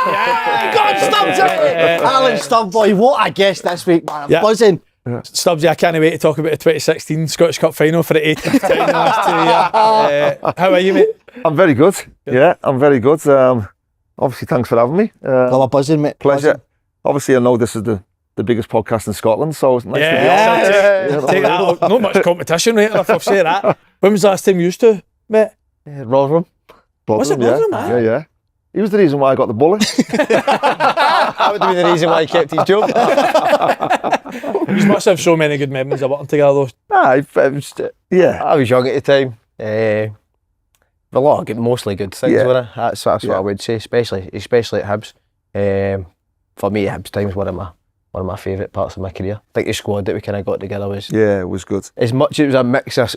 God, Stubbs! Alan Stubbs, boy, what a guest this week, man. I'm buzzing. Stubbsy, I can't wait to talk about the 2016 Scottish Cup final for the 8th time in the last 2 years. How are you, mate? I'm very good. Yeah, I'm very good. Obviously, thanks for having me. Well, I'm buzzing, mate. Pleasure. Buzzing. Obviously, I know this is the biggest podcast in Scotland, so it's nice to be on. Take that out. Not much competition, right enough, I'll say that. When was the last time you used to, mate? Rotherham. Was it Rotherham, man? Yeah. He was the reason why I got the bullet. That would be the reason why he kept his job. You must have so many good memories of working together, though. I was young at the time. A lot of mostly good things, weren't I? That's what I would say, especially at Hibs. For me, Hibs time was one of my favourite parts of my career. I think the squad that we kind of got together was it was good. As much it was a mix of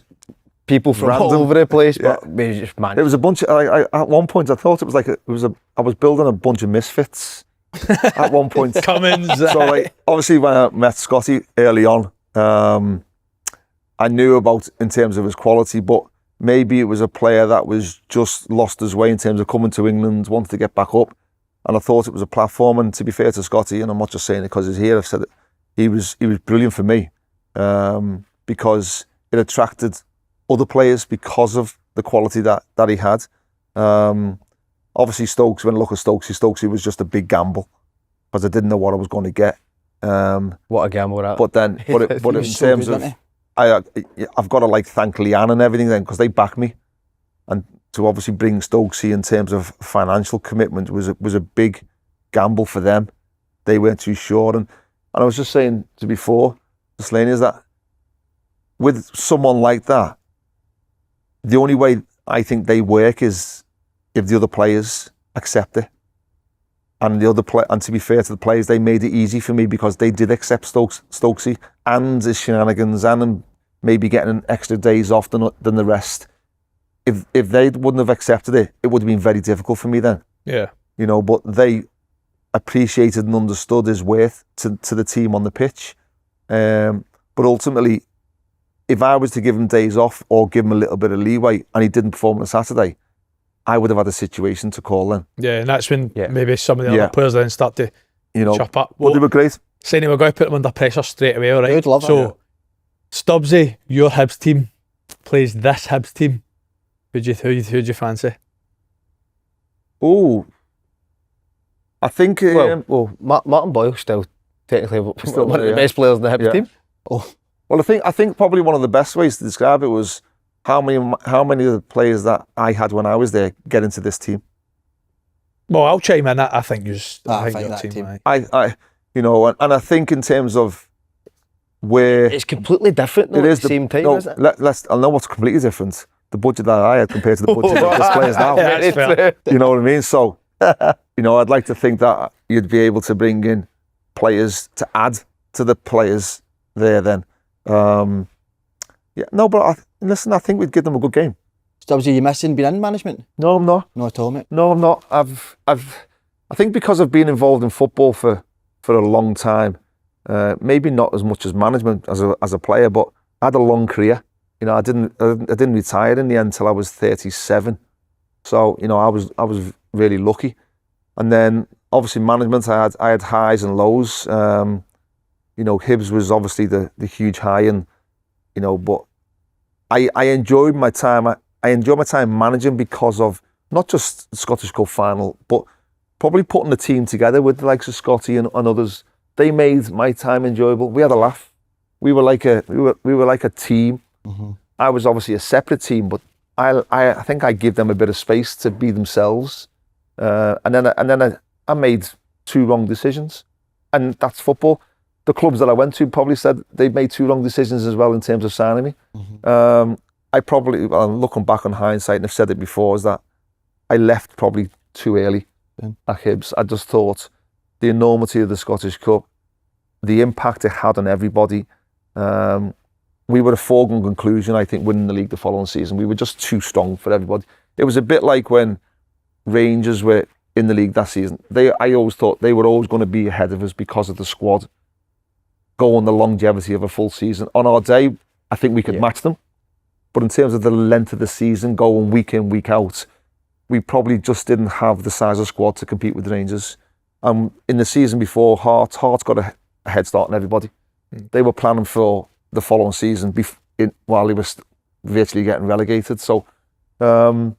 people from all over the place, but we just managed. It was a bunch of. At one point, I thought it was like I was building a bunch of misfits. At one point, Cummings. So like, obviously, when I met Scotty early on, I knew about in terms of his quality, but maybe it was a player that was just lost his way in terms of coming to England, wanted to get back up. And I thought it was a platform, and to be fair to Scotty, and I'm not just saying it because he's here, I've said it, he was brilliant for me because it attracted other players because of the quality that he had. Obviously Stokes, when I look at Stokesy was just a big gamble because I didn't know what I was going to get. What a gamble that. But in so terms good, of, I've got to thank Leanne and everything then because they backed me. And to obviously bring Stokesy in terms of financial commitment was a big gamble for them. They weren't too sure. And I was just saying to before, Slaney, is that with someone like that, the only way I think they work is if the other players accept it. And and to be fair to the players, they made it easy for me because they did accept Stokesy and his shenanigans and maybe getting extra days off than the rest. If they wouldn't have accepted it, it would have been very difficult for me then. Yeah. But they appreciated and understood his worth to the team on the pitch. But ultimately, if I was to give him days off or give him a little bit of leeway and he didn't perform on Saturday, I would have had a situation to call then. Yeah, and that's when maybe some of the other players then start to chop up. Well, they were great. Slaney, we're going to put them under pressure straight away, all right? Good, love it. So, Stubbsy, your Hibs team plays this Hibs team. Who'd you fancy? Oh, I think... Martin Boyle's still technically one of the best players in the Hibs team. Oh. Well, I think probably one of the best ways to describe it was how many of the players that I had when I was there get into this team. Well, I'll chime in. I think your team. Right. And I think in terms of where it's completely different. Though, it is at the same time. Isn't it? I'll know what's completely different. The budget that I had compared to the budget of this players now. You know what I mean? So, I'd like to think that you'd be able to bring in players to add to the players there. Then, but I think we'd give them a good game. Stubbs, are you missing being in management? No, I'm not. Not at all, mate. No, I'm not. I think because I've been involved in football for a long time, maybe not as much as management as a player, but I had a long career. I didn't retire in the end until I was 37. So, I was really lucky. And then obviously management, I had highs and lows. Hibs was obviously the huge high, and but I enjoyed my time. I enjoyed my time managing because of not just the Scottish Cup final, but probably putting the team together with the likes of Scotty and others. They made my time enjoyable. We had a laugh. We were like a team. Mm-hmm. I was obviously a separate team, but I think I give them a bit of space to be themselves. And then I made 2 wrong decisions, and that's football. The clubs that I went to probably said they made 2 wrong decisions as well in terms of signing me. Mm-hmm. I probably, looking back on hindsight, and I've said it before, is that I left probably too early at Hibs. I just thought the enormity of the Scottish Cup, the impact it had on everybody. We were a foregone conclusion, I think, winning the league the following season. We were just too strong for everybody. It was a bit like when Rangers were in the league that season. I always thought they were always going to be ahead of us because of the squad. Go on the longevity of a full season. On our day, I think we could match them. But in terms of the length of the season, going week in, week out, we probably just didn't have the size of squad to compete with the Rangers. And in the season before, Hearts got a head start on everybody. They were planning for the following season while they were virtually getting relegated. So, and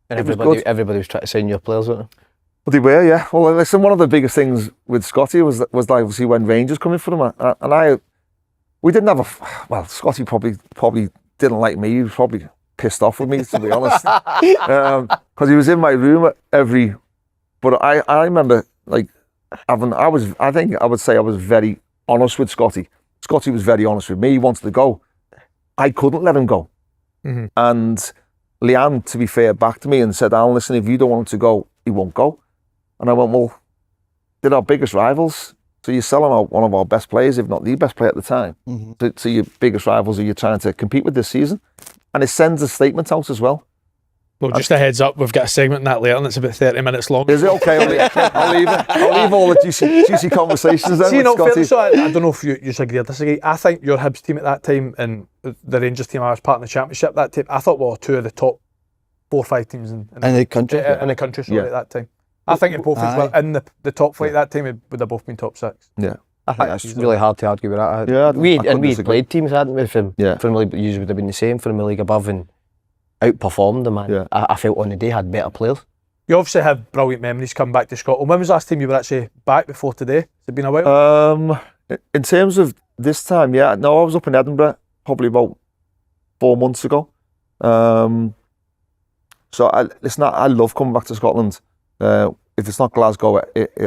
everybody was trying to sign your players, weren't they? But they were, yeah. Well, listen, one of the biggest things with Scotty was obviously when Rangers coming for him, we didn't have well, Scotty probably didn't like me. He was probably pissed off with me, to be honest, because he was in my room But I remember, like, I would say I was very honest with Scotty. Scotty was very honest with me. He wanted to go. I couldn't let him go. Mm-hmm. And Leanne, to be fair, backed me and said, Alan, listen, if you don't want him to go, he won't go. And I went, well, they're our biggest rivals. So you're selling out one of our best players, if not the best player at the time, to your biggest rivals who you're trying to compete with this season. And it sends a statement out as well. Well, just a heads up, we've got a segment in that later and it's about 30 minutes long. Is it okay? I'll leave it. I'll leave all the juicy conversations then. See, with Scotty. So I don't know if you agree or disagree. I think your Hibs team at that time and the Rangers team I was part of the Championship that team, I thought were two of the top 4 or 5 teams in the country. In the country, at that time. I think it both as well. In the top flight that time, it would have both been top 6. Yeah. I think that's really hard to argue with that. Yeah, we played teams, hadn't we? From the league, but usually would have been the same from the league above and outperformed them. Man. I felt on the day had better players. You obviously have brilliant memories coming back to Scotland. When was the last time you were actually back before today? Has it been a while? In terms of this time, I was up in Edinburgh probably about 4 months ago. So I love coming back to Scotland. If it's not Glasgow,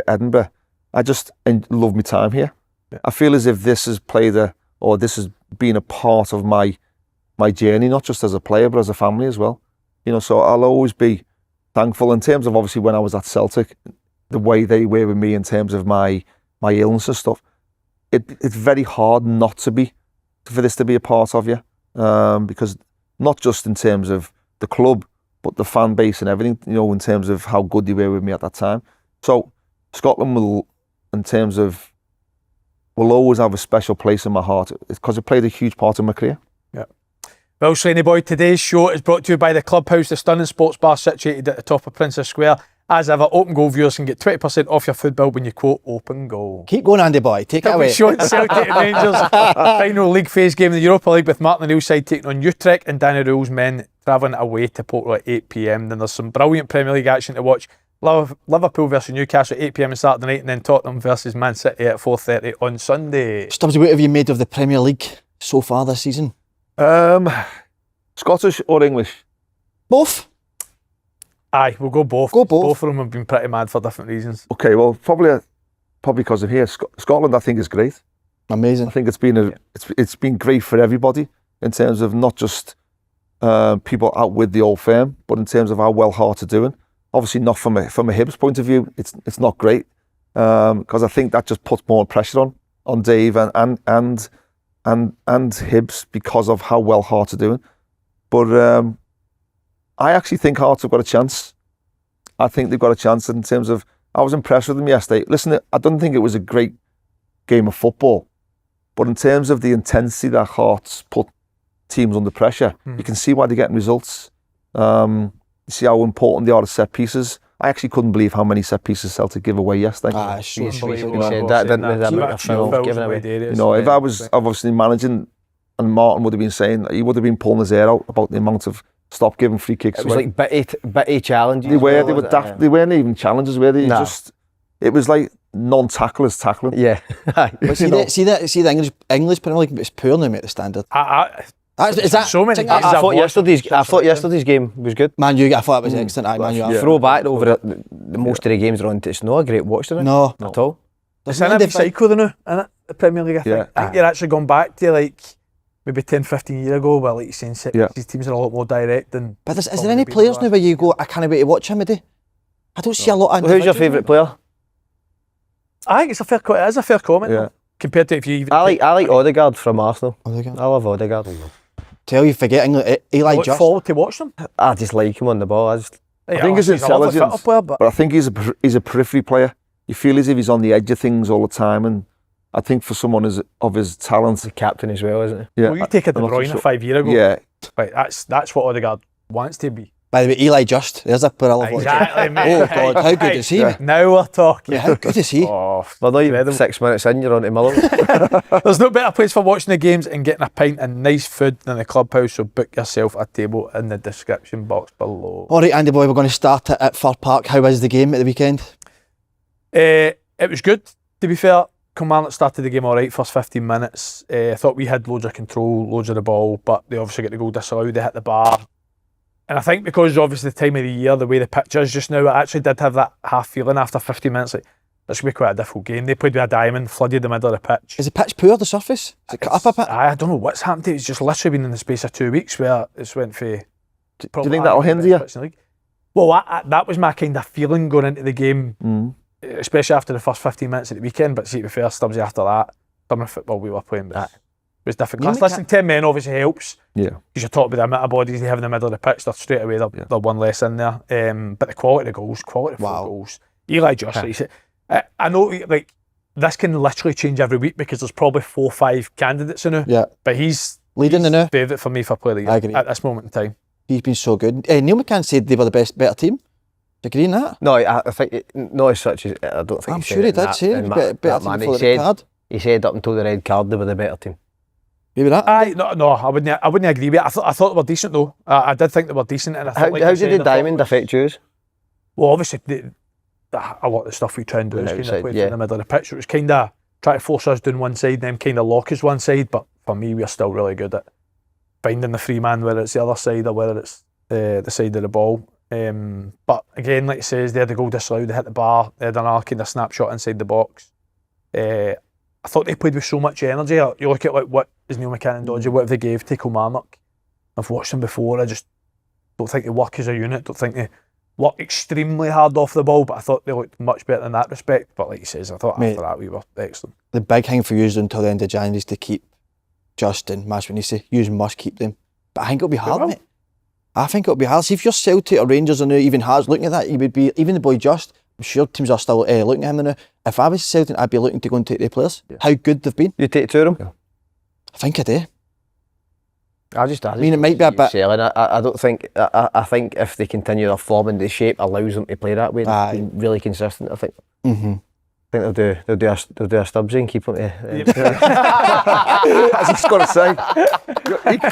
Edinburgh, I just love my time here. Yeah. I feel as if this has this has been a part of my journey, not just as a player, but as a family as well. So I'll always be thankful in terms of obviously when I was at Celtic, the way they were with me in terms of my illness and stuff. It's very hard not for this to be a part of you, because not just in terms of the club, but the fan base and everything, in terms of how good they were with me at that time. So Scotland will always have a special place in my heart because it played a huge part in my career. Yeah. Well, Slaney boy, today's show is brought to you by the Clubhouse, the stunning sports bar situated at the top of Princess Square. As ever, Open Goal viewers can get 20% off your food bill when you quote Open Goal. Keep going, Andy boy. Take it away. Showing Celtic and Rangers final league phase game in the Europa League with Martin O'Neill's side taking on Utrecht and Danny Rohl's men travelling away to Porto at 8 p.m. Then there's some brilliant Premier League action to watch. Liverpool versus Newcastle at 8 p.m. on Saturday night, and then Tottenham versus Man City at 4:30 on Sunday. Stubbs, what have you made of the Premier League so far this season? Scottish or English? Both. Aye, we'll go both. Both of them have been pretty mad for different reasons. Okay, well, probably because of here. Scotland, I think, is great. Amazing. I think it's been great for everybody in terms of not just people out with the old firm, but in terms of how well Hearts are doing. Obviously, not from a Hibs point of view. It's not great because I think that just puts more pressure on Dave and Hibs because of how well Hearts are doing. But I actually think Hearts have got a chance. I think they've got a chance in terms of. I was impressed with them yesterday. Listen, I don't think it was a great game of football, but in terms of the intensity that Hearts put teams under pressure, you can see why they're getting results. You see how important they are to set pieces. I actually couldn't believe how many set pieces Celtic give away yesterday. If I was obviously managing, and Martin would have been saying, he would have been pulling his hair out about the amount of stop giving free kicks. It was like bitty challenges. They were daft. They weren't even challenges, were they? It was like non-tacklers tackling. Yeah. But see the English Premier League is poor now, mate, the standard. Is that so many? I thought yesterday's game was good. Man U, I thought it was excellent. Man U. Throw back over the most of the games are on. It's not a great watch today. No, not at all. It's in a cycle now, isn't it? The Premier League, I think. I think you're actually gone back to like maybe 10, 15 years ago, where like you're saying these teams are a lot more direct. But is there any players now where you go, I can't wait to watch him today? I don't see a lot of. Who's your favourite player? I think it is a fair comment. Yeah. Compared to if you even. I like Odegaard from Arsenal. I love Odegaard. Tell you forgetting Eli Just forward to watch them. I just like him on the ball. I think he's intelligent, but I think he's a periphery player. You feel as if he's on the edge of things all the time, and I think for someone of his talent, the captain as well, isn't he? Yeah. Well, you take a De Bruyne 5 years ago. Yeah, right. That's what Odegaard wants to be. By the way, Eli Just, there's a parallel. Exactly, mate. Oh God, how good is he? Now we're talking. Yeah, how good is he? Oh, Well, not even 6 minutes in, you're on to Motherwell. there's no better place for watching the games and getting a pint and nice food than the Clubhouse, so book yourself a table in the description box below. All right, Andy boy, we're going to start it at Fir Park. How was the game at the weekend? It was good, to be fair. Kilmarnock started the game all right, first 15 minutes. I thought we had loads of control, loads of the ball, but they obviously get the goal disallowed, they hit the bar. And I think because obviously the time of the year, the way the pitch is just now, I actually did have that half feeling after 15 minutes, like, this should be quite a difficult game. They played with a diamond, flooded the middle of the pitch. Is the pitch poor, the surface? Is it cut up a bit? I don't know what's happened to it. It's just literally been in the space of 2 weeks where it's went for... Do you think that'll hinder you? Well, that was my kind of feeling going into the game, especially after the first 15 minutes of the weekend. But see, to be fair, Stubbs after that, some of the football we were playing was different. Listen, 10 men obviously helps. Yeah. Because you're talking about the amount of bodies they have in the middle of the pitch, they're straight away, they're one less in there. But the quality of goals, four goals. Eli Just, like you said, I know like this can literally change every week because there's probably 4 or 5 candidates in it. Yeah. But he's leading the now. Favourite for me for player of the year. I agree. At this moment in time. He's been so good. Neil McCann said they were the better team. Do you agree on that? No, I think not as such as I don't think. I'm sure he did say better team before the red card. He said up until the red card they were the better team. Maybe that. No, I wouldn't agree with it. I thought they were decent though. I did think they were decent. And I thought, how did the diamond affect you? Well, obviously a lot of the stuff we try and do is kind of played in the middle of the pitch. It was kind of trying to force us down one side, then kind of lock us one side. But for me, we're still really good at finding the free man, whether it's the other side or whether it's the side of the ball. But again, like it says, they had the goal disallowed, they hit the bar, they had another kind of snapshot inside the box. I thought they played with so much energy. You look at like what is Neil McInnes dodgy, what have they gave to Kilmarnock. I've watched them before, I just don't think they work as a unit, don't think they work extremely hard off the ball, but I thought they looked much better in that respect. But like he says, I thought after that we were excellent. The big thing for you until the end of January is to keep Justin, Mashmanisi. You must keep them. But I think it'll be hard, mate. I think it'll be hard. See, if you're Celtic or Rangers or now even Hearts looking at that, you would be, even the boy Just, I'm sure teams are still looking at him now. If I was Celtic, I'd be looking to go and take their players. Yeah. How good they've been. You take 2 of them? Yeah. I think I do. I mean, it might be a bit... I don't think... I think if they continue their form and the shape allows them to play that way, they're really consistent, I think. Mm-hmm. I think they'll do a Stubbs and keep them to... As he's got to say.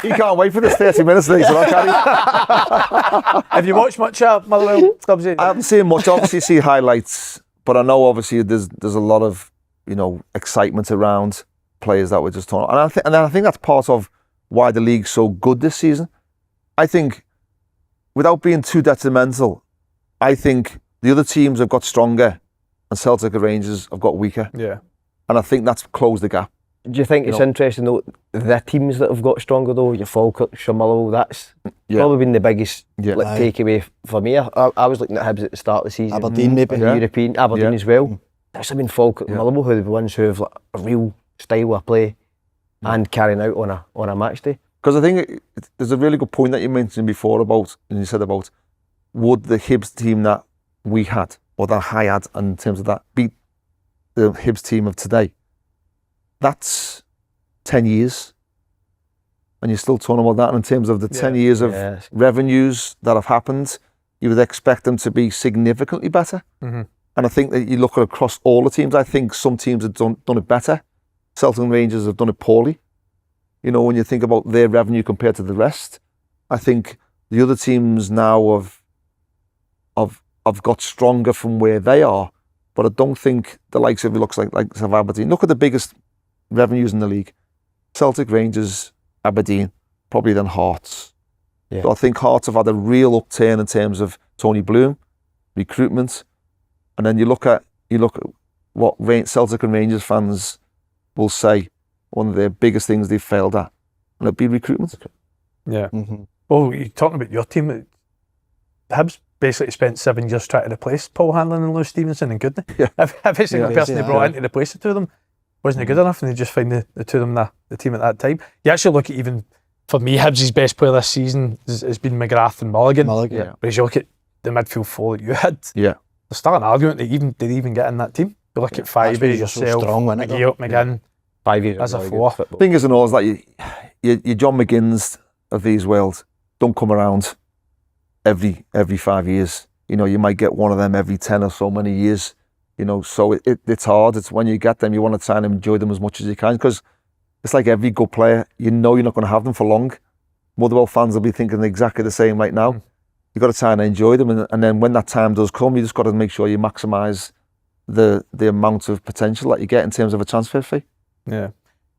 He can't wait for this 30 minutes later on, can he? Have you watched much of Motherwell, Stubbsy? I haven't seen much. Obviously see highlights, but I know obviously there's a lot of, excitement around players that were just torn. And I think that's part of why the league's so good this season. I think, without being too detrimental, I think the other teams have got stronger and Celtic and Rangers have got weaker. Yeah. And I think that's closed the gap. Do you think it's interesting though, the teams that have got stronger though, your Falkirk, Motherwell, that's probably been the biggest takeaway for me. I was looking at Hibs at the start of the season. Aberdeen maybe. European, Aberdeen as well. That's been Falkirk and Motherwell who are the ones who have like a real style of play and carrying out on a match day. Because I think there's a really good point that you mentioned before about, and you said about, would the Hibs team that we had, or that I had in terms of that, beat the Hibs team of today? That's 10 years. And you're still talking about that. And in terms of the 10 years of revenues that have happened, you would expect them to be significantly better. Mm-hmm. And I think that you look across all the teams, I think some teams have done it better. Celtic and Rangers have done it poorly. When you think about their revenue compared to the rest, I think the other teams now have got stronger from where they are. But I don't think the likes of Aberdeen. Look at the biggest revenues in the league: Celtic, Rangers, Aberdeen, probably then Hearts. Yeah. So I think Hearts have had a real upturn in terms of Tony Bloom, recruitment, and then you look at what Celtic and Rangers fans will say one of the biggest things they've failed at, and it'd be recruitment. Yeah. Mm-hmm. Well, you're talking about your team. Hibs basically spent 7 years trying to replace Paul Hanlon and Lewis Stevenson, and couldn't they? Yeah. Every single person they brought in to replace the two of them wasn't good enough, and they just find the two of them the team at that time. You actually look at, even for me, Hibs' best player this season has been McGrath and Mulligan. Yeah. But as you look at the midfield four that you had, there's still an argument that did even get in that team. You look at Five, yourself, so strong, McGinn, 5 years as a four. The thing is, that you John McGlynns of these world don't come around every 5 years. You know, you might get one of them every 10 or so many years. You know, so it's hard. It's when you get them, you want to try and enjoy them as much as you can, because it's like every good player, you know you're not going to have them for long. Motherwell fans will be thinking exactly the same right now. You've got to try and enjoy them, and then when that time does come, you just got to make sure you maximise the amount of potential that you get in terms of a transfer fee. Yeah.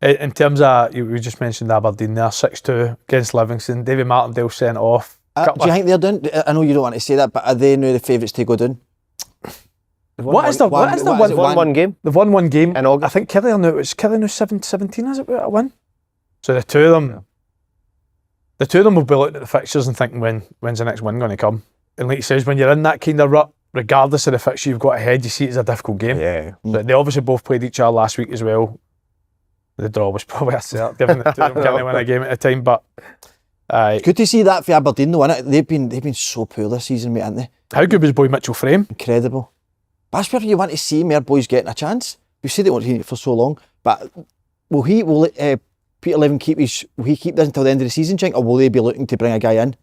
In terms of, we just mentioned Aberdeen there, 6-2 against Livingston. David Martindale sent off. Do you think they're down? I know you don't want to say that, but are they now the favourites to go down? What is the one game? They've won one game. In August. I think Killie now 17, is it, without a win? So the two of them will be looking at the fixtures and thinking, when's the next win going to come? And like he says, when you're in that kind of rut, regardless of the fixture you've got ahead, you see it as a difficult game. Yeah. But they obviously both played each other last week as well. The draw was probably a cert, given the two of them can't win a game at a time. But good to see that for Aberdeen though, innit? They've been so poor this season, mate, haven't they? how good was boy Mitchell Frame? Incredible. That's where you want to see more boys getting a chance. We've said it won't for so long, but will Peter Levin keep this until the end of the season, or will they be looking to bring a guy in?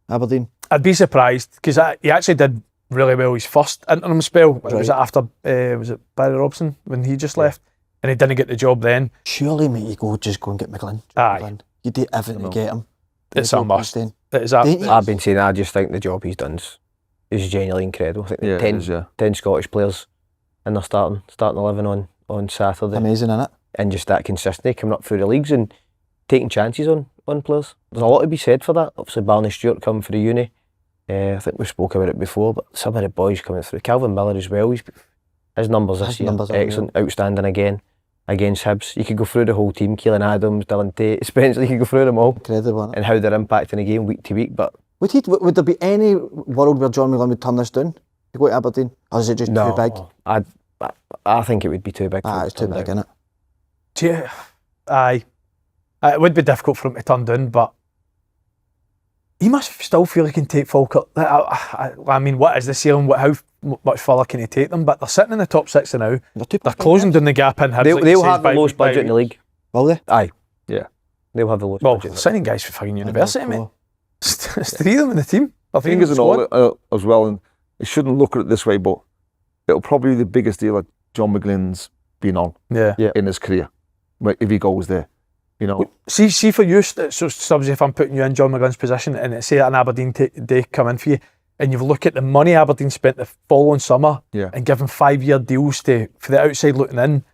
Aberdeen? I'd be surprised, because he actually did really well his first interim spell. Right. Was it after was it Barry Robson when he just left, and he didn't get the job then? Surely, mate, you just go and get McGlynn. Aye. You do everything to get him. It's a must. It is I've been saying, I just think the job he's done is genuinely incredible. I think 10 Scottish players in their starting 11 on Saturday. Amazing, isn't it? And just that consistency coming up through the leagues and taking chances on players. There's a lot to be said for that. Obviously Barney Stewart coming for the uni. I think we spoke about it before, but some of the boys coming through. Calvin Miller as well. His numbers this year, excellent, outstanding again against Hibs. You could go through the whole team, Keelan Adams, Dylan Tate, Spencer, you could go through them all. Incredible, and how they're impacting the game week to week. But would there be any world where John McGlynn would turn this down to go to Aberdeen? Or is it just too big? I think it would be too big. It's too big, isn't it? Yeah, aye. It would be difficult for him to turn down, but he must still feel he can take Falkirk. I mean, what is the ceiling? How much further can he take them? But they're sitting in the top 6 now. They're closing down the gap in Hibs. They'll have the lowest budget in the league. Will they? Aye. Yeah. They'll have the lowest budget. Well, signing guys for fucking university, mate. It's 3 of them in the team. I think it's an all as well, and you shouldn't look at it this way, but it'll probably be the biggest deal that John McGlynn's been on in his career, if he goes there. You know, see for you, so Stubbs, if I'm putting you in John McGlynn's position, and say an Aberdeen day come in for you, and you look at the money Aberdeen spent the following summer, and given 5-year deals for the outside looking in,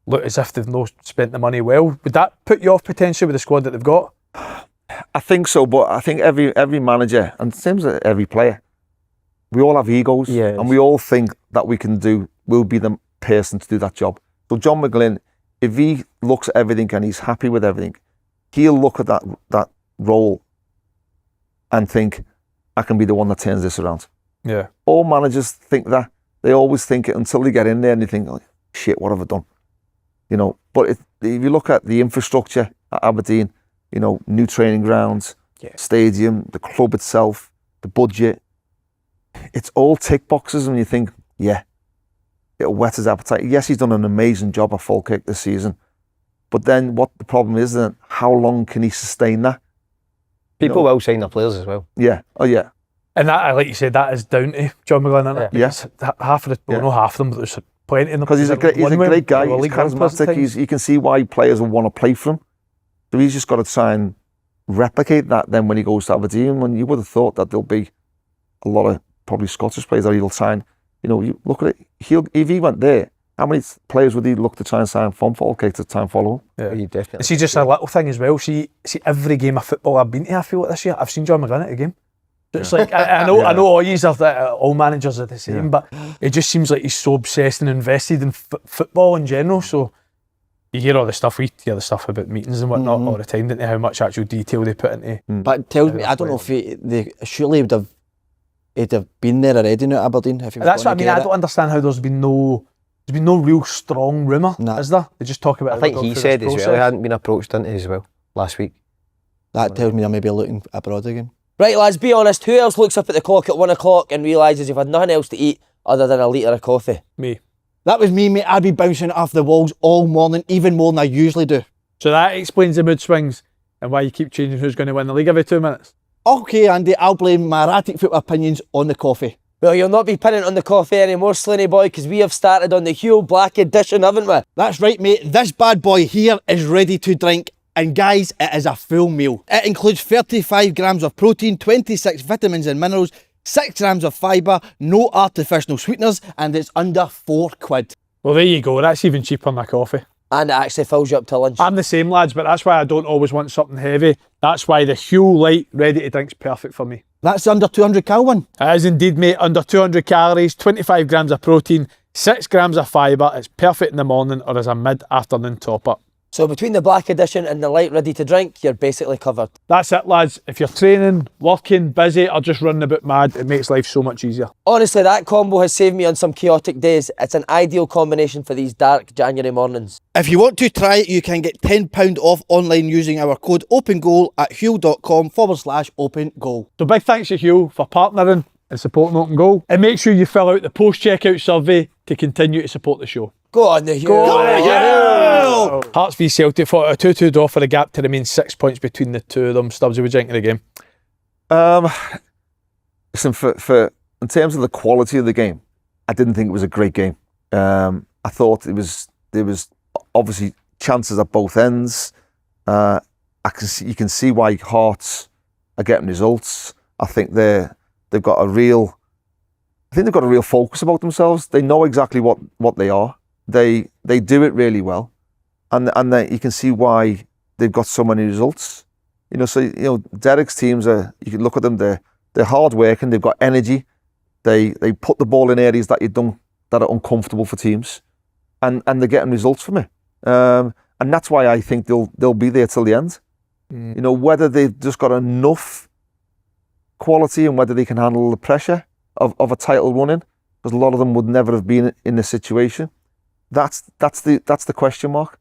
look as if they've not spent the money well. Would that put you off potentially with the squad that they've got? I think so, but I think every manager, and same as every player, we all have egos, and we all think that we'll be the person to do that job. So John McGlynn, if he looks at everything and he's happy with everything, he'll look at that role and think, I can be the one that turns this around. Yeah. All managers think that. They always think it until they get in there and they think, oh, shit, what have I done? You know, but if you look at the infrastructure at Aberdeen, you know, new training grounds, stadium, the club itself, the budget, it's all tick boxes, and you think, it'll whet his appetite. Yes, he's done an amazing job at Falkirk this season, but then what the problem is, then how long can he sustain that? People will sign their players as well. Yeah. Oh, yeah. And that, like you said, that is down to John McGlynn, isn't it? Yes. Half of the, not half of them, but there's plenty of them. Because he's a great guy. He's charismatic. You can see why players will want to play for him. So he's just got to try and replicate that then when he goes to Aberdeen. When you would have thought that there'll be a lot of probably Scottish players that he'll sign. You know, you look at it. If he went there, how many players would he look to try and sign from Falkirk to try and follow him? Yeah, he definitely. And see, just a little thing as well. See every game of football I've been to, I feel like this year, I've seen John McGlynn at a game. So it's like, I know all managers are the same, but it just seems like he's so obsessed and invested in football in general. So you hear all the stuff, we hear the stuff about meetings and whatnot all the time, don't they? How much actual detail they put into. But tell me, I don't know if they surely he'd have been there already now at Aberdeen. If that's what I mean. I don't understand how there's been no real strong rumour, is there? They just talk about it. I think he said as well he hadn't been approached into as well last week. That tells me they're maybe looking abroad again. Right, lads, be honest, who else looks up at the clock at 1 o'clock and realises you've had nothing else to eat other than a litre of coffee? Me. That was me, mate. I'd be bouncing off the walls all morning, even more than I usually do. So that explains the mood swings and why you keep changing who's going to win the league every 2 minutes. Okay, Andy, I'll blame my erratic football opinions on the coffee. Well, you'll not be pinning on the coffee anymore, Slaney boy, because we have started on the Huel Black Edition, haven't we? That's right, mate. This bad boy here is ready to drink. And guys, it is a full meal. It includes 35 grams of protein, 26 vitamins and minerals, 6 grams of fibre, no artificial sweeteners, and it's under £4. Well, there you go. That's even cheaper than a coffee. And it actually fills you up to lunch. I'm the same, lads, but that's why I don't always want something heavy. That's why the Huel Light ready to drink's perfect for me. That's under 200 cal one. It is indeed, mate. Under 200 calories, 25 grams of protein, 6 grams of fibre. It's perfect in the morning or as a mid-afternoon top-up. So between the Black Edition and the Light ready to drink, you're basically covered. That's it, lads. If you're training, working, busy, or just running a bit mad, it makes life so much easier. Honestly, that combo has saved me on some chaotic days. It's an ideal combination for these dark January mornings. If you want to try it, you can get £10 off online using our code OpenGoal at huel.com/OpenGoal. So big thanks to Huel for partnering and supporting Open Goal. And make sure you fill out the post-checkout survey to continue to support the show. Go on the Huel. Go on the Huel! Hearts v Celtic fought a 2-2 draw for the gap to remain 6 points between the two of them. Stubbs, what do you think of the game? Listen, for in terms of the quality of the game, I didn't think it was a great game. I thought there was obviously chances at both ends. You can see why Hearts are getting results. I think they've got a real focus about themselves. They know exactly what they are. They do it really well, and you can see why they've got so many results. So Derek's teams you can look at them. They're hard working. They've got energy. They put the ball in areas that are uncomfortable for teams, and they're getting results from it. And that's why I think they'll be there till the end. Whether they've just got enough quality and whether they can handle the pressure of a title running, because a lot of them would never have been in this situation. That's the question mark.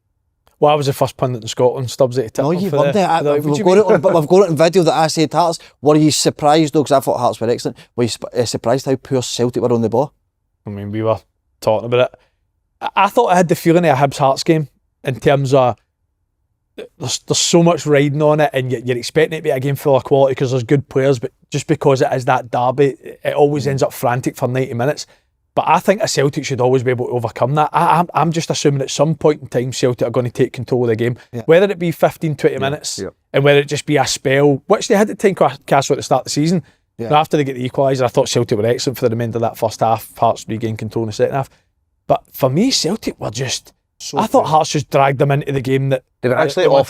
Well, I was the first pundit in Scotland, Stubbs, at the No, you won there. We've got it on video that I said Hearts. Were you surprised though? Because I thought Hearts were excellent. Were you surprised how poor Celtic were on the ball? I mean, we were talking about it. I thought I had the feeling of a Hibs Hearts game in terms of there's so much riding on it, and you're expecting it to be a game full of quality because there's good players, but just because it is that derby, it always ends up frantic for 90 minutes. But I think a Celtic should always be able to overcome that. I'm just assuming at some point in time Celtic are going to take control of the game, whether it be 15-20 minutes and whether it just be a spell, which they had at Tynecastle at the start of the season. And after they get the equaliser, I thought Celtic were excellent for the remainder of that first half. Hearts regained control in the second half. But for me, Celtic were just... I thought Hearts just dragged them into the game that... They were actually off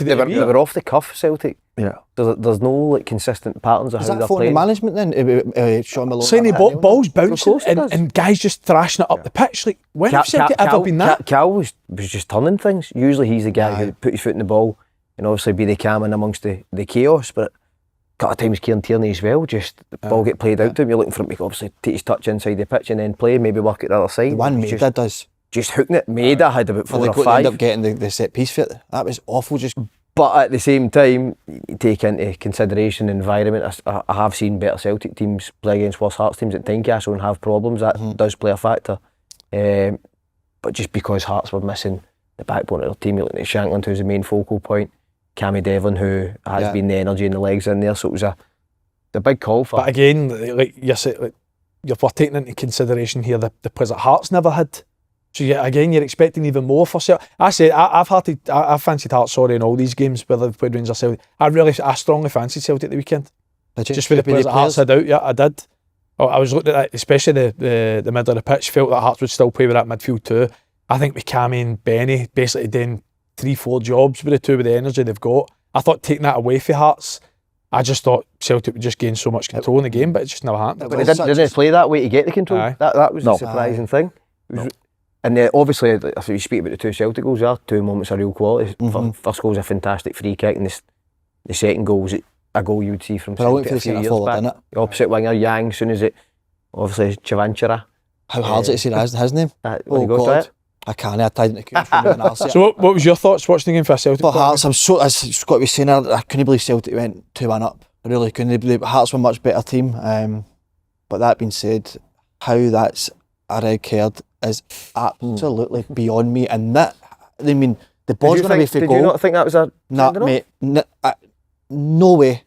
the cuff, Celtic. Yeah. There's no patterns of how they're playing. Is that for the management then? Sean Malone. Slaney, balls bouncing and guys just thrashing it up the pitch. Like, when have Celtic ever been that? Cal was just turning things. Usually he's the guy who put his foot in the ball and obviously be the calm amongst the chaos. But a couple of times Kieran Tierney as well, just the ball get played out to him. You're looking for him to obviously take his touch inside the pitch and then play, maybe work at the other side. The one Maida does. Just hooking it. Maida had about 4 or 5. They ended up getting the set piece for it. That was awful. But at the same time, you take into consideration the environment. I have seen better Celtic teams play against worse Hearts teams at Tynecastle and have problems. That does play a factor. But just because Hearts were missing the backbone of their team, you're looking at Shankland, who's the main focal point, Cammy Devlin, who has been the energy and the legs in there. So it was a big call for. But again, like you're taking into consideration here the players that Hearts never had. So again, you're expecting even more for Celtic. I said I've fancied Hearts in all these games, whether they've played Rangers or Celtic. I strongly fancied Celtic the weekend. Just for the players that Hearts had out. Yeah, I did. I was looking at that, especially the middle of the pitch. Felt that Hearts would still play with that midfield too. I think with Cammy and Benny basically doing 3-4 jobs with the energy they've got. I thought taking that away for Hearts, I just thought Celtic would just gain so much control in the game, but it just never happened. But they didn't play that way to get the control. Aye. That was the surprising thing. And obviously, if you speak about the 2 Celtic goals, there are 2 moments of real quality. First goal was a fantastic free kick, and the second goal was a goal you would see from Celtic a few years back. The opposite winger, Yang, as soon as it, obviously, Chavanchara. How hard is it to say his name? God. I can't, I tied it in the So what was your thoughts watching the game for Celtic? For Hearts, I've got to be saying, I couldn't believe Celtic went 2-1 up. I really couldn't believe Hearts were a much better team. But that being said, how that's a red card is absolutely beyond me. And that, I mean, the ball's going to be for goal. Did you not think that was a... Nah, mate, no way.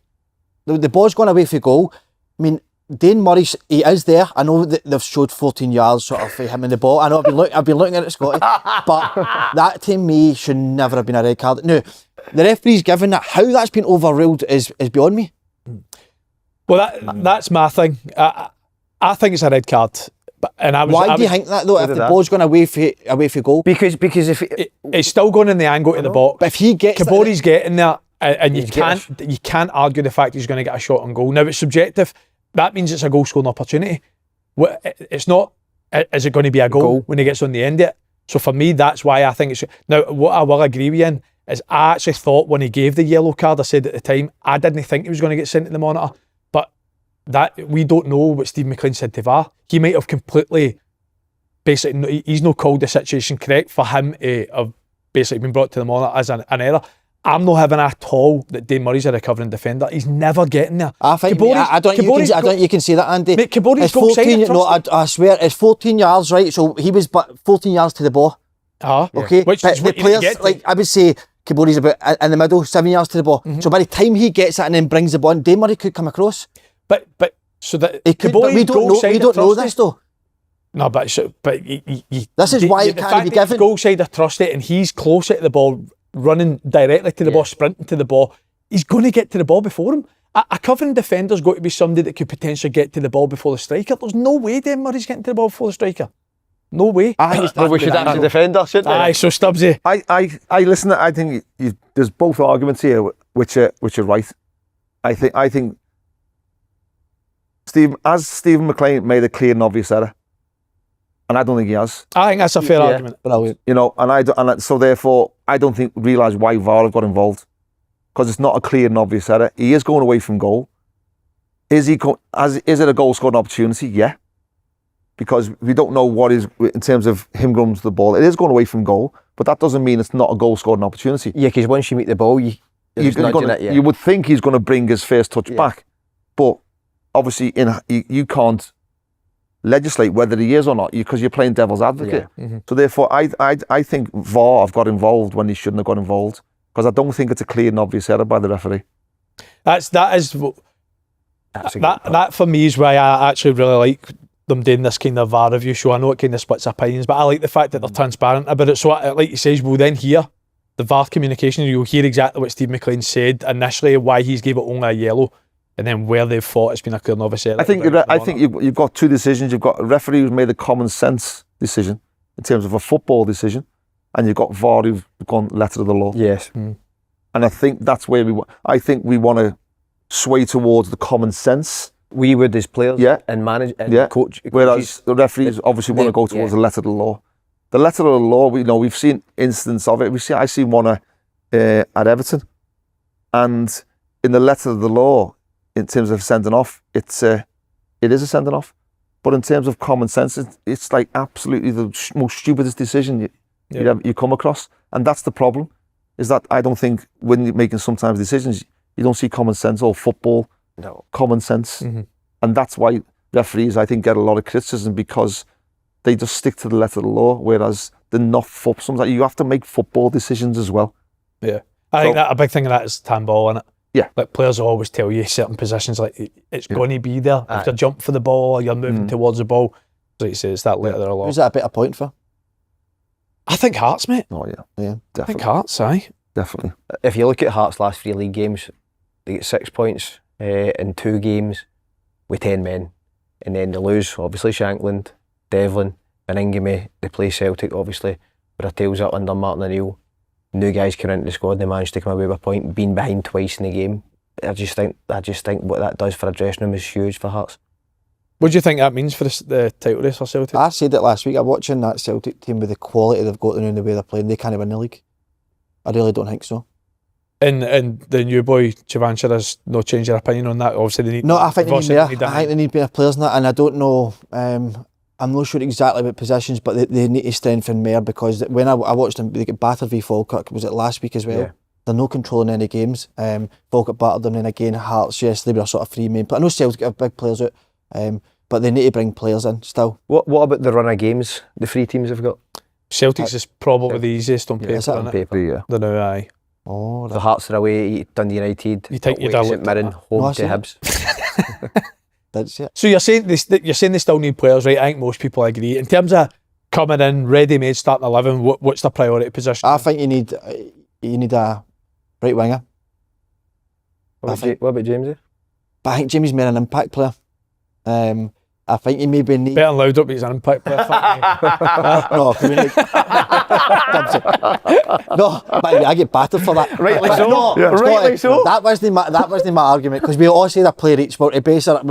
the ball's gone away for goal. I mean, Dane Murray, he is there. I know that they've showed 14 yards sort of for him in the ball. I know I've been looking at it, Scotty, but that to me should never have been a red card. Now, the referee's given that. How that's been overruled is beyond me. Well, that's my thing. I think it's a red card. Why do you think that though? If the ball's gone away for goal, because if it's still going in the angle to the box. But if he gets Kabori's getting there, and you can't argue the fact he's going to get a shot on goal. Now it's subjective. That means it's a goal scoring opportunity. It's not. Is it going to be a goal when he gets on the end of it? So for me, that's why I think it's. Now what I will agree with you in is I actually thought when he gave the yellow card, I said at the time I didn't think he was going to get sent to the monitor. That we don't know what Steve McLean said to VAR. He might have completely, basically, he's not called the situation correct for him to have basically been brought to the monitor as an error. I'm not having at all that Dane Murray's a recovering defender. He's never getting there. I think I don't think you can say that, Andy. Mate, Kabori's goal side. No, I swear it's 14 yards, right? So he was but 14 yards to the ball. Okay, which is the players, like I would say, Kabori's about in the middle, 7 yards to the ball. So by the time he gets it and then brings the ball, Dane Murray could come across. But so that we don't know this though. No, but this is why it can't be given. Goal side of Trusty and he's closer to the ball, running directly to the ball, sprinting to the ball. He's going to get to the ball before him. A covering defender's got to be somebody that could potentially get to the ball before the striker. There's no way Dan Murray's getting to the ball before the striker. No way. We should ask the defender, shouldn't we? Aye, so Stubbsy. I listen. I think there's both arguments here, which are right. I think. Stephen McLean made a clear and obvious error, and I don't think he has. I think that's a fair argument. Brilliant. You know, so therefore I don't realise why VAR have got involved, because it's not a clear and obvious error. He is going away from goal. Is it a goal scoring opportunity? Yeah, because we don't know what is in terms of him going to the ball. It is going away from goal, but that doesn't mean it's not a goal scoring opportunity. Yeah, because once you meet the ball, you would think he's going to bring his first touch back, but obviously you can't legislate whether he is or not because you're playing devil's advocate. Yeah. Mm-hmm. So therefore, I think VAR have got involved when they shouldn't have got involved, because I don't think it's a clear and obvious error by the referee. That for me is why I actually really like them doing this kind of VAR review show. I know it kind of splits opinions, but I like the fact that they're transparent about it. So like you says, we'll then hear the VAR communication. You'll hear exactly what Steve McLean said initially, why he's gave it only a yellow, and then where they've thought it's been a clear and obvious error. I think you've got two decisions. You've got a referee who's made a common sense decision in terms of a football decision, and you've got VAR who've gone letter of the law. Yes. And I think that's where we want to sway towards the common sense. We would as players and manage and coach. Whereas the referees obviously want to go towards the letter of the law. The letter of the law, we've seen instances of it. I seen one at Everton, and in the letter of the law, in terms of sending off, it is a sending off. But in terms of common sense, it's like absolutely the most stupidest decision you come across. And that's the problem, is that I don't think when you're making sometimes decisions, you don't see common sense or football common sense. Mm-hmm. And that's why referees, I think, get a lot of criticism, because they just stick to the letter of the law, whereas they're not sometimes you have to make football decisions as well. Yeah. I think that a big thing of that is handball, isn't it? Yeah. Like players always tell you certain positions, like it's going to be there. If you jump for the ball or you're moving towards the ball, like you say, it's that letter of the law. Who's that a better point for? I think Hearts, mate. Oh yeah, definitely. I think Hearts, aye. Definitely. If you look at Hearts' last 3 league games, they get 6 points in 2 games with 10 men, and then they lose obviously Shankland, Devlin, and Ingame. They play Celtic obviously with their tails up under Martindale. New guys come into the squad, they managed to come away with a point, being behind twice in the game. I just think what that does for a dressing room is huge for Hearts. What do you think that means for the title race for Celtic? I said it last week. I'm watching that Celtic team with the quality they've got and the way they're playing. They can't win the league. I really don't think so. And the new boy Chivancha has no change their opinion on that. Obviously, they need. No, I think they need more. I think they need better players than that, and I don't know. I'm not sure exactly about positions, but they need to strengthen more, because when I watched them, they get battered v Falkirk. Was it last week as well? Yeah. They're not controlling any games. Falkirk battered them, and again Hearts. Yes, they were sort of 3 main. I know Celtic have big players out, but they need to bring players in still. What about the run of games the 3 teams have got? Celtic's is probably the easiest on paper. On paper, yeah. They know, aye. Oh, The Hearts are away to Dundee United. You think you'd away have to St looked at Mirren, that? home No, I to see it. Hibs. that's it. So you're saying they still need players, right? I think most people agree. In terms of coming in, ready-made, starting 11, what's the priority position? I think you need a right winger. What about Jamesy? But I think Jimmy's more an impact player. I think you maybe need... Better and louder, but he's an impact player. No, I mean, no, but I get battered for that. Rightly so. No, Yeah. Rightly so. That wasn't my argument, because we all said a player each, but we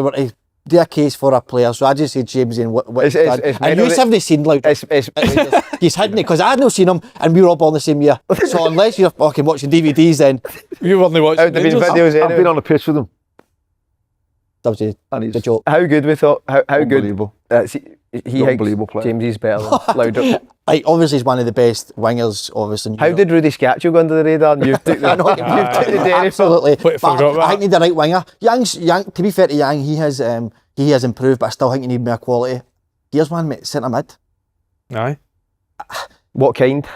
were to do a case for a player. So I just said James and what he's done. And you haven't seen Loud. He's hidden it, because I had not seen him, and we were all born the same year. So unless you're fucking watching DVDs, then You only watched Out the Rangers. videos I've been on a pitch with him. that was And he's the joke. How good we thought? How good? unbelievable. He Unbelievable player. Jamesie's better than Louder. Like, obviously, he's one of the best wingers, obviously. How did Rudy Scatchio go under the radar? And you took the, I know, you took the dairy absolutely. Forgot But about I think you need the right winger. Young, to be fair to Young, he has improved, but I still think you need more quality. Here's one, mate, centre mid. Aye. What kind?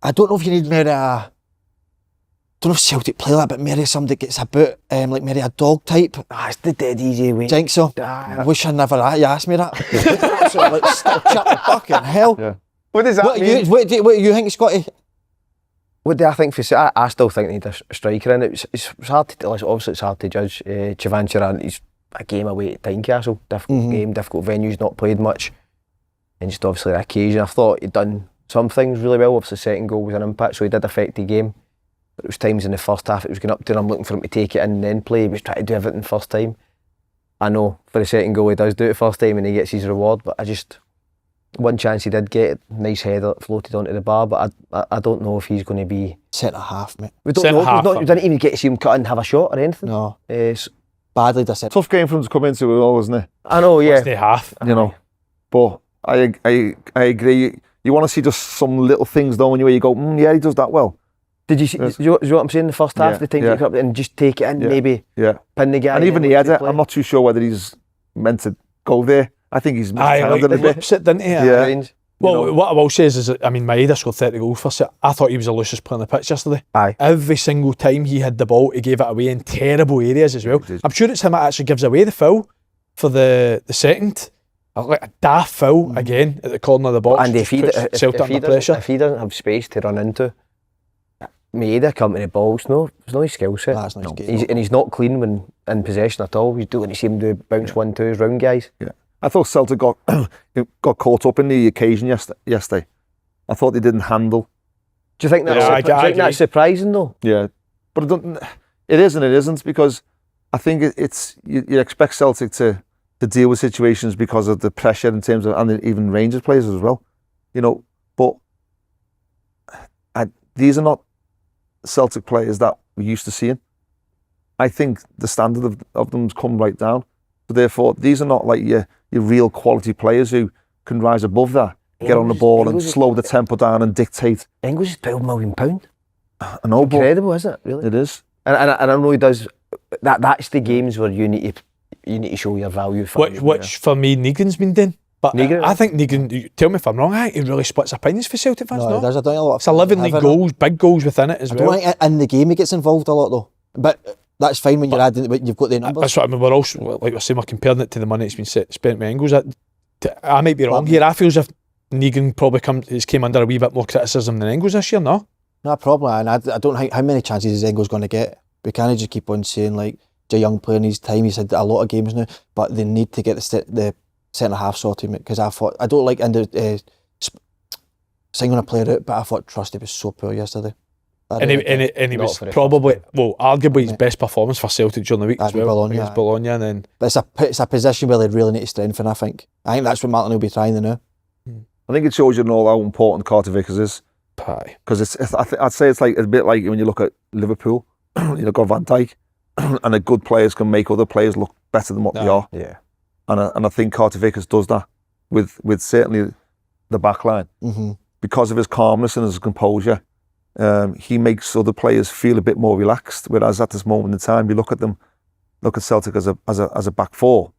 I don't know if you need more. I don't know if Celtic play that, but maybe somebody gets a bit like maybe a dog type. It's the dead easy way. Think so? I wish I never you asked me that. So, like, still chat fucking hell. Yeah. What does that mean? What do you think, Scotty? What do I think for? I still think they need a striker in it. It's hard to obviously it's hard to judge. Chivan Chiran, he's a game away at Tynecastle, difficult game, difficult venues, not played much, and just obviously the occasion. I thought he'd done some things really well. Obviously, the second goal was an impact, so he did affect the game. But it was times in the first half it was going up to, and I'm looking for him to take it in and then play. He was trying to do everything first time. I know for the second goal he does do it first time and he gets his reward, but one chance he did get, nice header that floated onto the bar, but I don't know if he's going to be Centre half, mate. we don't Centre know. half, We didn't even get to see him cut and have a shot or anything. No, So, badly the centre. Tough game for him to come into, wasn't it? I know, yeah. Stay half. You know, but I agree. You want to see just some little things though, when you go, yeah, he does that well. Did you see? Yes. You know what I'm saying? The first half, Yeah, the time yeah. to come up and just take it in, Yeah. maybe Yeah, pin the guy. and even then the let header, play. I'm not too sure whether he's meant to go there. I think he's Aye, like mishandled the a bit. whips it, didn't he? Yeah. Strange. Well, You know. what I will say is that, I mean, Maeda scored 30 goals for it. I thought he was the loosest player on the pitch yesterday. Aye. Every single time he had the ball, he gave it away in terrible areas as well. He did. I'm sure it's him that actually gives away the foul for the second. Like a daft foul again at the corner of the box. And if he, puts Celtic under pressure. if he doesn't have space to run into, Maeda come to the ball. It's no his skill set. That's not his game. And he's not clean when in possession at all. You don't want to see him do bounce 1-2s round guys. Yeah, I thought Celtic got caught up in the occasion yesterday. I thought they didn't handle. Do you think that's, Yeah, I do you think agree. that's surprising though? Yeah, but it is and it isn't, because I think it's you expect Celtic to deal with situations because of the pressure in terms of, and even Rangers players as well, you know. But these are not Celtic players that we're used to seeing. I think the standard of them's come right down. So therefore, these are not like your real quality players who can rise above that, get on the ball and slow the tempo down and dictate. English is £12 million. I know, but Incredible, isn't it? Really. it is. And I know he does. That's the games where you need to show your value. Which for me, Negan's been doing. But Negan? I think Negan, tell me if I'm wrong, I think he really splits opinions for Celtic fans, No, no? there's a lot of. It's 11 league goals, big goals within it as I well. don't think in the game he gets involved a lot though. But that's fine when you're adding, but you've got the numbers. That's what I mean. We're also, like we're saying, we're comparing it to the money that's been spent with Engels. I might be wrong here. I feel as if Negan probably came under a wee bit more criticism than Engels this year, no? No problem, and I don't think how many chances is Engel's going to get. We can't just keep on saying like the young player in his time. He's had a lot of games now, but they need to get the centre half sorted, because I don't like singling a player out, but I thought Trusty was so poor yesterday. And he was for the probably, arguably his best performance for Celtic during the week as Against well. Bologna, Against aye. Bologna, and then But it's a position where they really need to strengthen. I think that's what Martin will be trying to do. I think it shows you all how important Carter Vickers is, pie. because I'd say it's like a bit like when you look at Liverpool. You know, got Van Dijk, and the good players can make other players look better than what they are. Yeah. And I think Carter Vickers does that with certainly the back line. Mm-hmm. Because of his calmness and his composure, he makes other players feel a bit more relaxed. Whereas at this moment in time, you look at Celtic as a back four,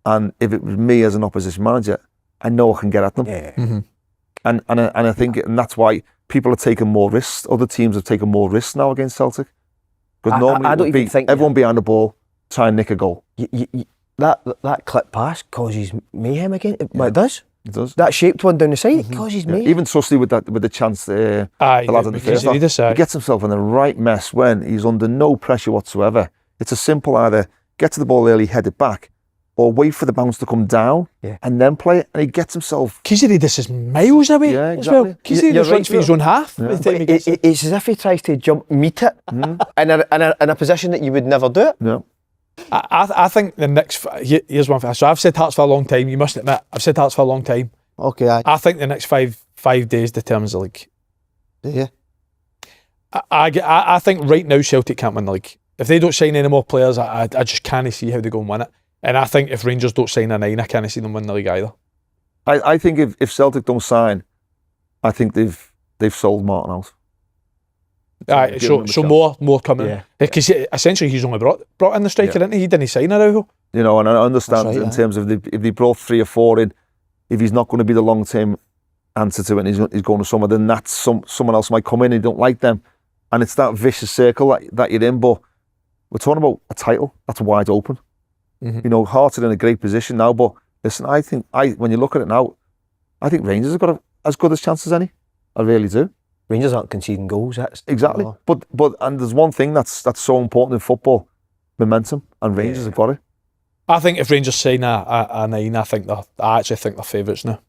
and if it was me as an opposition manager, I know I can get at them. Yeah. Mm-hmm. And I think that's why people are taking more risks. Other teams have taken more risks now against Celtic. Because normally I don't even think everyone behind the ball try and nick a goal. That clip pass causes mayhem again. Well, it does. It does. That shaped one down the side, it causes mayhem. Even Trusty with the chance, the lad in the first half, he gets himself in the right mess when he's under no pressure whatsoever. It's a simple either get to the ball early, head it back, or wait for the bounce to come down and then play it, and he gets himself. Kiziridis is miles away as well. Kiziridis runs for his own half. Yeah. It's as if he tries to meet it in a position that you would never do it. No. I think the next... Here's one thing. So I've said Hearts for a long time. You must admit, I've said Hearts for a long time. Okay, I think the next five days determines the league. Yeah. I think right now Celtic can't win the league. If they don't sign any more players, I just can't see how they go and win it. And I think if Rangers don't sign a 9, I can't see them win the league either. I think if Celtic don't sign, I think they've sold Martin out. So more coming. Because essentially he's only brought in the striker, didn't he? He didn't sign Araujo. You know, and I understand in terms of if they brought 3 or 4 in, if he's not going to be the long-term answer to it and he's going to somewhere, then that's someone else might come in and you don't like them. And it's that vicious circle that you're in. But we're talking about a title that's wide open. You know, Hearts are in a great position now, but listen, I think when you look at it now, I think Rangers have got as good a chance as any. I really do. Rangers aren't conceding goals. That's exactly. But there's one thing that's so important in football: momentum, and Rangers have got it. I think if Rangers sign a 9, I actually think they're favourites now.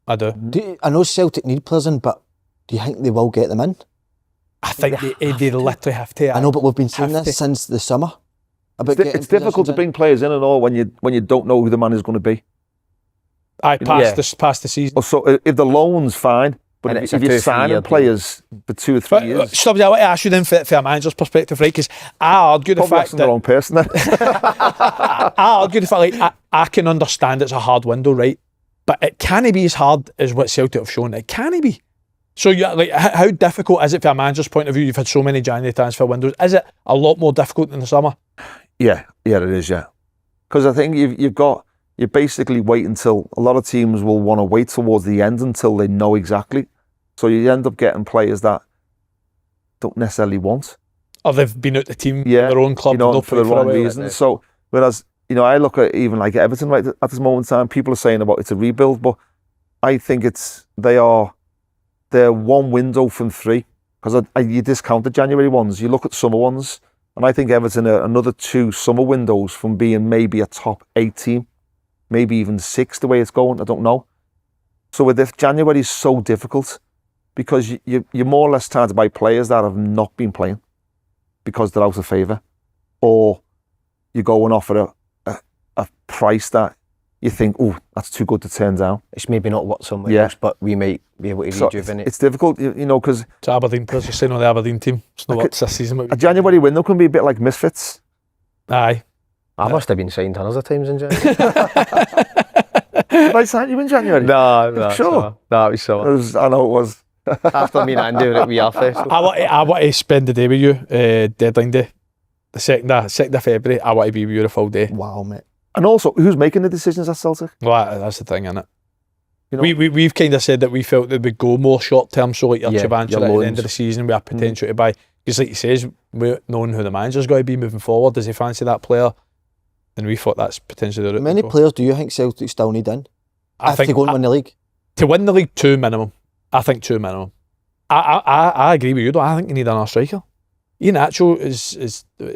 I do. I know Celtic need players in, but do you think they will get them in? I think they literally have to. I know, but we've been saying this since the summer. It's difficult to bring players in and all when you don't know who the man is going to be. Past the season. So if the loan's fine, but if you're signing players for 2 or 3 years. Stubbs, I want to ask you then for a manager's perspective, right? Because I argue the fact that... the wrong person then. I argue the fact, like, I can understand it's a hard window, right? But it can't be as hard as what Celtic have shown. It can't be. So, how difficult is it from a manager's point of view? You've had so many January transfer windows. Is it a lot more difficult than the summer? Yeah, it is, yeah. Because I think you basically wait until, a lot of teams will want to wait towards the end until they know exactly. So you end up getting players that don't necessarily want. Or they've been out the team, their own club, for the wrong reasons. So, whereas, I look at even like Everton right at this moment in time, people are saying about it's a rebuild, but I think they're one window from 3. Because you discount the January ones, you look at summer ones, and I think Everton are another 2 summer windows from being maybe a top 8 team, maybe even 6 the way it's going, I don't know. So if January is so difficult, because you're more or less trying to buy players that have not been playing because they're out of favour, or you go and offer a price that you think, oh, that's too good to turn down. It's maybe not what somewhere else, but we might be able to rejuvenate. It's difficult, because... It's Aberdeen players, you're saying on the Aberdeen team. It's not what's this season. A January window can be a bit like misfits. Aye. I must have been signed hundreds of times in January. Did I sign you in January? No. Sure. No, it was so. I know it was. After me and Andy were at We Are Festival. I want to spend the day with you, deadline day. The 2nd of February, I want to be with you a full day. Wow, mate. And also, who's making the decisions at Celtic? Well, that's the thing, isn't it? We've kind of said that we felt that we'd go more short term, so like your Chavancher at the end of the season, we have potential to buy. Because like he says, we're knowing who the manager's got to be moving forward. Does he fancy that player? And we thought that's potentially the route. How many players do you think Celtic still need in? I think to go and win the league? To win the league, 2 minimum. I think 2 minimum. I agree with you though. I think you need another striker. Ian Atcho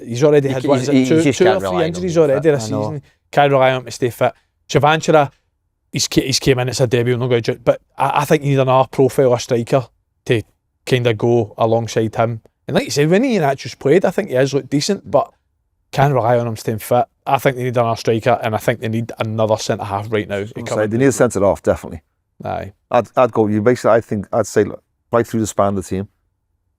he's already had 2 or 3 injuries already this season. Can't rely on him to stay fit. Chavanchera, he's came in, it's a debut, not going to judge, but I think you need another profile of striker to kind of go alongside him. And like you said, when Ian Atcho's played, I think he has looked decent, but can't rely on him staying fit. I think they need another striker, and I think they need another centre half right now. They need a centre half, definitely. Aye. I'd go. You basically, I'd say look, right through the span of the team.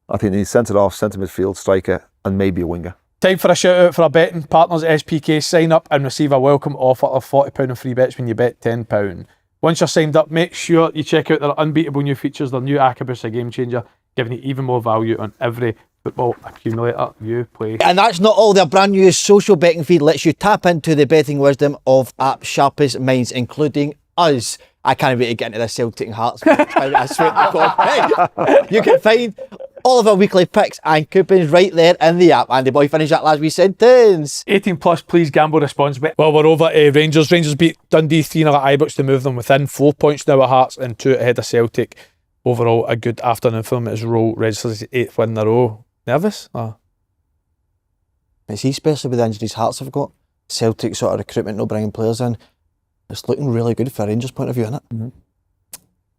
I think they need centre half, centre midfield, striker, and maybe a winger. Time for a shout out for our betting partners at SPK. Sign up and receive a welcome offer of £40 on free bets when you bet £10. Once you're signed up, make sure you check out their unbeatable new features. Their new Arquebus, a game changer, giving you even more value on every football accumulator you play. And that's not all. Their brand new social betting feed lets you tap into the betting wisdom of app sharpest minds, including us. I can't wait to get into this Celtic and Hearts. I swear to God. Hey, you can find all of our weekly picks and coupons right there in the app. Andy boy, finish that last wee sentence. 18 plus, please gamble responsibly. Well, we're over Rangers. Rangers beat Dundee 3-0 at Ibrox to move them within 4 points now at Hearts and 2 ahead of Celtic. Overall, a good afternoon for them as Rohl registers his 8th win in a row. Nervous? Oh. It's especially with the injuries Hearts have got. Celtic sort of recruitment, not bringing players in. It's looking really good for a Rangers point of view, isn't it? Mm-hmm.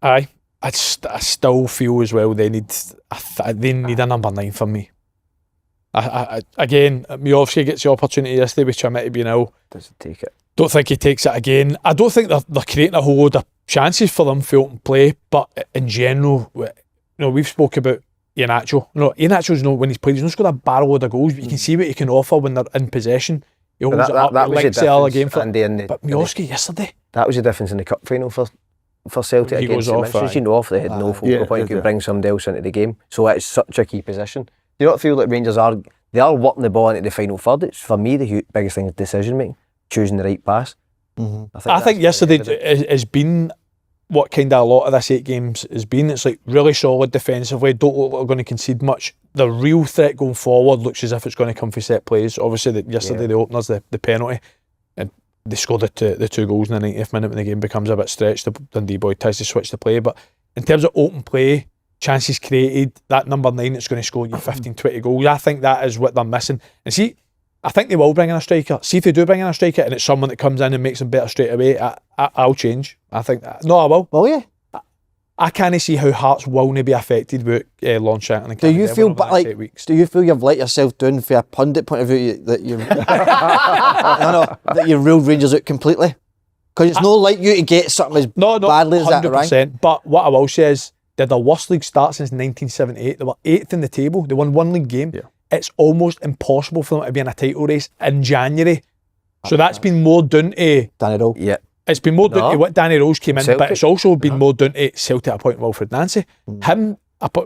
Aye. I still feel as well they need a number 9 for me. Again, Moravcik gets the opportunity yesterday with Chimette being ill. Doesn't take it. Don't think he takes it again. I don't think they're creating a whole load of chances for them for open play, but in general, we've spoke about Iheanacho. Iheanacho's when he's played, he's not scored a barrel load of goals, but you can see what he can offer when they're in possession. He holds it up, likes the other game for it. But Moravcik yesterday. That was the difference in the cup final for Celtic against St Vincent. You know, if they had no focal point, you could bring somebody else into the game. So it's such a key position. Do you not feel like Rangers are working the ball into the final third? It's, for me, the biggest thing is decision making, choosing the right pass. Mm-hmm. I think yesterday has been what kind of a lot of this 8 games has been. It's like really solid defensively, don't look like they're going to concede much. The real threat going forward looks as if it's going to come for set plays. Obviously, yesterday the openers, the penalty, and they scored the 2 goals in the 90th minute when the game becomes a bit stretched. The Dundee boy tries to switch the play, but in terms of open play, chances created, that number 9 that's going to score you 15, 20 goals, I think that is what they're missing. And see, I think they will bring in a striker. See if they do bring in a striker and it's someone that comes in and makes them better straight away, I'll change. I think that. No, I will. Will you? I can't see how Hearts will not be affected with Longshank and do you feel do you feel you've let yourself down from a pundit point of view that you that you ruled Rangers out completely? Because it's not like you to get something as badly as that, right? But what I will say is they're the worst league start since 1978. They were 8th in the table. They won 1 league game. Yeah. It's almost impossible for them to be in a title race in January. So that's been more down to Danny Rohl. Yeah. It's been more down to what Danny Rohl's came in, Celtic. But it's also been more down to Celtic appointing Wilfred Nancy. Him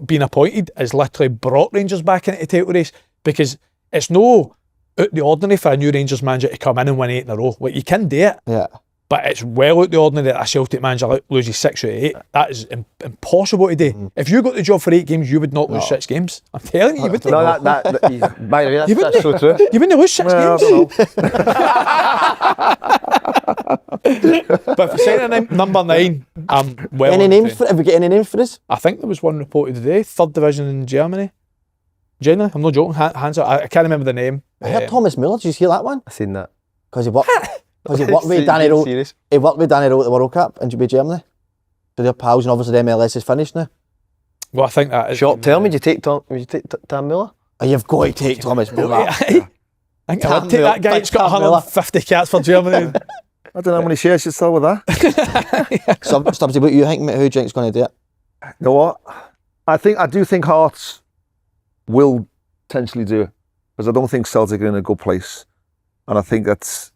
being appointed has literally brought Rangers back into the title race, because it's no out the ordinary for a new Rangers manager to come in and win 8 in a row. Like, you can do it. Yeah. But it's well out the ordinary that a Celtic manager loses 6 out of 8. That is impossible to do. If you got the job for 8 games, you would not lose 6 games. I'm telling you, you wouldn't. No, by the way, that's so true. You wouldn't lose 6 games. But for signing number 9, I'm well. Any names have we got any names for this? I think there was one reported today. 3rd division in Germany. Genuinely, I'm not joking. Hands up. I can't remember the name. I heard Thomas Müller. Did you hear that one? I seen that. Because he worked with Danny Rohl. He worked with Danny Rohl at the World Cup in Germany. So they're pals, and obviously the MLS is finished now. Well, I think that is. Short term, would you take Tom Müller? Oh, you've got to take Thomas Müller. I think I would take that guy that's got 150 cats for Germany. I don't know how many shares you sell with that. Stubbs, what do you think, mate? Who do you think's going to do it? You know what? I do think Hearts will potentially do it, because I don't think Celtic are in a good place, and I think if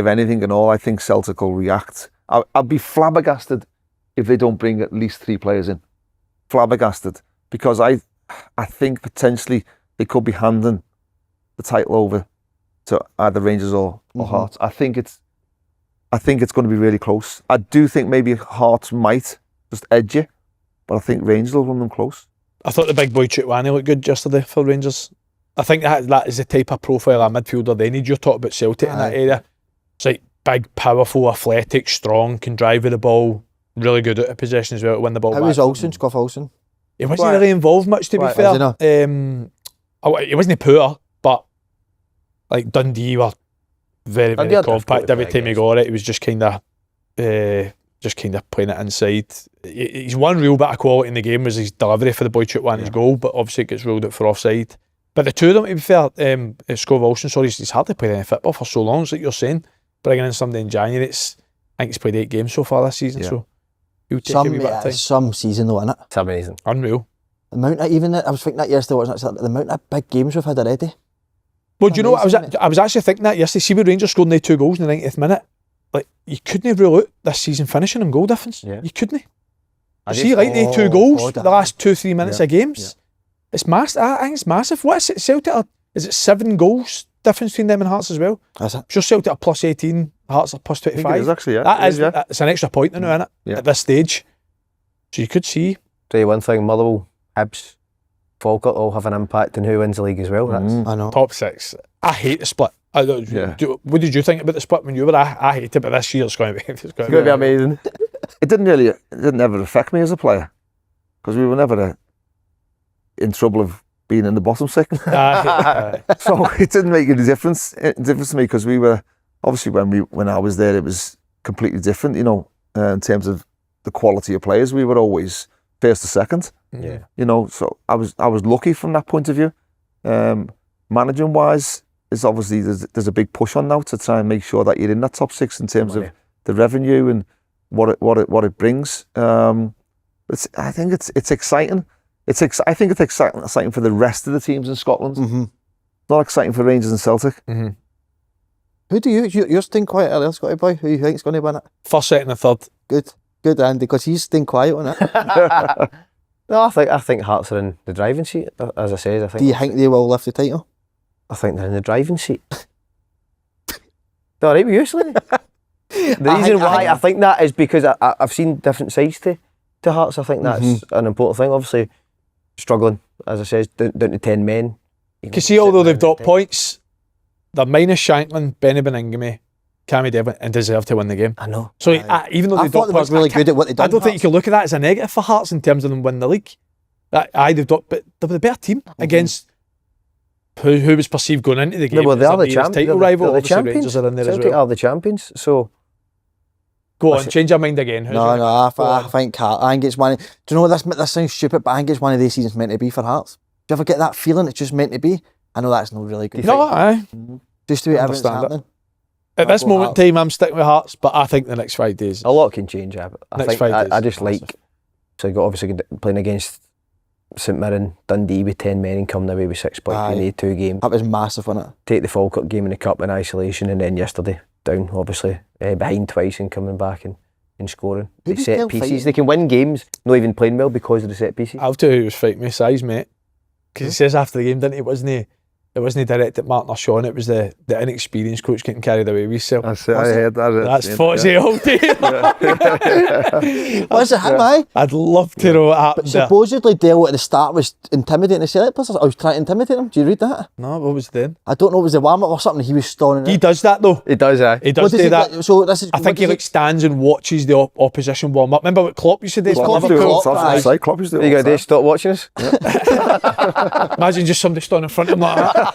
anything and all, I think Celtic will react. I'd be flabbergasted if they don't bring at least 3 players in. Flabbergasted, because I think potentially they could be handing the title over to either Rangers or Hearts. I think it's going to be really close. I do think maybe Hearts might just edge it, but I think Rangers will run them close. I thought the big boy Chutwani looked good yesterday for Rangers. I think that is the type of profile of midfielder they need. You're talking about Celtic in that area. It's like big, powerful, athletic, strong, can drive with the ball, really good at a possession as well to win the ball. How was Olsen, Scott Olsen? He wasn't really involved much, to be fair. He wasn't poor, but like Dundee were very, very compact. Every time he got it, he was just kind of playing it inside. He's one real bit of quality in the game was his delivery for the boy Chutwani's goal, but obviously it gets ruled out for offside. But the two of them, to be fair, Scott Olsen, he's hardly played any football for so long. It's like you're saying, bringing in somebody in January. I think he's played 8 games so far this season, so he'll take a wee bit of time. Some season though, isn't it? It's amazing. Unreal. The amount of, I was thinking that yesterday, wasn't it? The amount of big games we've had already. Well, do you know what? I was actually thinking that yesterday. See, with Rangers scoring the 2 goals in the 90th minute, like, you couldn't rule out this season finishing in goal difference. Yeah. You couldn't. See, like the 2 goals, the last 2-3 minutes of games. Yeah. It's massive. I think it's massive. What is it? Celtic is it 7 goals difference between them and Hearts as well? Is it? Sure, Celtic are plus 18, Hearts are plus 25. I think it is actually, yeah. That It is, is, yeah. It's an extra point now, isn't it? Yeah. At this stage. So you could see. Tell you one thing, Motherwell, Hibs, Falkirk all have an impact on who wins the league as well. That's I know. Top 6. I hate the split. Yeah. What did you think about the split when you were? I hate it, but this year it's going to be. It's going going to be amazing. It didn't ever affect me as a player because we were never in trouble of being in the bottom 6. So it didn't make any difference to me because we were obviously when I was there it was completely different, you know, in terms of the quality of players. We were always first or second. Yeah. You know, so I was lucky from that point of view. Managing wise, is obviously there's a big push on now to try and make sure that you're in that top 6 in terms of the revenue and what it brings. I think it's exciting. I think it's exciting for the rest of the teams in Scotland. Mm-hmm. Not exciting for Rangers and Celtic. Mm-hmm. Who do you're staying quiet earlier, Scotty boy? Who you think's going to win it? First, second, and third. Good, Andy, because he's staying quiet on it. No, I think Hearts are in the driving seat. As I said, I think. Do you think they will lift the title? I think they're in the driving seat. All right with you, Slaney? The reason why I think that is because I've seen different sides to Hearts. I think that's an important thing. Obviously, struggling, as I said, down to 10 men. You can see, although they've dropped points, they're minus Shankland, Benny Beningame, Cammy Devlin, and deserve to win the game. I know. So even though I they've thought dropped they points, were really good at what they've done. I don't think you can look at that as a negative for Hearts in terms of them winning the league. They've dropped, but they're the better team against who was perceived going into the game. Well, they are the champions. champions. Title rival. They're the Obviously, champions. Rangers are in there Celtic as well. are the champions. So Go on, change your mind again. No, I think I think it's one. Do you know this sounds stupid, but I think it's one of these seasons meant to be for Hearts. Do you ever get that feeling it's just meant to be? I know that's not really good. No, aye. Just the way everything's Understand it. happening. At this Go moment Hearts. in time, I'm sticking with Hearts, but I think the next 5 days. a lot can change. I Next think 5 days. I just like. So obviously playing against St Mirren, Dundee with 10 men and coming away with 6 points. Aye. We need 2 games. That was massive, wasn't it? Take the Falkirk game in the cup in isolation, and then yesterday down obviously behind twice and coming back and scoring. Who The was set still pieces, fighting? they can win games not even playing well because of the set pieces. I'll tell you who was fighting me, size, mate. Because he says after the game, didn't he? It wasn't directed at Martin or Sean, it was the inexperienced coach getting carried away with himself. That's it. I heard that. That's Fozzie all day. What's it him, aye? I'd love to know what happened there. Supposedly Dale at the start was intimidating the Celtic players. I was trying to intimidate him. Do you read that? No, what was it then? I don't know, it was the warm-up or something. He was storming He it. does that though. He does, He does do that. So this is. I think he like stands and watches the opposition warm up. Remember what Klopp used to do? for Klopp Liverpool? do it. Klopp used to do You it all got the to time. stop watching us. Imagine just somebody standing in front of him like that.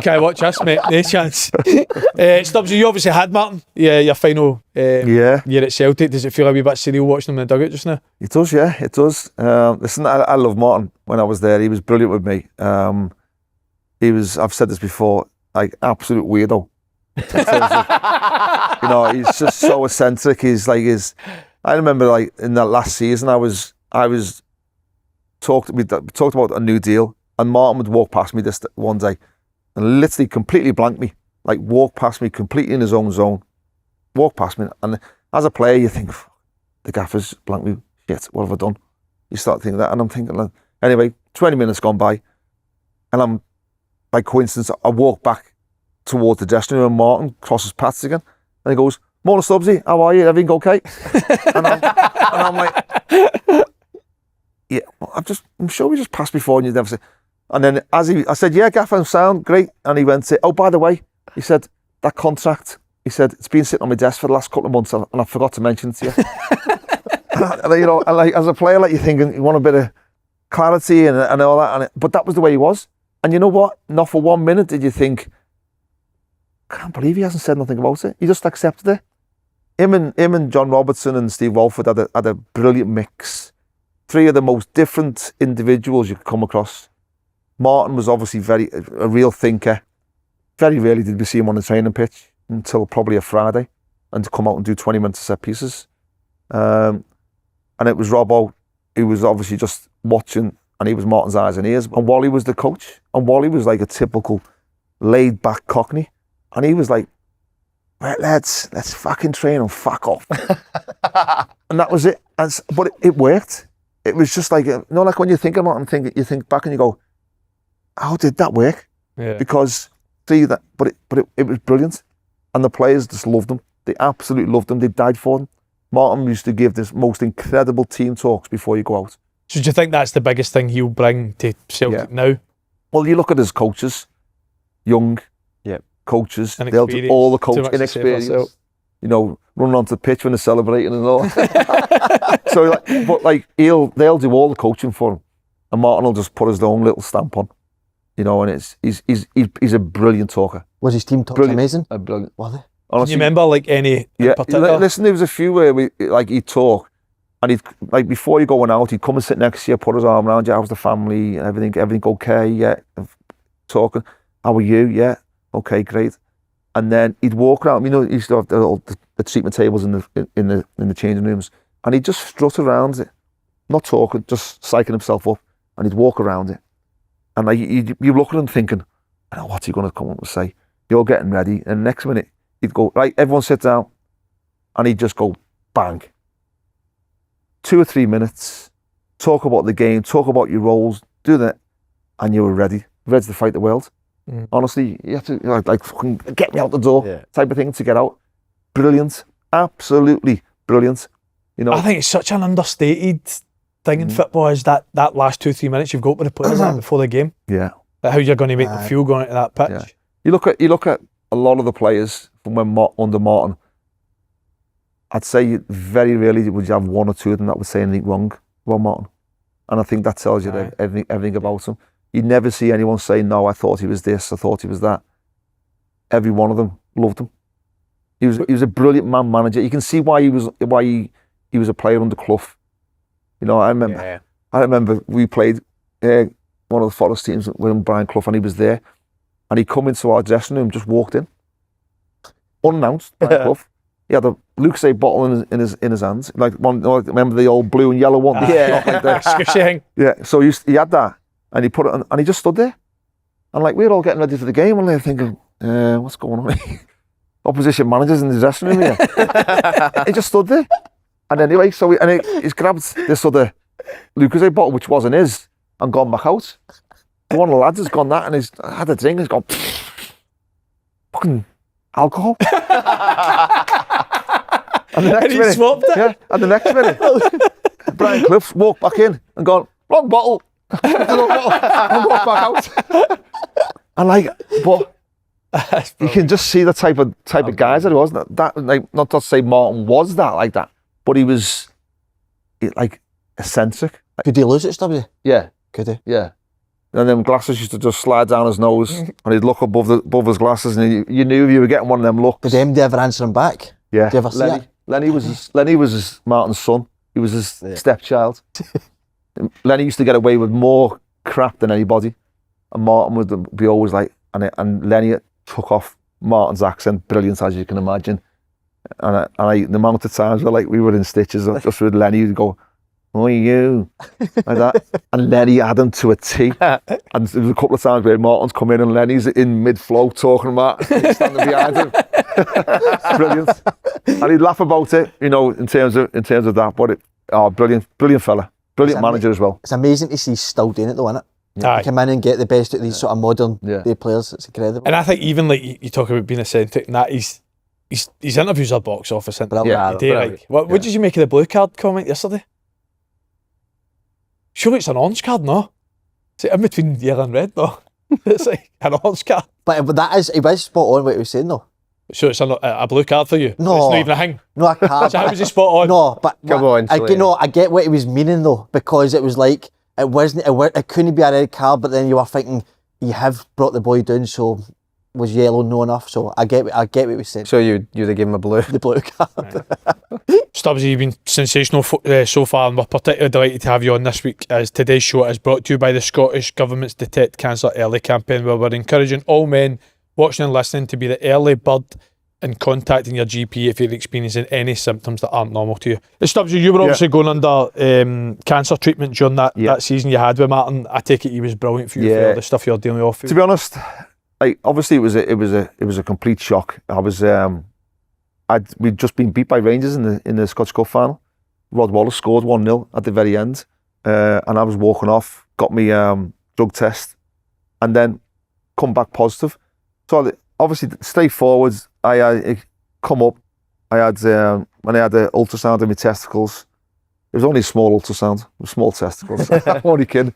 Can't watch us, mate. No chance. Stubbs, you obviously had Martin. Yeah, your final Yeah. year at Celtic. Does it feel a wee bit surreal watching him in the dugout just now? It does, yeah, it does. Listen, I love Martin. When I was there, he was brilliant with me. He was, I've said this before, like absolute weirdo. In terms of, you know, he's just so eccentric. I remember like in that last season, we talked about a new deal, and Martin would walk past me this one day and literally completely blank me, like walk past me completely in his own zone, walk past me, and as a player you think, the gaffer's blanked me, shit, what have I done? You start thinking that, and I'm thinking, like, anyway, 20 minutes gone by, and I'm, by coincidence, I walk back towards the dressing room, and Martin crosses paths again, and he goes, "Morning, Stubbsy, how are you? Everything okay?" and I'm like, "Yeah, I'm sure we just passed before, and you never said." And then I said, "Yeah, Gaffer, I'm sound, great." And he went, "Oh, by the way," he said, "that contract," he said, "it's been sitting on my desk for the last couple of months, and I forgot to mention it to you." and, you know, and like as a player, like you're thinking you want a bit of clarity and all that, but that was the way he was. And you know what? Not for 1 minute did you think, I can't believe he hasn't said nothing about it. He just accepted it. Him and John Robertson and Steve Walford had a brilliant mix. 3 of the most different individuals you could come across. Martin was obviously a real thinker. Very rarely did we see him on the training pitch until probably a Friday, and to come out and do 20 minutes of set pieces. And it was Robbo, who was obviously just watching, and he was Martin's eyes and ears. And Wally was the coach, and Wally was like a typical laid-back Cockney, and he was like, "Right, lads, let's fucking train and fuck off." And that was it. But it worked. It was just like, you know, like when you think about it and you think back and you go, how did that work? Yeah. Because it was brilliant. And the players just loved them. They absolutely loved them. They died for them. Martin used to give this most incredible team talks before you go out. So do you think that's the biggest thing he'll bring to Celtic now? Well, you look at his coaches, young coaches, they'll do all the coaching inexperience. You know, running onto the pitch when they're celebrating and all. So, they'll do all the coaching for him, and Martin will just put his own little stamp on. You know, and he's a brilliant talker. Was his team talks amazing? Brilliant. Were they? Honestly, Can you remember any in particular? Listen, there was a few where he'd talk, and he'd before you're going out, he'd come and sit next to you, put his arm around you. How's the family? Everything okay? Yeah. Talking. How are you? Yeah. Okay, great. And then he'd walk around. You know, he used to have the treatment tables in the changing rooms, and he'd just strut around it, not talking, just psyching himself up, and he'd walk around it. And you look at him thinking, I know what's he going to come up and say. You're getting ready, and the next minute he'd go, right, everyone sit down, and he'd just go bang. 2 or 3 minutes, talk about the game, talk about your roles, do that, and you were ready to fight the world. Honestly, you have to fucking get me out the door type of thing to get out. Brilliant, absolutely brilliant. You know, I think it's such an understated thing in football is that last 2-3 minutes you've got with the players before the game. Yeah, how you're going to make them feel going into that pitch. Yeah. You look at a lot of the players from when under Martin. I'd say very rarely would you have one or two of them that would say anything wrong about Martin, and I think that tells you everything about him. You'd never see anyone say, no, I thought he was this, I thought he was that. Every one of them loved him. He was a brilliant man manager. You can see why he was a player under Clough. You know, I remember we played one of the Forest teams with Brian Clough, and he was there, and he come into our dressing room, just walked in, unannounced. Brian Clough. He had a Lucozade bottle in his hands, remember the old blue and yellow one? Yeah. So he had that. And he put it on, and he just stood there. And we were all getting ready for the game, and they're thinking, what's going on here? Opposition managers in the dressing room here. He just stood there. And anyway, he's grabbed this other Lucozade bottle, which wasn't his, and gone back out. One of the lads has gone that, and he's had a drink, and he's gone, fucking alcohol. And the next minute, swapped it? Yeah, and the next minute, Brian Clough walked back in and gone, wrong bottle. I'll walk back out. And but you can just see the type of guys that he was. That not to say Martin was that like that, but he was eccentric. Could he lose it, Stubbs? Yeah. Could he? Yeah. And then glasses used to just slide down his nose, and he'd look above his glasses, and you knew if you were getting one of them looks. Did MD ever answer him back? Yeah. Did you ever see that? Lenny was Martin's son. He was his stepchild. Lenny used to get away with more crap than anybody, and Martin would be always and Lenny took off Martin's accent, brilliant as you can imagine. And the amount of times we were in stitches just with Lenny, he'd go, "Oh, you," like that, and Lenny had him to a T. And there was a couple of times where Martin's come in and Lenny's in mid-flow talking to Martin, he's standing behind him. Brilliant, and he'd laugh about it, you know, in terms of that. But brilliant fella. Brilliant manager as well. It's amazing to see he's still doing it though, isn't it? Yeah. Come in and get the best out of these sort of modern day players. It's incredible. And I think even you talk about being eccentric and that his interviews are box office. What did you make of the blue card comment yesterday? Surely it's an orange card, no? It's in between yellow and red, no? It's an orange card. But he was spot on what he was saying though. So it's a blue card for you? No. It's not even a hang? No, a card. So how was he spot on? No, but I get what he was meaning though, because it was it couldn't be a red card, but then you were thinking, you have brought the boy down, so was yellow no enough? So I get what he was saying. So you'd have given him a blue? The blue card. Stubbs, you've been sensational so far, and we're particularly delighted to have you on this week, as today's show is brought to you by the Scottish Government's Detect Cancer Early campaign, where we're encouraging all men watching and listening to be the early bird in contacting your GP if you're experiencing any symptoms that aren't normal to you. Stubbs, you were obviously going under cancer treatment during that season you had with Martin. I take it he was brilliant for you for all the stuff you're dealing with. To be honest, obviously it was a complete shock. We'd just been beat by Rangers in the Scottish Cup final. Rod Wallace scored 1-0 at the very end, and I was walking off, got me drug test, and then come back positive. So obviously, straightforward. I come up. I had when I had the ultrasound of my testicles. It was only a small ultrasound, small testicles. I'm only kidding.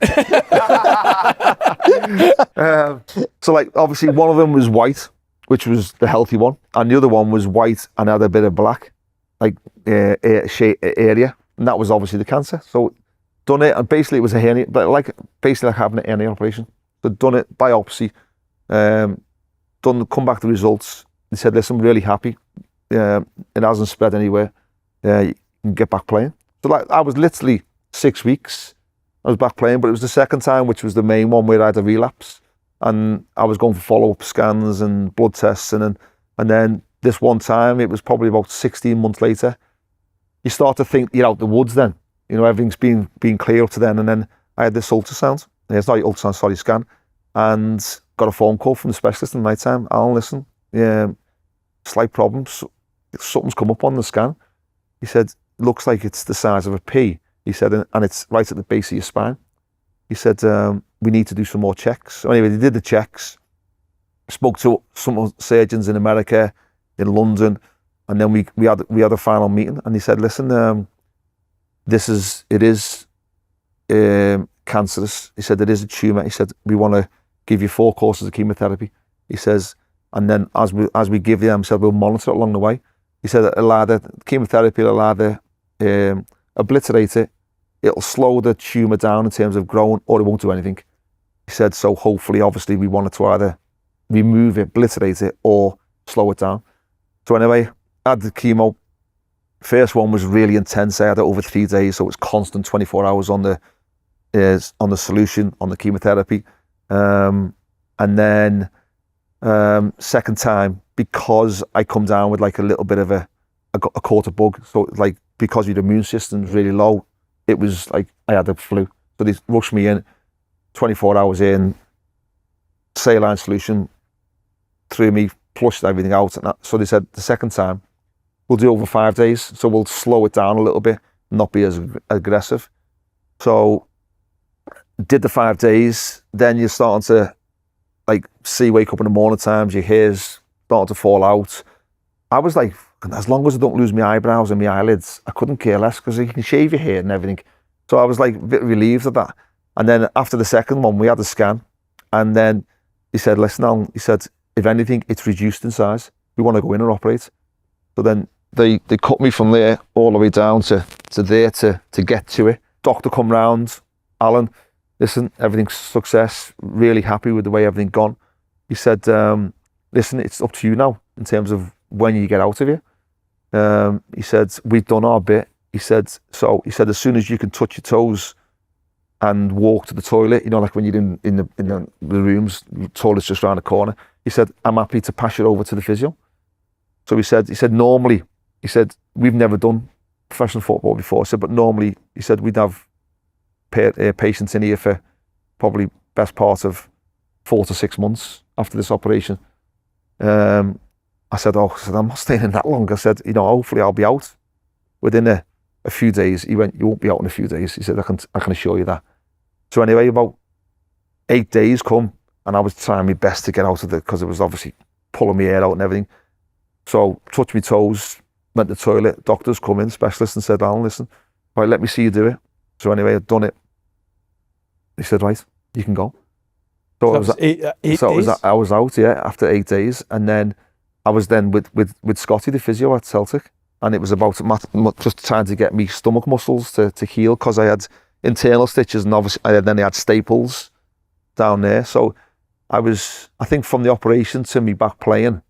So, like, obviously, one of them was white, which was the healthy one, and the other one was white and had a bit of black, like area, and that was obviously the cancer. So, done it, and basically it was a hernia, but basically like having an hernia operation. So, done it, biopsy, come back the results. They said, "Listen, I'm really happy. It hasn't spread anywhere. You can get back playing." So, like, I was literally 6 weeks. I was back playing, but it was the second time, which was the main one, where I had a relapse, and I was going for follow-up scans and blood tests, and then this one time, it was probably about 16 months later. You start to think you're out the woods. Then, you know, everything's been clear up to then, and then I had this ultrasound. It's not ultrasound, sorry, scan, and got a phone call from the specialist in the night time. "Alan, listen, slight problems. Something's come up on the scan." He said, "Looks like it's the size of a pea." He said, "and it's right at the base of your spine." He said, "We need to do some more checks." So anyway, they did the checks. Spoke to some surgeons in America, in London, and then we had a final meeting. And he said, "Listen, it is cancerous." He said, "It is a tumour." He said, "We want to give you 4 courses of chemotherapy." He says, "And then as we give them," he said, "we'll monitor it along the way." He said, chemotherapy will either obliterate it, it'll slow the tumour down in terms of growing, or it won't do anything. He said, so hopefully, obviously, we wanted to either remove it, obliterate it, or slow it down. So anyway, I had the chemo. First one was really intense. I had it over 3 days, so it was constant 24 hours on the solution, on the chemotherapy. And then second time, because I come down with like a little bit of I caught a bug. So like, because your immune system's really low, it was like I had the flu. So they rushed me in, 24 hours in, saline solution, threw me, flushed everything out. And so they said the second time, we'll do over 5 days. So we'll slow it down a little bit, not be as aggressive. So did the 5 days, then you're starting to like wake up in the morning times, your hair's starting to fall out. I was like, as long as I don't lose my eyebrows and my eyelids, I couldn't care less, because you can shave your hair and everything. So I was like a bit relieved of that. And then after the second one, we had a scan, and then he said, "Listen, Alan," he said, "if anything, it's reduced in size. We want to go in and operate." So then they cut me from there all the way down to there to get to it. Doctor come round, "Alan, listen, everything's success. Really happy with the way everything gone." He said, "Listen, it's up to you now in terms of when you get out of here." He said, "We've done our bit." He said, as soon as you can touch your toes and walk to the toilet, you know, like when you're in the rooms, the toilet's just around the corner. He said, "I'm happy to pass you over to the physio." So he said, normally, he said, we've never done professional football before. He said, but normally, he said, we'd have patients in here for probably best part of 4 to 6 months after this operation. I said, I'm not staying in that long. I said, hopefully I'll be out within a few days. He went, "You won't be out in a few days." He said, I can assure you that. So anyway, about 8 days come, and I was trying my best to get out of it, because it was obviously pulling my hair out and everything. So touched my toes, went to the toilet, doctors come in, specialists, and said, "Alan, listen, right, let me see you do it." So anyway, I'd done it. He said, "Right, you can go." So I was eight days? I was out, after 8 days, and then I was then with Scotty, the physio at Celtic, and it was about just trying to get me stomach muscles to heal, because I had internal stitches, and obviously then I had staples down there. So I think from the operation to me back playing,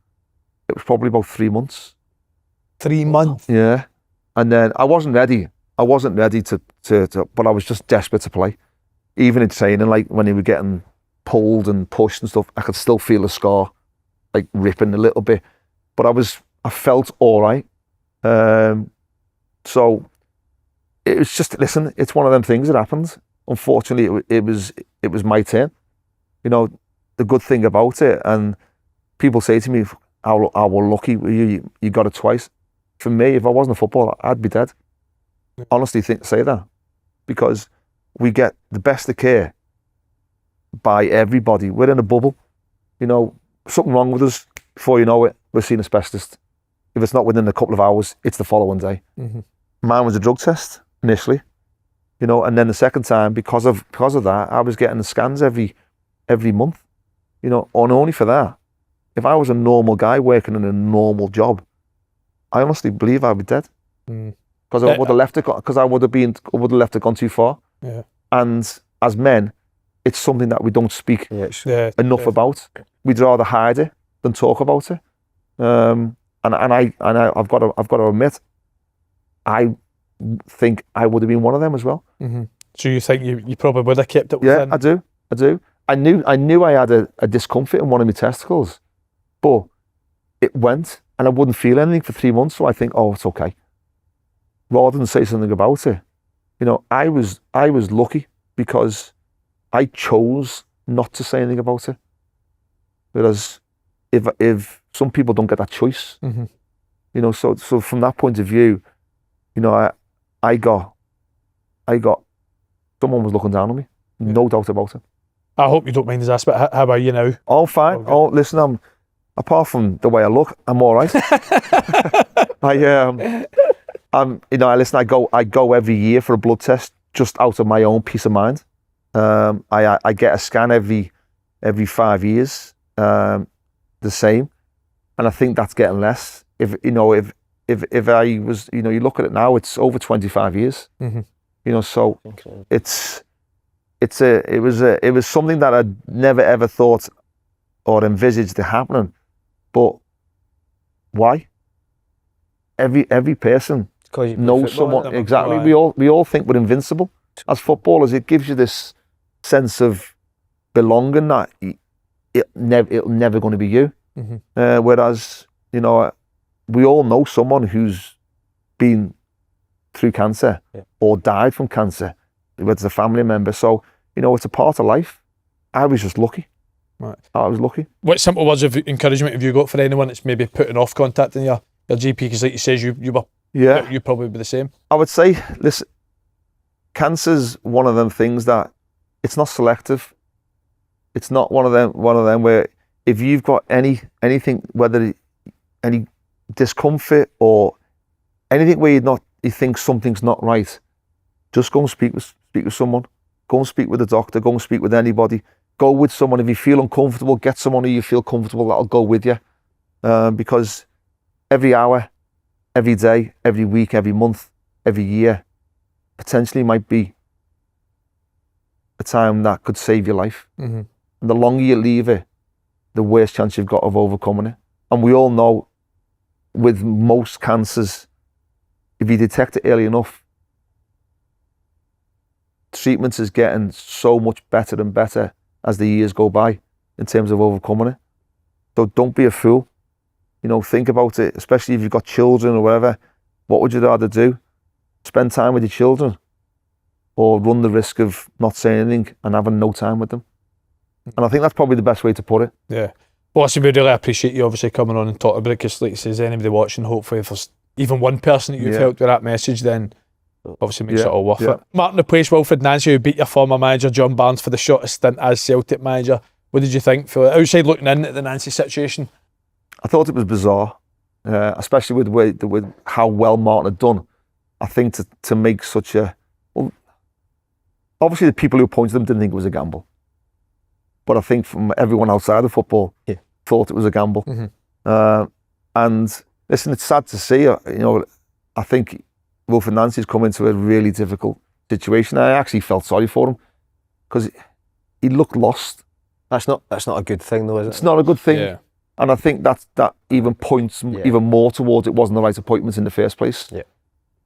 it was probably about 3 months. 3 months? Yeah. And then I wasn't ready. To but I was just desperate to play. Even in training, like when he was getting pulled and pushed and stuff, I could still feel the scar like ripping a little bit, but I felt all right. So it was just, listen, it's one of them things that happens. Unfortunately, it was my turn. The good thing about it, and people say to me, how we're lucky you got it twice. For me, if I wasn't a footballer, I'd be dead. Honestly, say that, because we get the best of care by everybody. We're in a bubble. Something wrong with us, before you know it, we're seeing a specialist. If it's not within a couple of hours, it's the following day. Mine was a drug test initially, you know, and then the second time, because of that, I was getting the scans every month, you know, and only for that. If I was a normal guy working in a normal job, I honestly believe I'd be dead. Because I would have left it. Because I would have left it gone too far. Yeah. And as men, it's something that we don't speak enough about. We'd rather hide it than talk about it. And I've got to admit, I think I would have been one of them as well. So you think you probably would have kept it within? Yeah, I do. I knew I had a discomfort in one of my testicles, but it went, and I wouldn't feel anything for 3 months. So I think, oh, it's okay. Rather than say something about it, you know, I was lucky because I chose not to say anything about it. Whereas if some people don't get that choice, you know, so from that point of view, you know, I got someone was looking down on me, no doubt about it. I hope you don't mind his ass, but how about you now? Oh, fine. Okay. Oh, listen, apart from the way I look, I'm all right. You know, listen, I go every year for a blood test just out of my own peace of mind. I get a scan every 5 years, the same, and I think that's getting less. If I was, you know, you look at it now, it's over 25 years. You know, so it was something that I'd never ever thought or envisaged happening. But why? Every person knows someone. Exactly. We all think we're invincible as footballers. It gives you this sense of belonging that it'll never going to be you. Whereas, you know, we all know someone who's been through cancer or died from cancer, whether it's a family member. So, you know, it's a part of life. I was just lucky. Right. I was lucky. What simple words of encouragement have you got for anyone that's maybe putting off contacting your GP? Because like you says, you were, you probably be the same. I would say, listen, cancer's one of them things that it's not selective. It's not one of them where if you've got anything, whether any discomfort or anything where you think something's not right, just go and speak with someone. Go and speak with a doctor. Go and speak with anybody. Go with someone. If you feel uncomfortable, get someone who you feel comfortable that'll go with you. Because every hour, every day, every week, every month, every year, potentially might be a time that could save your life. And the longer you leave it, the worse chance you've got of overcoming it. And we all know with most cancers, if you detect it early enough, treatment is getting so much better and better as the years go by in terms of overcoming it. So don't be a fool. You know, think about it, especially if you've got children or whatever. What would you rather do? Spend time with your children or run the risk of not saying anything and having no time with them? And I think that's probably the best way to put it. Yeah. Well, listen, we really appreciate you obviously coming on and talking about it, because like you says, anybody watching, hopefully if there's even one person that you've helped with that message, then obviously makes it all worth it. Martin replaced Wilfred Nancy, who beat your former manager John Barnes for the shortest stint as Celtic manager. What did you think? For outside looking in at the Nancy situation? I thought it was bizarre, especially with how well Martin had done. I think to make such a... Well, obviously the people who appointed him didn't think it was a gamble. But I think from everyone outside of football thought it was a gamble. And listen, it's sad to see. You know, I think Wilfred Nancy's come into a really difficult situation. I actually felt sorry for him because he looked lost. That's not a good thing, though, is it? It's not a good thing. Yeah. And I think that even points even more towards it wasn't the right appointment in the first place. Yeah.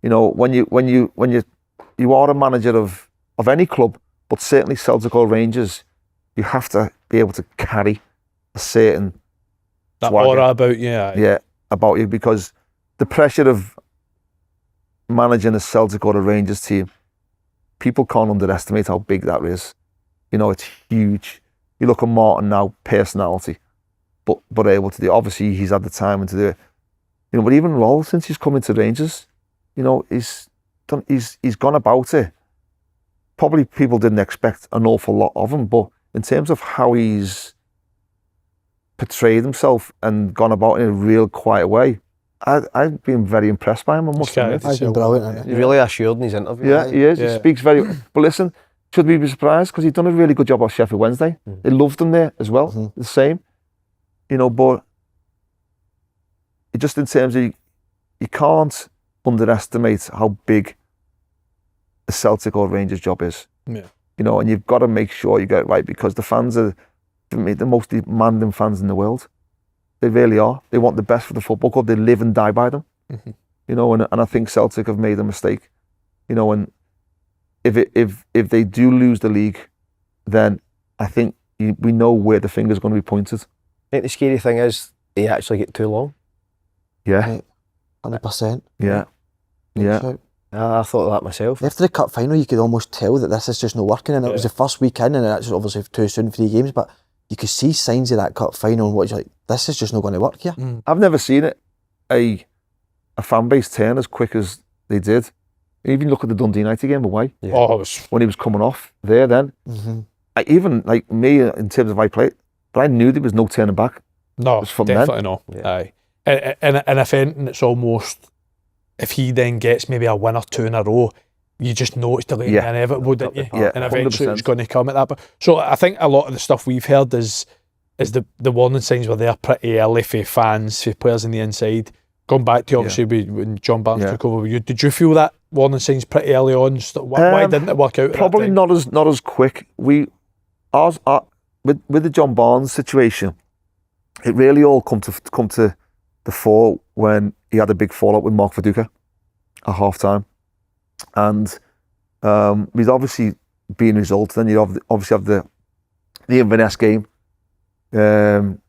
You know, when you are a manager of any club, but certainly Celtic or Rangers, you have to be able to carry a certain aura about you. Yeah, about you, because the pressure of managing a Celtic or a Rangers team, people can't underestimate how big that is. You know, it's huge. You look at Martin now, personality, but able to do. Obviously, he's had the time to do it. You know, but even Rohl, since he's come into Rangers, you know, he's gone about it. Probably people didn't expect an awful lot of him, but in terms of how he's portrayed himself and gone about in a real quiet way, I've been very impressed by him. I must admit. He's been brilliant, hasn't he? He's really assured in his interview. Yeah, he is. Yeah. He speaks very. But listen, should we be surprised? Because he's done a really good job at Sheffield Wednesday. They loved him there as well. The same, but it just in terms of you can't underestimate how big the Celtic or Rangers job is. Yeah. And you've got to make sure you get it right, because the fans are the most demanding fans in the world. They really are. They want the best for the football club. They live and die by them. And I think Celtic have made a mistake. And if they do lose the league, then I think we know where the finger's going to be pointed. I think the scary thing is they actually get too long. Yeah. 100%. Yeah. Yeah. I thought that myself. After the cup final, you could almost tell that this is just not working, and it was the first week in, and it's obviously too soon for 3 games, but you could see signs of that cup final and what you're like, this is just not going to work here. I've never seen it a fan base turn as quick as they did. Even look at the Dundee United game away. Yeah. When he was coming off there then. Even like me in terms of I played, but I knew there was no turning back. No, from definitely then. not. Yeah. Aye. And if anything, it's almost, if he then gets maybe a win or 2 in a row, you just know it's delaying the inevitable, didn't you? Yeah, and eventually 100%. it's going to come at that. But so I think a lot of the stuff we've heard is the warning signs were there pretty early for fans, for players on the inside. Going back to obviously when John Barnes took over with you, did you feel that warning signs pretty early on? Why didn't it work out? Probably not as quick. With the John Barnes situation, it really all come to the fore when he had a big fallout with Mark Viduka at half time, and we'd obviously been resulted. Then you obviously have the Inverness game when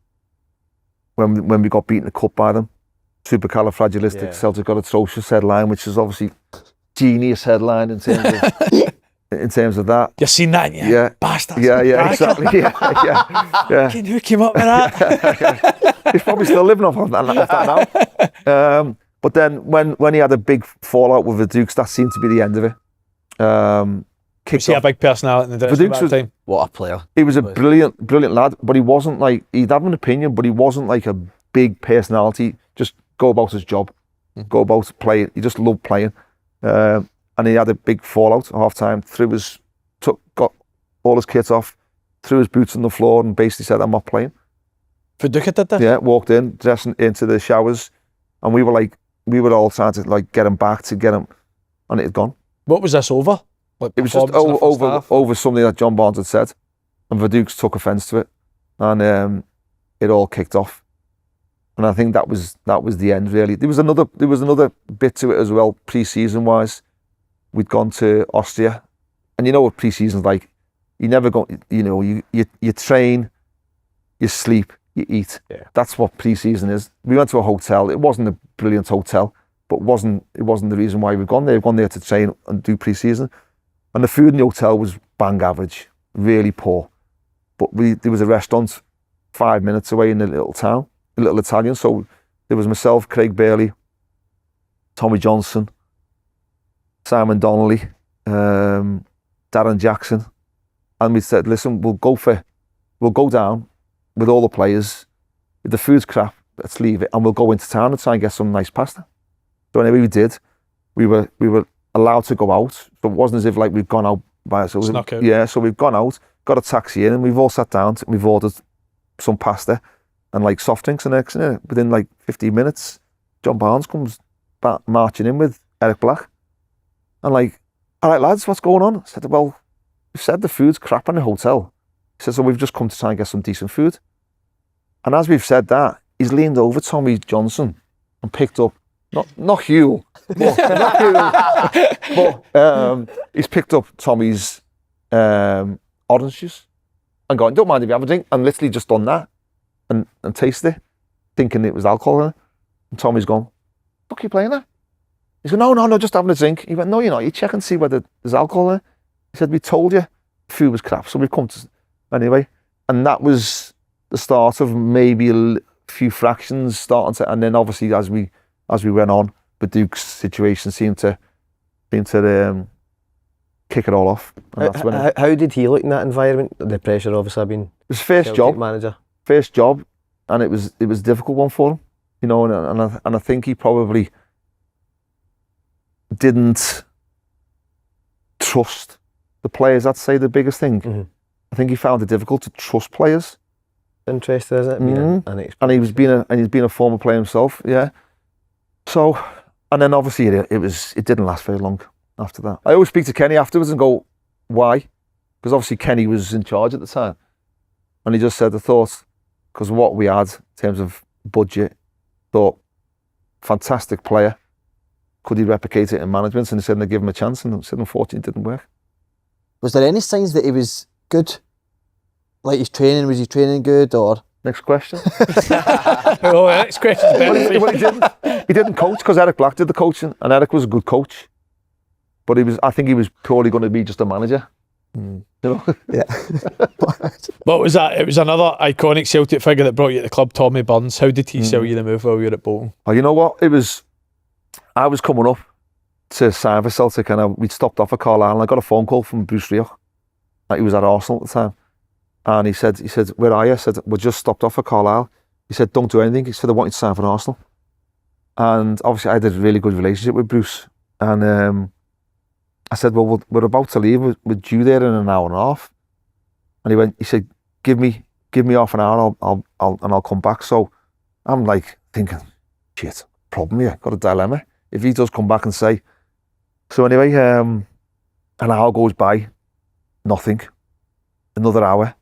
we got beaten in the cup by them. Supercalifragilistic, Celtic got atrocious headline, which is obviously genius headline in terms of that. You've seen that, yeah? Bastards. Yeah, exactly. Yeah. Who came up with that? He's probably still living off that now. But then when he had a big fallout with the Dukes, that seemed to be the end of it. Was he a big personality in the dressing room at that time? What a player. He was a brilliant lad, but he wasn't like, he'd have an opinion, but he wasn't like a big personality. Just go about his job, go about playing. He just loved playing. And he had a big fallout at half time, got all his kit off, threw his boots on the floor and basically said, I'm not playing. Viduka did that? Yeah, walked in, dressing into the showers, and we were all trying to like get him back, to get him, and it had gone. What was this over? Like, it was just over something that John Barnes had said, and Vidukes took offence to it, and it all kicked off. And I think that was the end, really. There was another bit to it as well, pre-season wise. We'd gone to Austria, and you know what pre-season's like. You never go, you train, you sleep, you eat. Yeah. That's what pre-season is. We went to a hotel. It wasn't a brilliant hotel, but it wasn't the reason why we've gone there. We've gone there to train and do pre-season. And the food in the hotel was bang average, really poor. But there was a restaurant 5 minutes away in a little town, a little Italian. So there was myself, Craig Bailey, Tommy Johnson, Simon Donnelly, Darren Jackson. And we said, listen, we'll go down with all the players. If the food's crap, let's leave it, and we'll go into town and try and get some nice pasta. So anyway, we did. We were allowed to go out, so it wasn't as if like we'd gone out by ourselves. Snuck out. Yeah, so we've gone out, got a taxi in, and we've all sat down. We've ordered some pasta and like soft drinks, and next within like 15 minutes, John Barnes comes back marching in with Eric Black, and like, all right lads, what's going on? I said, well, we've said the food's crap in the hotel. He said, so we've just come to try and get some decent food. And as we've said that, he's leaned over Tommy Johnson and picked up, not Huel, but he's picked up Tommy's orange juice and gone, don't mind if you have a drink, and literally just done that and tasted it, thinking it was alcohol in it. And Tommy's gone, fuck, you playing that? He's going, no, just having a drink. He went, no, you're not. You check and see whether there's alcohol in it. He said, we told you the food was crap, so we've come to anyway. And that was the start of maybe a few fractions starting to, and then obviously as we went on, the Duke's situation seemed to kick it all off. And that's when how did he look in that environment? The pressure obviously being his first Celtic job, manager. first job, it was a difficult one for him, you know, and I think he probably didn't trust the players. I'd say the biggest thing. Mm-hmm. I think he found it difficult to trust players. Interesting, isn't it? Mm-hmm. And he's been a former player himself, yeah. So, and then obviously it didn't last very long after that. I always speak to Kenny afterwards and go, why? Because obviously Kenny was in charge at the time, and he just said, I thought, because of what we had in terms of budget, thought fantastic player. Could he replicate it in management? And he said they'd give him a chance, and he said unfortunately it didn't work. Was there any signs that he was good? Like was he training good, or? Next question. Oh, next question's better. Well, he didn't coach because Eric Black did the coaching, and Eric was a good coach. But I think he was purely going to be just a manager. You know? Yeah. What was that? It was another iconic Celtic figure that brought you to the club, Tommy Burns. How did he sell you the move while you were at Bolton? Oh, you know what? I was coming up to sign for Celtic, and we'd stopped off at Carlisle, and I got a phone call from Bruce Rioch. Like, he was at Arsenal at the time. And he said, where are you? I said, we just stopped off at Carlisle. He said, don't do anything. He said, I want you to sign for Arsenal. And obviously I had a really good relationship with Bruce. And I said, well, we're about to leave. We're due there in an hour and a half. And he said, give me half an hour and I'll come back. So I'm like thinking, shit, problem here, got a dilemma. If he does come back and say, so anyway, an hour goes by, nothing. Another hour,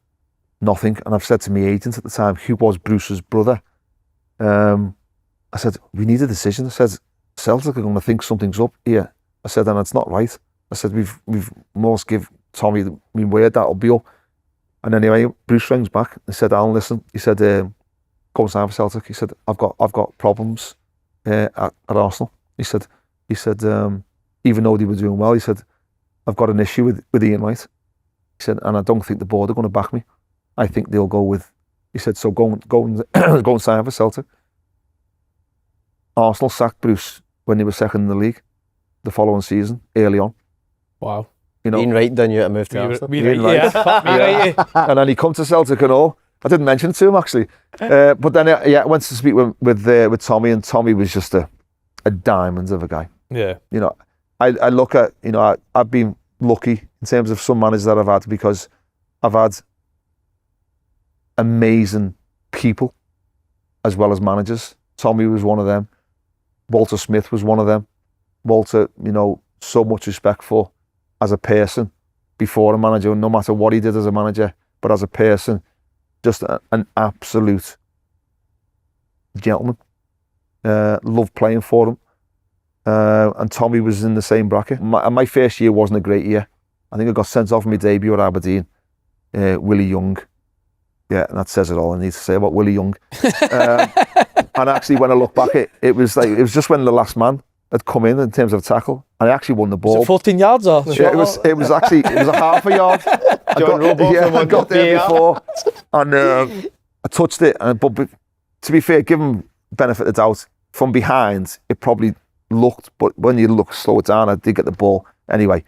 nothing. And I've said to my agent at the time, who was Bruce's brother, I said, we need a decision. I said, Celtic are going to think something's up here. I said, and it's not right. I said, we've must give Tommy the word that'll be up. And anyway, Bruce rings back and said, Alan, listen, he said, go and sign for Celtic. He said, I've got problems at Arsenal. He said, even though they were doing well, he said, I've got an issue with Ian Wright. He said, and I don't think the board are going to back me. I think they'll go with, he said, so go and sign for Celtic. Arsenal sacked Bruce when they were second in the league the following season, early on. Wow. You know, Ian Wright done you to move to Arsenal. Ian Wright. And then he come to Celtic and all. I didn't mention it to him actually. But then I went to speak with Tommy, and Tommy was just a diamond of a guy. Yeah. You know, I look at, you know, I've been lucky in terms of some managers that I've had, because I've had amazing people as well as managers. Tommy was one of them. Walter Smith was one of them. Walter, you know, so much respect for as a person before a manager, no matter what he did as a manager, but as a person, just an absolute gentleman. Loved playing for him. And Tommy was in the same bracket. My first year wasn't a great year. I think I got sent off in my debut at Aberdeen. Willie Young. Yeah, and that says it all I need to say about Willie Young. And actually, when I look back, it was just when the last man had come in terms of tackle, and I actually won the ball. Was it 14 yards or? Yeah, it was a half a yard. I got there before, and I touched it. But to be fair, give him benefit of the doubt, from behind it probably looked, but when you slow it down, I did get the ball anyway.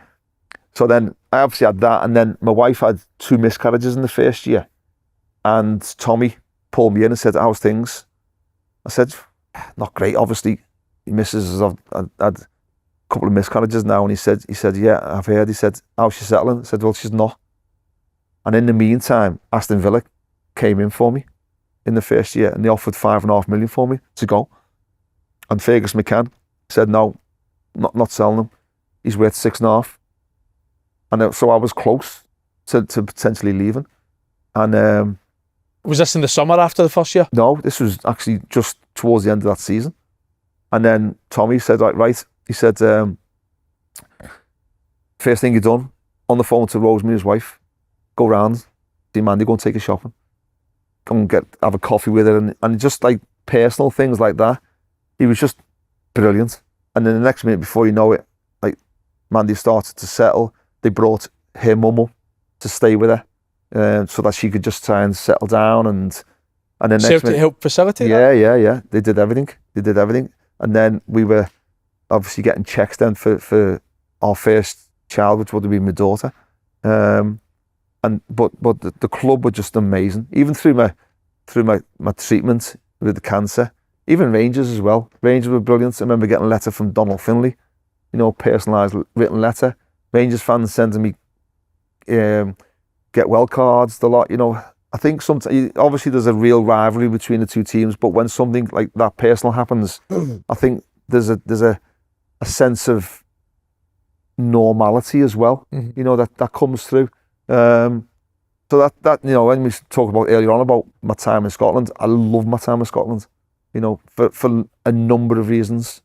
So then I obviously had that, and then my wife had 2 miscarriages in the first year, and Tommy pulled me in and said, how's things? I said, not great, obviously. Your missus has had a couple of miscarriages now, and he said, yeah, I've heard. He said, how's she settling? I said, well, she's not. And in the meantime, Aston Villa came in for me in the first year, and they offered $5.5 million for me to go. And Fergus McCann said, no, not selling him. He's worth 6.5. And so I was close to potentially leaving. And was this in the summer after the first year? No, this was actually just towards the end of that season. And then Tommy said, right. He said, first thing you've done, on the phone to Rosemary, his wife, go round, see Mandy, go and take her shopping. Go and have a coffee with her, and just like personal things like that. He was just brilliant. And then the next minute, before you know it, like Mandy started to settle. They brought her mum up to stay with her, so that she could just try and settle down. And then next minute, help facilitate that? Yeah. They did everything. And then we were obviously getting checks then for our first child, which would have been my daughter. But the club were just amazing. Even through through my treatment with the cancer. Even Rangers as well. Rangers were brilliant. I remember getting a letter from Donald Finlay, personalised written letter. Rangers fans sending me get well cards, the lot, I think sometimes, obviously there's a real rivalry between the two teams, but when something like that personal happens, I think there's a sense of normality as well, that comes through. So that when we talk about earlier on about my time in Scotland, I love my time in Scotland, for a number of reasons.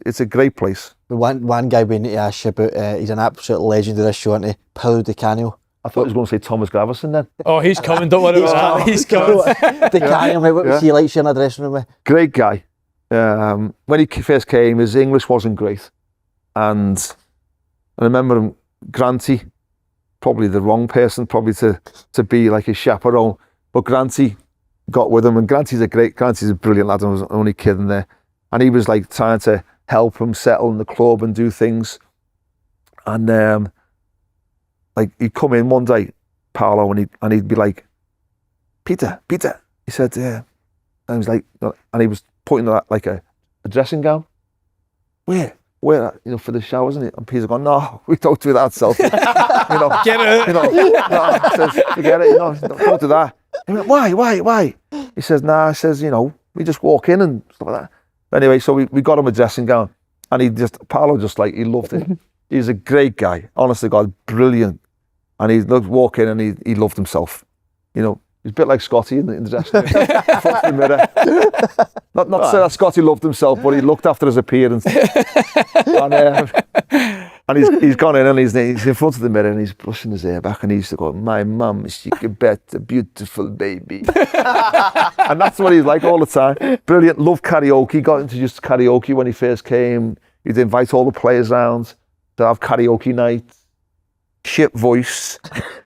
It's a great place. One guy we need to ask you about, he's an absolute legend of this show, isn't he? Paulo Di Canio. I thought he was going to say Thomas Gravesen then. Oh, he's coming, don't worry about that. He's coming. Di Canio, mate, what was he like sharing a dressing room with? Great guy. When he first came, his English wasn't great. And I remember him, Granty, probably the wrong person to be like his chaperone, but Granty got with him, and Granty's a brilliant lad, and was the only kid in there. And he was like trying to help him settle in the club and do things. And like he'd come in one day, Paulo, and he'd be like, Peter. He said, yeah. And he was like, and he was pointing at like a dressing gown. Where? For the showers, and Peter's going, no, we don't do that, Celtic. Get it. No, says, forget it. Don't do that. He went, why? He says, nah. He says, we just walk in and stuff like that. Anyway, so we got him a dressing gown, and Paulo he loved it. He's a great guy, honest to God, brilliant. And he'd walk in and he loved himself. He's a bit like Scotty in the dressing room. Front of the mirror. Not to say that Scotty loved himself, but he looked after his appearance. And he's gone in and he's in front of the mirror and he's brushing his hair back and he used to go, my mum, she could bet a beautiful baby. And that's what he's like all the time. Brilliant, loved karaoke, got introduced to karaoke when he first came. He'd invite all the players round to have karaoke nights. Shit voice,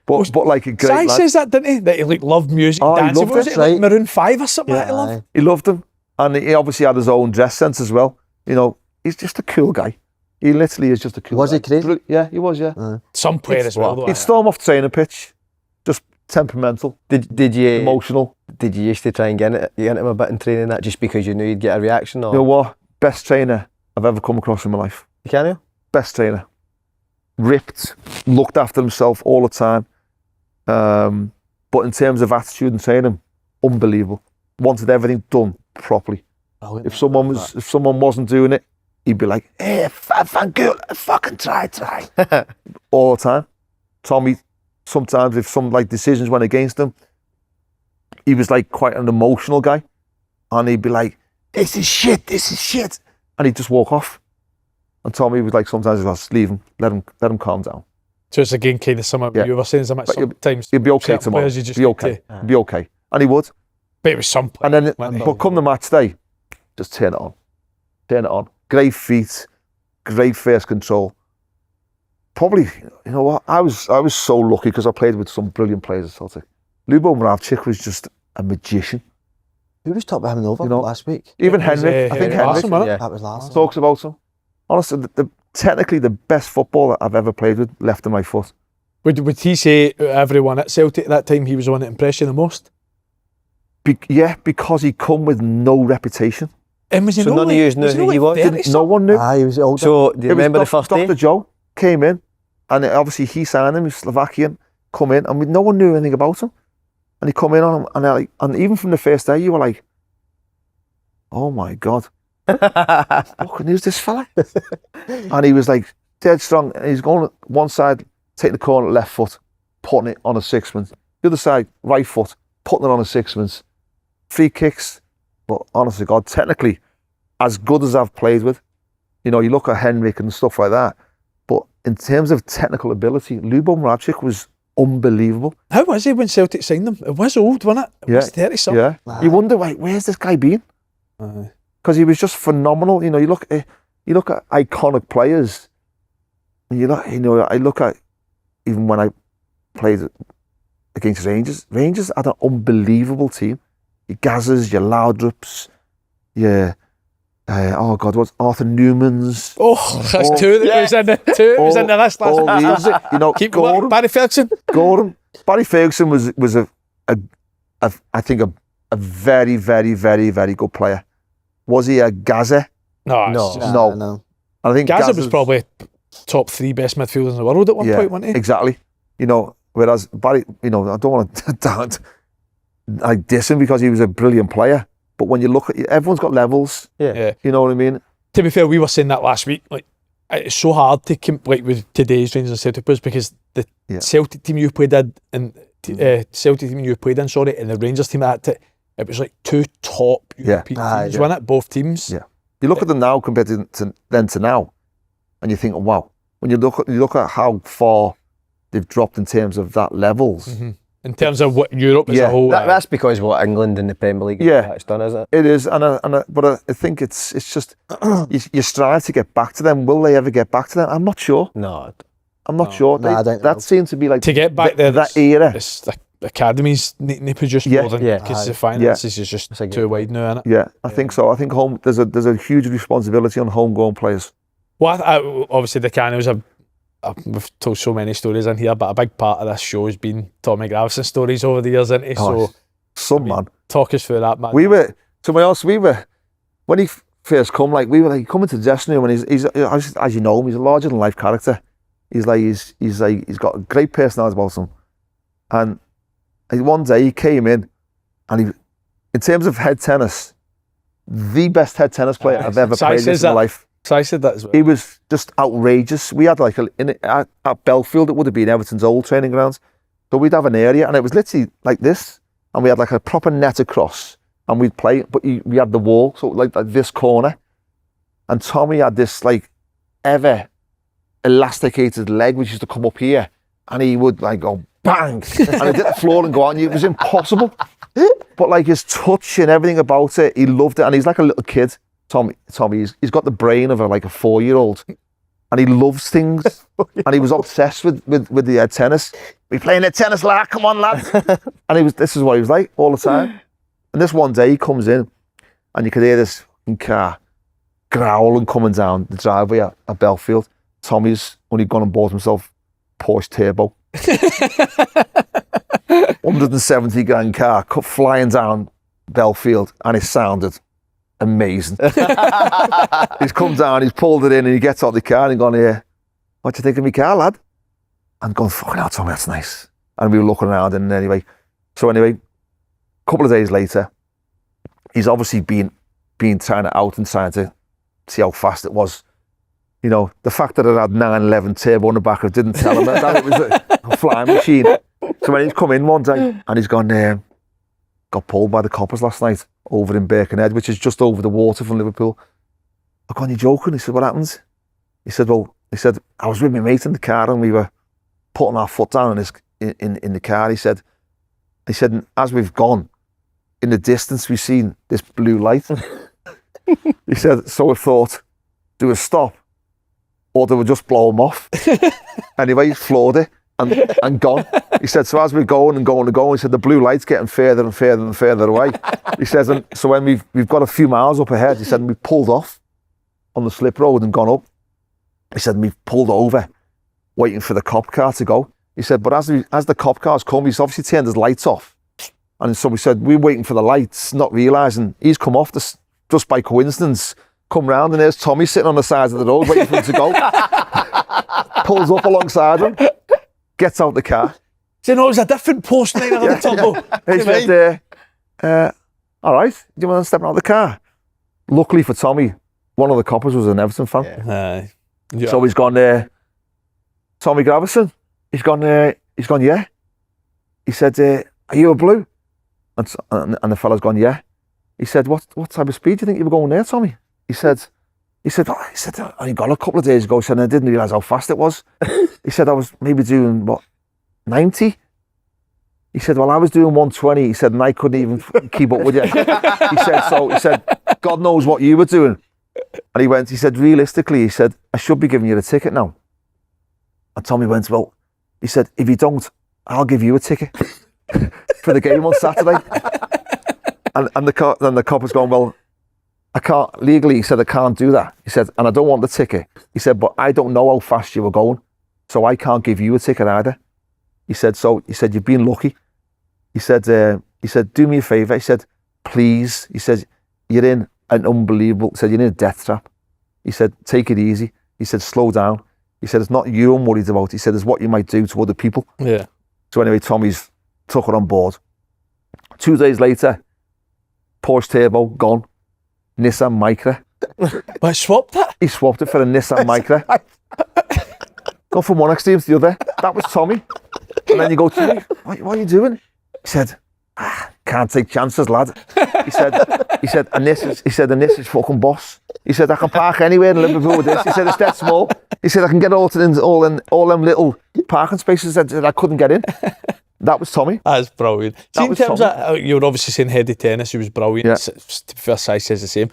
but like a great lad. says that, didn't he? That he loved music, dancing. He loved it, like Maroon 5 or something like that? He loved them. And he obviously had his own dress sense as well. He's just a cool guy. He literally is just a cool guy. Was he crazy? Yeah, he was, yeah. Some player as well, though. He'd storm off training pitch. Just temperamental. Did you... Emotional. Did you used to try and get him a bit in training that just because you knew you'd get a reaction? Or? You know what? Best trainer I've ever come across in my life. Di Canio? Best trainer. Ripped, looked after himself all the time. But in terms of attitude and training, unbelievable. Wanted everything done properly. If someone wasn't doing it, he'd be like, hey, thank you, fucking try. All the time. Tommy, sometimes if some like decisions went against him, he was like quite an emotional guy. And he'd be like, this is shit. And he'd just walk off. And Tommy was like, sometimes he'd just leave him, let him calm down. So it's again kind of something you were saying, sometimes he'd be okay tomorrow. Be okay. And he would. But it was some players. And then, but come the match day, just turn it on. Great feet, great first control. Probably, you know what? I was so lucky because I played with some brilliant players at Celtic. Lubo Moravcik was just a magician. Who was top behind over last week? Even Henrik. I think Henrik. That was Larsson. Talks about him. Honestly, technically the best football that I've ever played with left in my foot. Would he say everyone at Celtic at that time he was the one that impressed you the most? Because he come with no reputation. And was he so none of you knew who he was? No one knew. He was older. So do you remember the first day? Dr. Joe came in and obviously he signed him, he was Slovakian, come in and no one knew anything about him. And he come in on him and even from the first day you were like, oh my God. Fucking who's this fella? And he was like dead strong. And he's going one side, taking the corner left foot, putting it on a sixpence. The other side, right foot, putting it on a sixpence. Free kicks. But honestly, God, technically, as good as I've played with, you look at Henrik and stuff like that. But in terms of technical ability, Lubo Moravcik was unbelievable. How was he when Celtic signed him? It was old, wasn't it? It was 30-something. Yeah. You wonder, where's this guy been? Because he was just phenomenal. You look at iconic players, and I look at even when I played against Rangers. Rangers had an unbelievable team. Your Gazzers, your Laudrups, your what's Arthur Newmans? Oh, that's two that was in it. Was in the list last week. Keep going. Barry Ferguson. Gordon. Barry Ferguson was a I think a very, very, very, very good player. Was he a Gaza? No. No. I think Gaza Gazza's was probably top 3 best midfielders in the world at one point, wasn't he? Exactly. You know, whereas Barry, you know, I don't want to like diss him because he was a brilliant player. But when you look at everyone's got levels. Yeah. You know what I mean? To be fair, we were saying that last week. Like, it's so hard to like with today's Rangers and Celtic players because the Celtic team you played in and Celtic team you played in, and the Rangers team it was like 2 top European teams, wasn't it? Both teams. Yeah. You look at them now compared to now, and you think, oh, wow. When you look at how far they've dropped in terms of that levels. Mm-hmm. In terms of what Europe as a whole. That's because what England and the Premier League has done, isn't it? It is, but I think it's just you strive to get back to them. Will they ever get back to them? I'm not sure. No, I'm not sure. I don't know. That seems to be like to get back there. That era. It's the academies need to produce more than because the finances is just too wide now, isn't it? Yeah, I think so. I think there's a huge responsibility on homegrown players. Well, obviously the Canios we've told so many stories in here, but a big part of this show has been Tommy Gravesen stories over the years, isn't it? Man. Talk us through that, man. We were when he first come, like we were like coming to the dressing room, and he's as you know him, he's a larger than life character. He's got a great personality about him, and one day he came in, and in terms of head tennis, the best head tennis player I've ever played in my life. So I said that as well. He was just outrageous. We had like at Belfield, it would have been Everton's old training grounds. So we'd have an area, and it was literally like this, and we had like a proper net across, and we'd play. But we had the wall, so like this corner, and Tommy had this like ever elasticated leg which used to come up here, and he would like go bang, and he'd hit the floor and go on. It was impossible, but like his touch and everything about it, he loved it, and he's like a little kid. Tommy, he's got the brain of a 4-year-old, and he loves things, and he was obsessed with the tennis. We playing the tennis, lad. Come on, lad. And this is what he was like all the time. And this one day he comes in, and you could hear this car growling coming down the driveway at Belfield. Tommy's only gone and bought himself Porsche Turbo, 170 grand car, flying down Belfield, and it sounded amazing. He's come down, he's pulled it in, and he gets out the car and gone, here, what do you think of me car, lad? And gone, fucking hell, Tommy, that's nice. And we were looking around, and anyway, a couple of days later, he's obviously been trying it out and trying to see how fast it was. You know, the fact that it had 911 turbo on the back, I didn't tell him that it was a flying machine. So when he's come in one day, and he's gone, got pulled by the coppers last night over in Birkenhead, which is just over the water from Liverpool. I've gone, you joking? He said, what happened? He said, I was with my mate in the car, and we were putting our foot down in the car. He said, as we've gone, in the distance, we've seen this blue light. He said, so I thought, do a stop, or do we just blow him off? Anyway, he floored it and gone. He said, so as we're going and going and going, he said, the blue light's getting further and further and further away. He says, and so when we've got a few miles up ahead, he said, and we pulled off on the slip road and gone up. He said, and we've pulled over, waiting for the cop car to go. He said, but as the cop car's come, he's obviously turned his lights off. And so we said, we're waiting for the lights, not realising he's come off this, just by coincidence, come round, and there's Tommy sitting on the side of the road waiting for him to go. Pulls up alongside him, gets out the car. So no, it was a different post line on the turbo. He said, all right, do you want to step out of the car? Luckily for Tommy, one of the coppers was an Everton fan. Yeah. So he's gone, Tommy Gravesen. He's gone, yeah. He said, are you a blue? And the fella's gone, yeah. He said, what type of speed do you think you were going there, Tommy? He said, I got a couple of days ago. He said, I didn't realise how fast it was. He said, I was maybe doing, 90? He said, well, I was doing 120. He said, and I couldn't even keep up with you. He said, God knows what you were doing. And he said, realistically, he said, I should be giving you the ticket now. And Tommy went, well, he said, if you don't, I'll give you a ticket for the game on Saturday. And the cop was going, well, I can't, legally, he said, I can't do that. He said, and I don't want the ticket. He said, but I don't know how fast you were going, so I can't give you a ticket either. He said, you've been lucky. He said, he said, do me a favour. He said, please. He said, you're in an unbelievable, he said, you're in a death trap. He said, take it easy. He said, slow down. He said, it's not you I'm worried about. He said, it's what you might do to other people. Yeah. So anyway, Tommy's took it on board. 2 days later, Porsche Turbo, gone. Nissan Micra. But I swapped it? He swapped it for a Nissan Micra. Gone from one extreme to the other. That was Tommy. And then you go to me, what are you doing? He said, can't take chances, lad. He said, and this is fucking boss. He said, I can park anywhere in Liverpool with this. He said, it's that small. He said, I can get all them little parking spaces that I couldn't get in. That was Tommy. That's brilliant. See, in terms of, you were obviously saying heady tennis, he was brilliant. Yeah. To be fair, Si says the same.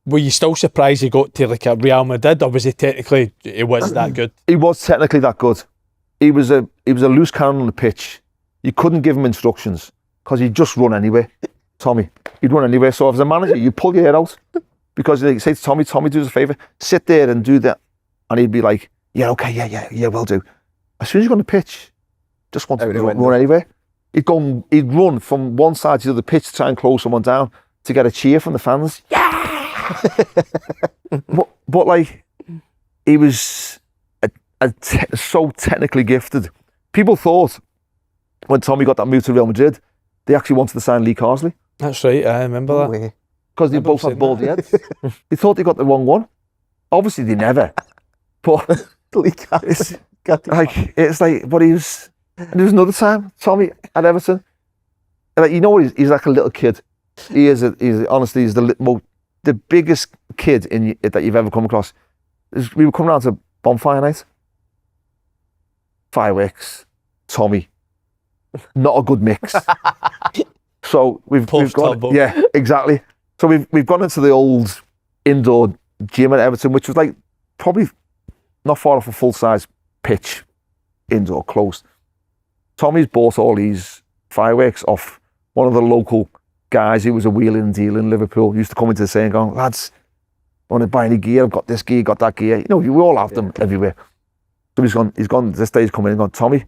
Were you still surprised he got to like a Real Madrid, or was he technically, he was that good? He was technically that good. He was a loose cannon on the pitch. You couldn't give him instructions because he'd just run anywhere. Tommy, he'd run anywhere. So as a manager, you pull your hair out because you say to Tommy, do us a favour, sit there and do that. And he'd be like, yeah, okay, yeah, will do. As soon as you go on the pitch, just want to run anywhere. He'd run from one side to the other pitch to try and close someone down to get a cheer from the fans. Yeah! but like, he was so technically gifted. People thought when Tommy got that move to Real Madrid, they actually wanted to sign Lee Carsley. That's right, I remember that. Because they both had baldy heads. They thought they got the wrong one. Obviously, they never. But Lee Carsley. It's like, but he was. And there was another time, Tommy at Everton. Like, you know what? He's like a little kid. He's honestly, he's the biggest kid that you've ever come across. We were coming down to bonfire night. Fireworks, Tommy. Not a good mix. So we've gone. Yeah, exactly. So we've gone into the old indoor gym at Everton, which was like probably not far off a full size pitch, indoor, closed. Tommy's bought all these fireworks off one of the local guys who was a wheeling and dealing in Liverpool. He used to come into the saying, going, lads, I want to buy any gear. I've got this gear, got that gear. You know, we all have them everywhere. So he's gone, this day he's coming in and gone, Tommy,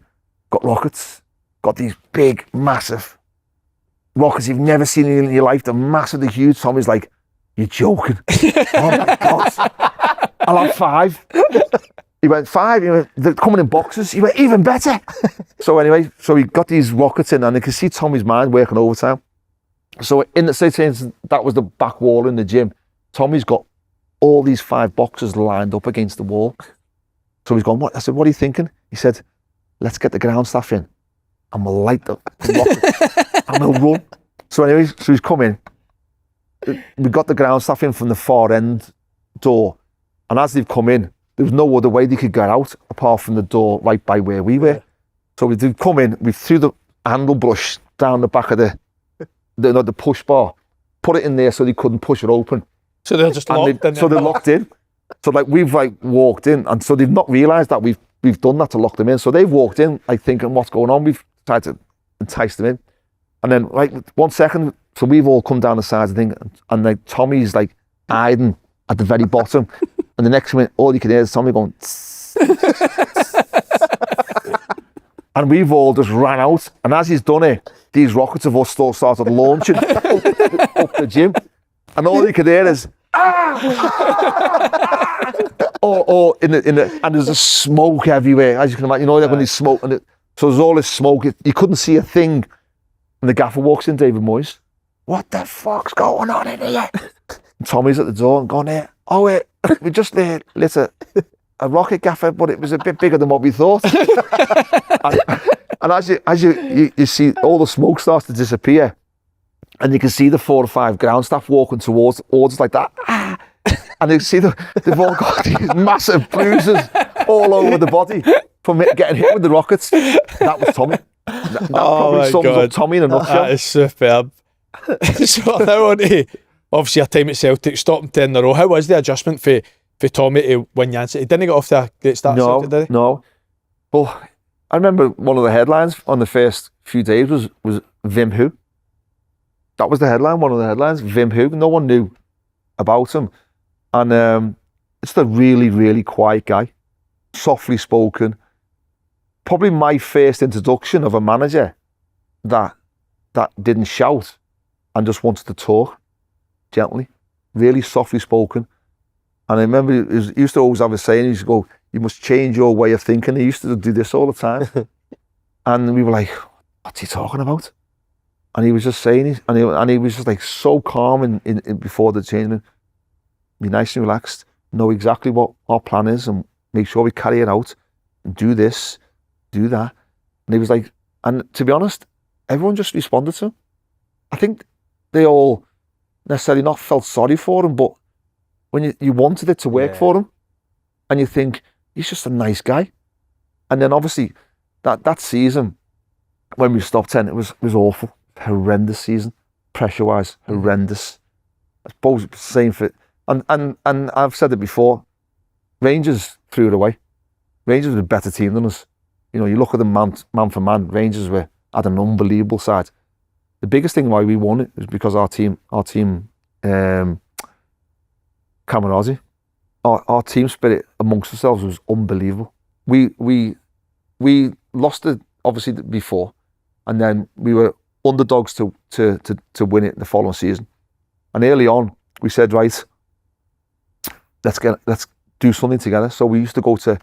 got rockets, got these big, massive rockets you've never seen in your life. They're massive, they're huge. Tommy's like, you're joking. Oh my God. I'll have 5. He went 5. He went, they're coming in boxes. He went, even better. So anyway, so he got these rockets in, and you can see Tommy's mind working overtime. So in the state, that was the back wall in the gym. Tommy's got all these 5 boxes lined up against the wall. So he's gone, what? I said, what are you thinking? He said, let's get the ground staff in and we'll light the rockets and we'll run. So anyway, so he's come in. We got the ground staff in from the far end door. And as they've come in, there was no other way they could get out apart from the door right by where we were. So we've come in, we threw the handle brush down the back of the push bar, put it in there so they couldn't push it open. So they're just locked in. So they're locked in. So like we've like walked in, and so they've not realised that we've done that to lock them in. So they've walked in like thinking, what's going on? We've tried to entice them in. And then like 1 second, so we've all come down the sides of the thing, and like Tommy's like hiding at the very bottom. And the next minute, all you can hear is Tommy going, and we've all just ran out. And as he's done it, these rockets have all started launching up the gym. And all you can hear is, or in the, and there's a smoke everywhere, as you can imagine. You know, like when there's smoke, so there's all this smoke. You couldn't see a thing. And the gaffer walks in, David Moyes. What the fuck's going on in here? And Tommy's at the door and going there. Oh wait, we just lit a rocket, gaffer, but it was a bit bigger than what we thought. and as you see, all the smoke starts to disappear, and you can see the 4 or 5 ground staff walking towards us like that. And you see they've all got these massive bruises all over the body from getting hit with the rockets. That was Tommy. That probably sums up Tommy in a nutshell. That is superb. So now on to obviously a time at Celtic, stopping 10 in a row. How was the adjustment for Tommy to win Janssen? He didn't get off to a great start at Celtic, did he? No. Well, I remember one of the headlines on the first few days was Vim Who. That was the headline, one of the headlines, Vim Who. No one knew about him. And it's a really, really quiet guy, softly spoken. Probably my first introduction of a manager that that didn't shout and just wanted to talk gently, really softly spoken. And I remember he used to always have a saying, he used to go, you must change your way of thinking. He used to do this all the time. And we were like, what's he talking about? And he was just saying, and he was just like so calm in before the changing. Be nice and relaxed, know exactly what our plan is and make sure we carry it out and do this, do that. And he was like, and to be honest, everyone just responded to him. I think they all necessarily not felt sorry for him, but when you wanted it to work for him, and you think, he's just a nice guy. And then obviously that season, when we stopped 10, it was awful. Horrendous season. Pressure-wise, horrendous. I suppose the same for... And I've said it before, Rangers threw it away. Rangers were a better team than us. You know, you look at them man for man, Rangers had an unbelievable side. The biggest thing why we won it is because our team camaraderie, our team spirit amongst ourselves was unbelievable. We lost it obviously before, and then we were underdogs to win it the following season. And early on, we said, right, let's do something together. So we used to go to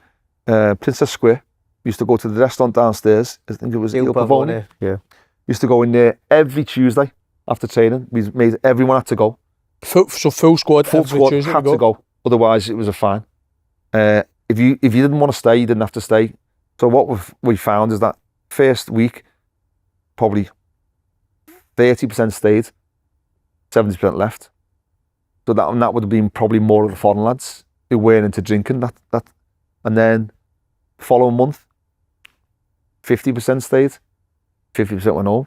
Princess Square. We used to go to the restaurant downstairs. I think it was Il Pavone. Yeah. Used to go in there every Tuesday after training. We made everyone had to go. Full squad. Full squad Tuesday had to go. Otherwise, it was a fine. If you didn't want to stay, you didn't have to stay. So what we found is that first week, probably 30% stayed, 70% left. So that would have been probably more of the foreign lads who weren't into drinking. That, and then following month, 50% stayed, 50% went home,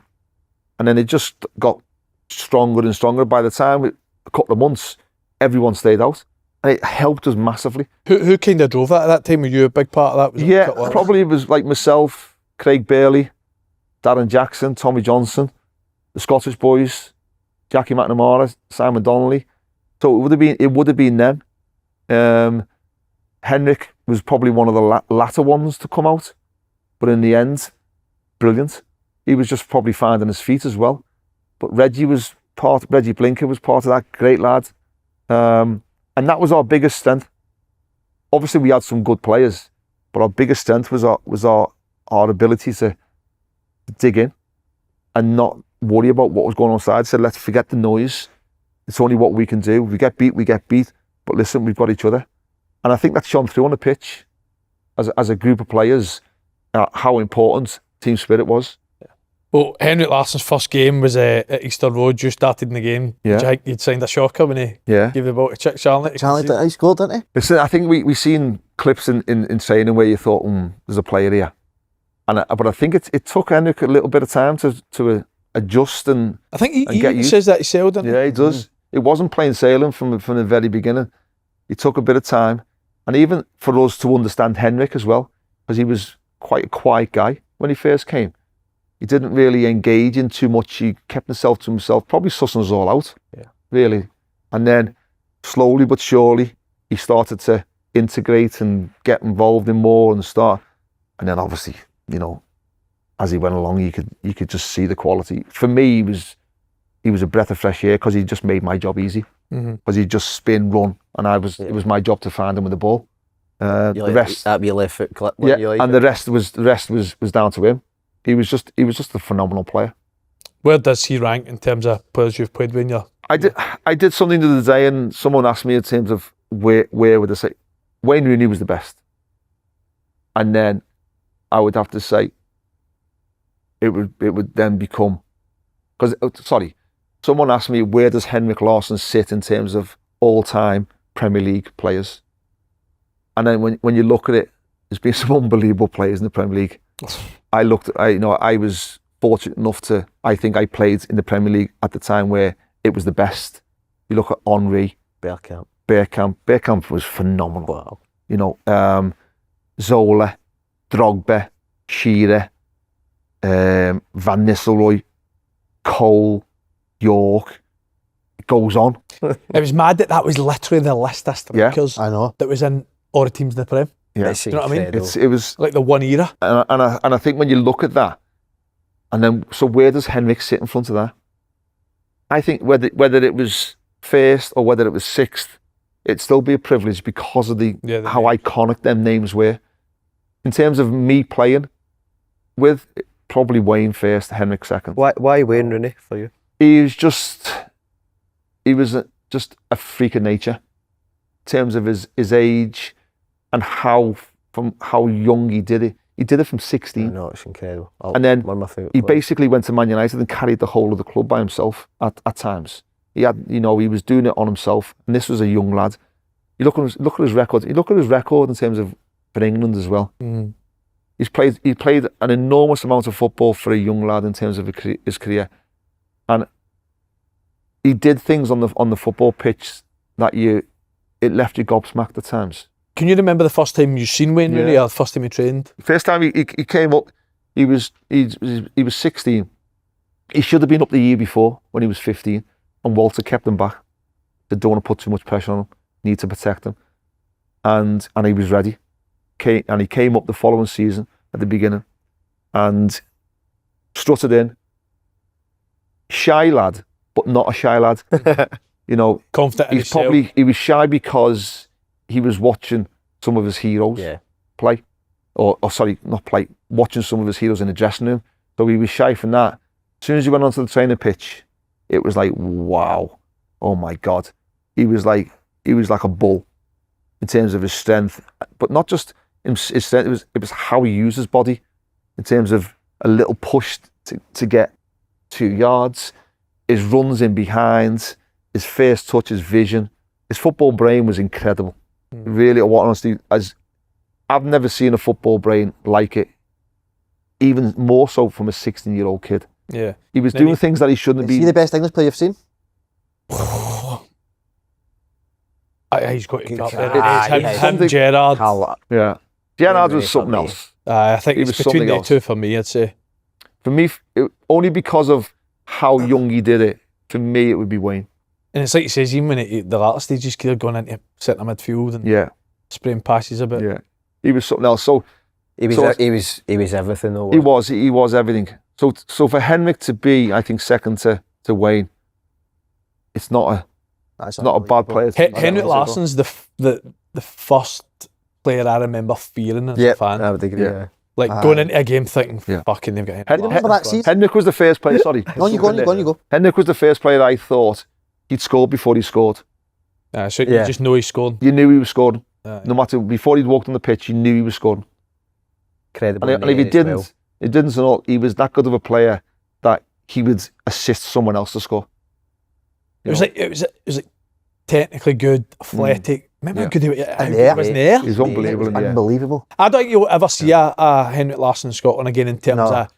and then it just got stronger and stronger. By the time a couple of months, everyone stayed out, and it helped us massively. Who kind of drove that at that time? Were you a big part of that? Yeah, probably it was like myself, Craig Bailey, Darren Jackson, Tommy Johnson, the Scottish boys, Jackie McNamara, Simon Donnelly. So it would have been them. Henrik was probably one of the latter ones to come out, but in the end, brilliant. He was just probably finding his feet as well. But Reggie Blinker was part of that, great lad. And that was our biggest strength. Obviously we had some good players, but our biggest strength was our ability to dig in and not worry about what was going on outside. So let's forget the noise. It's only what we can do. If we get beat, we get beat. But listen, we've got each other. And I think that shone through on the pitch as a group of players, how important team spirit was. Well, Henrik Larsson's first game was at Easter Road. You started in the game. Yeah. Did you think you'd signed a shocker when he gave the ball to Chick Charlie? He scored, didn't he? Listen, I think we seen clips in training where you thought, there's a player here. But I think it took Henrik a little bit of time to adjust and I think he get used. says that himself, doesn't he? Yeah, he does. It wasn't plain sailing from the very beginning. It took a bit of time. And even for us to understand Henrik as well, because he was quite a quiet guy when he first came. He didn't really engage in too much. He kept himself to himself, probably sussing us all out, really. And then slowly but surely, he started to integrate and get involved in more and start. And then obviously, as he went along, you could just see the quality. For me, he was a breath of fresh air because he just made my job easy. Because he'd just spin, run, and it was my job to find him with the ball. The rest, that'd be a left foot clip. The rest was down to him. He was just a phenomenal player. Where does he rank in terms of players you've played with? I did something the other day, and someone asked me in terms of where would I say Wayne Rooney was the best, and then I would have to say it would then become someone asked me where does Henrik Larsson sit in terms of all-time Premier League players, and then when you look at it, there's been some unbelievable players in the Premier League. I was fortunate enough I think I played in the Premier League at the time where it was the best. You look at Henry, Bergkamp was phenomenal. Wow. Zola, Drogba, Shearer, Van Nistelrooy, Cole, York. It goes on. It was mad that was literally the list of strikers I know. that was in all the teams in the Prem. Yeah. Do you know what I mean? It was like the one era. And I think when you look at that, And then, so where does Henrik sit in front of that? I think whether it was first or whether it was sixth, it'd still be a privilege because of how iconic them names were. In terms of me playing with, probably Wayne first, Henrik second. Why Wayne Rooney for you? He was just a freak of nature in terms of his age and how young he did it. He did it from 16. No, it's incredible. And then one of my favourite he players. basically went to Man United and carried the whole of the club by himself at times. He had, he was doing it on himself, and this was a young lad. You look at his record. You look at his record in terms of for England as well. Mm. He played an enormous amount of football for a young lad in terms of his career, and he did things on the football pitch that it left you gobsmacked at times. Can you remember the first time you seen Wayne Rooney, or the first time he trained? First time he came up, he was 16. He should have been up the year before when he was 15, and Walter kept him back. They don't want to put too much pressure on him. Need to protect him, and he was ready. He came up the following season at the beginning, and strutted in. Shy lad, but not a shy lad. Confident in himself. He was shy because he was watching some of his heroes play, or sorry, not play, watching some of his heroes in the dressing room. So he was shy from that. As soon as he went onto the training pitch, it was like, wow, oh my God. He was like a bull in terms of his strength, but not just his strength. It was how he used his body in terms of a little push to get 2 yards, his runs in behind, his first touch, his vision, his football brain was incredible. Really, what honestly, as I've never seen a football brain like it, even more so from a 16-year-old kid. Yeah. He was doing things that he shouldn't be. Is he the best English player you've seen? He's got to get up there. Him, Gerrard. Yeah. Gerrard was something else. I think it's between the two for me, I'd say. For me, only because of how young he did it, for me, it would be Wayne. And it's like he says, even when the latter stages, he's gone into centre midfield and spraying passes a bit. Yeah, he was something else. So he was everything though. He was everything. So for Henrik to be, I think, second to Wayne, it's not a bad player. Henrik Larsson's the first player I remember fearing as a fan. I would agree. Yeah. Like going into a game thinking, fucking, they've got Henrik. Remember that season? Henrik was the first player. Sorry, on you go. Henrik was the first player I thought he'd scored before he scored. So you just know he's scored. You knew he was scoring. No matter, before he'd walked on the pitch, you knew he was scoring. Incredible. And if he didn't, he was that good of a player that he would assist someone else to score. It was like technically good, athletic. Remember how good he was in the air? He's unbelievable. Unbelievable. I don't think you'll ever see a Henrik Larsson in Scotland again in terms of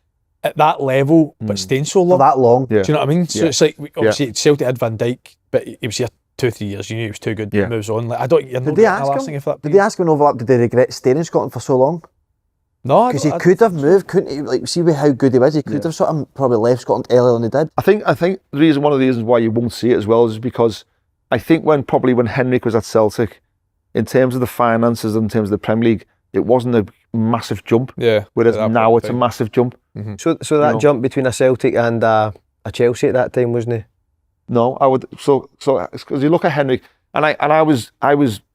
at that level, but staying so long. For that long. Do you know what I mean? So it's like, obviously, Celtic had Van Dijk, but he was here 2-3 years. You knew he was too good. He moves on. Like, Did they ask him in overlap, did they regret staying in Scotland for so long? No, because he could have moved, couldn't he? Like, see how good he was. He could have sort of probably left Scotland earlier than he did. I think one of the reasons why you won't see it as well is because I think when Henrik was at Celtic, in terms of the finances, in terms of the Premier League, it wasn't a massive jump. Yeah. Whereas now it's a massive jump. Mm-hmm. So that jump between a Celtic and a Chelsea at that time, wasn't it? No, I would. So because you look at Henrik, and I was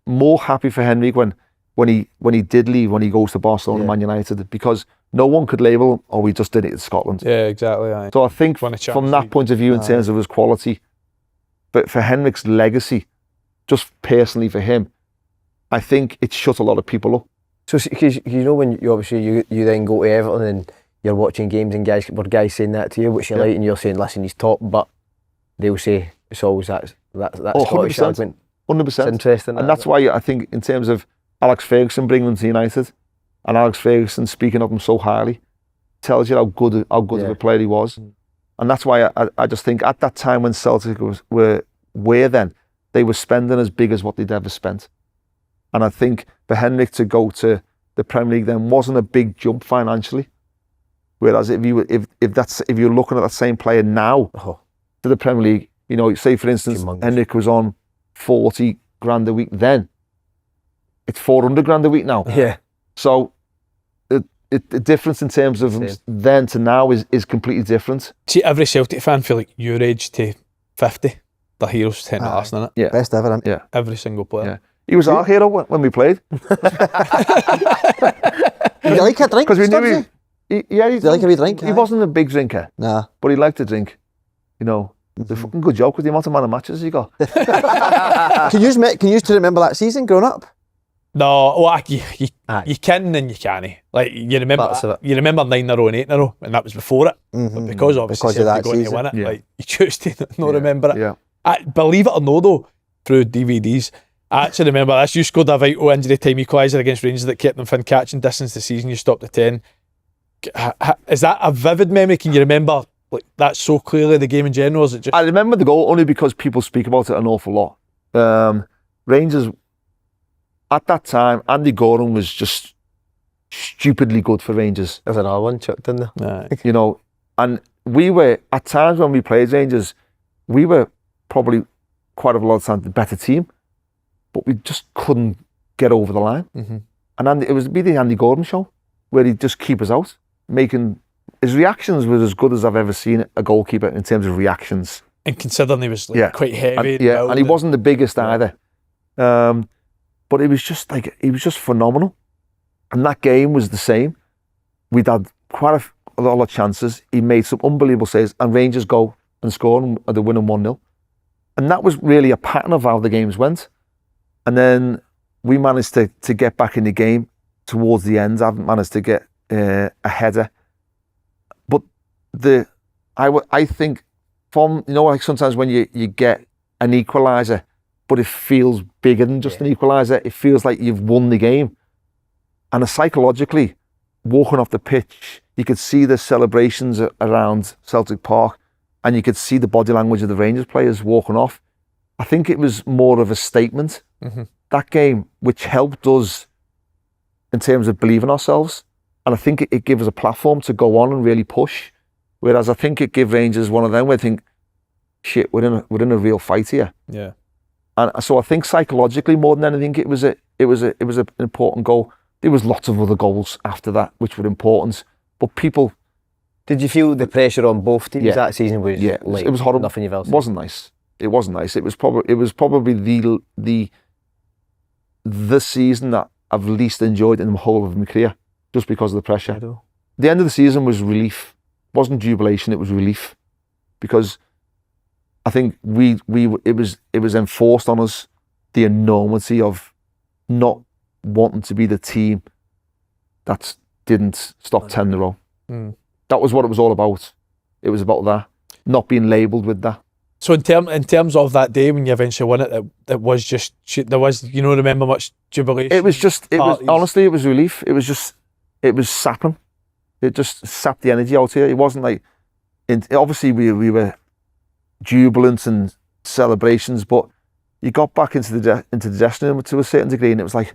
more happy for Henrik when he did leave, when he goes to Barcelona and Man United, because no one could label him, oh, we just did it in Scotland. Yeah, exactly. Aye. So I think from that point of view, in terms of his quality, but for Henrik's legacy, just personally for him, I think it shut a lot of people up. So, because when you then go to Everton and you're watching games and guys saying that to you, which you like, and you're saying, listen, he's top, but they'll say it's always that Scottish argument. 100%. It's interesting. And that's why I think in terms of Alex Ferguson bringing him to United, and Alex Ferguson speaking of him so highly, tells you how good of a player he was. And that's why I just think at that time when Celtic were then, they were spending as big as what they'd ever spent. And I think for Henrik to go to the Premier League then wasn't a big jump financially. Whereas if you're looking at that same player now to the Premier League, say for instance, Henrik was on 40 grand a week then. It's 400 grand a week now. Yeah. So the difference in terms of then to now is completely different. See, every Celtic fan feel like your age to 50, the hero's Henrik Larsson, innit? Yeah. Best ever, Yeah. Every single player. Yeah. He was our hero when we played. Did you like a drink? Because we knew Stubbsy? he Did you like a wee drink? He wasn't a big drinker, Nah. but he liked to drink. You know, it's a fucking good joke with the amount of man of matches he got. Can you two remember that season growing up? No, well, you can and you can't. Like, you remember 9 in a row and 8 in a row, and that was before it. Mm-hmm. But because obviously Because of that Celtic going to season. win it, Yeah. like, you choose to not remember it. Yeah. Believe it or no, though, through DVDs, I actually remember this. You scored a vital injury time equaliser against Rangers that kept them from catching distance the season. You stopped at 10. Is that a vivid memory? Can you remember like that so clearly, the game in general? Is it just... I remember the goal only because people speak about it an awful lot. Rangers, at that time, Andy Gordon was just stupidly good for Rangers. There's another one chucked in there. Nah. You know, and we were, at times when we played Rangers, we were probably quite a lot of times the better team, but we just couldn't get over the line. Mm-hmm. And it was the Andy Gordon show, where he'd just keep us out, making... His reactions were as good as I've ever seen a goalkeeper in terms of reactions. And considering he was like, quite heavy. And he wasn't the biggest either. But it was just like, he was just phenomenal. And that game was the same. We'd had quite a lot of chances. He made some unbelievable saves, and Rangers go and score, and they're winning 1-0. And that was really a pattern of how the games went. And then we managed to get back in the game towards the end. I haven't managed to get a header. But I think from, you know, like sometimes when you get an equaliser, but it feels bigger than just an equaliser. It feels like you've won the game. And psychologically, walking off the pitch, you could see the celebrations around Celtic Park, and you could see the body language of the Rangers players walking off. I think it was more of a statement, that game, which helped us in terms of believing ourselves. And I think it gave us a platform to go on and really push. Whereas I think it gave Rangers one of them where I think, shit, we're in a real fight here. Yeah. And so I think psychologically, more than anything, it was an important goal. There was lots of other goals after that which were important, but people. Did you feel the pressure on both teams that season? Was it was horrible. Nothing you've ever seen. It wasn't nice. It wasn't nice. It was probably the season that I've least enjoyed in the whole of my career, just because of the pressure. The end of the season was relief. It wasn't jubilation. It was relief, because I think it was enforced on us, the enormity of not wanting to be the team that didn't stop 10 in a row. That was what it was all about. It was about that, not being labelled with that. So in terms of that day when you eventually won it, it was just, there was, you don't remember much jubilation? It was honestly, it was relief. It was sapping. It just sapped the energy out here. It wasn't like, obviously we were jubilant and celebrations, but you got back into the dressing room to a certain degree, and it was like,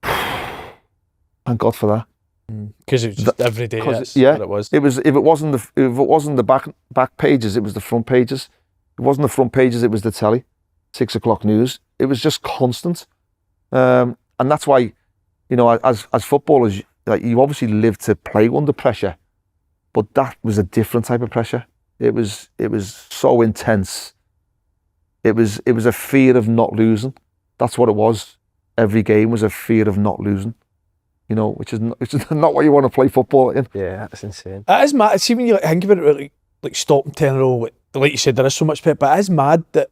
thank God for that. Because it was just every day. What it was. It was. If it wasn't the back pages, it was the front pages. It wasn't the front pages. It was the telly, 6 o'clock news. It was just constant, and that's why, you know, as footballers, like, you obviously live to play under pressure, but that was a different type of pressure. It was so intense. It was a fear of not losing. That's what it was. Every game was a fear of not losing. You know, which is not what you want to play football in. Yeah, that's insane. It is mad. See, when you think about it, like stopping 10 in a row, like you said, there is so much pep, but it is mad that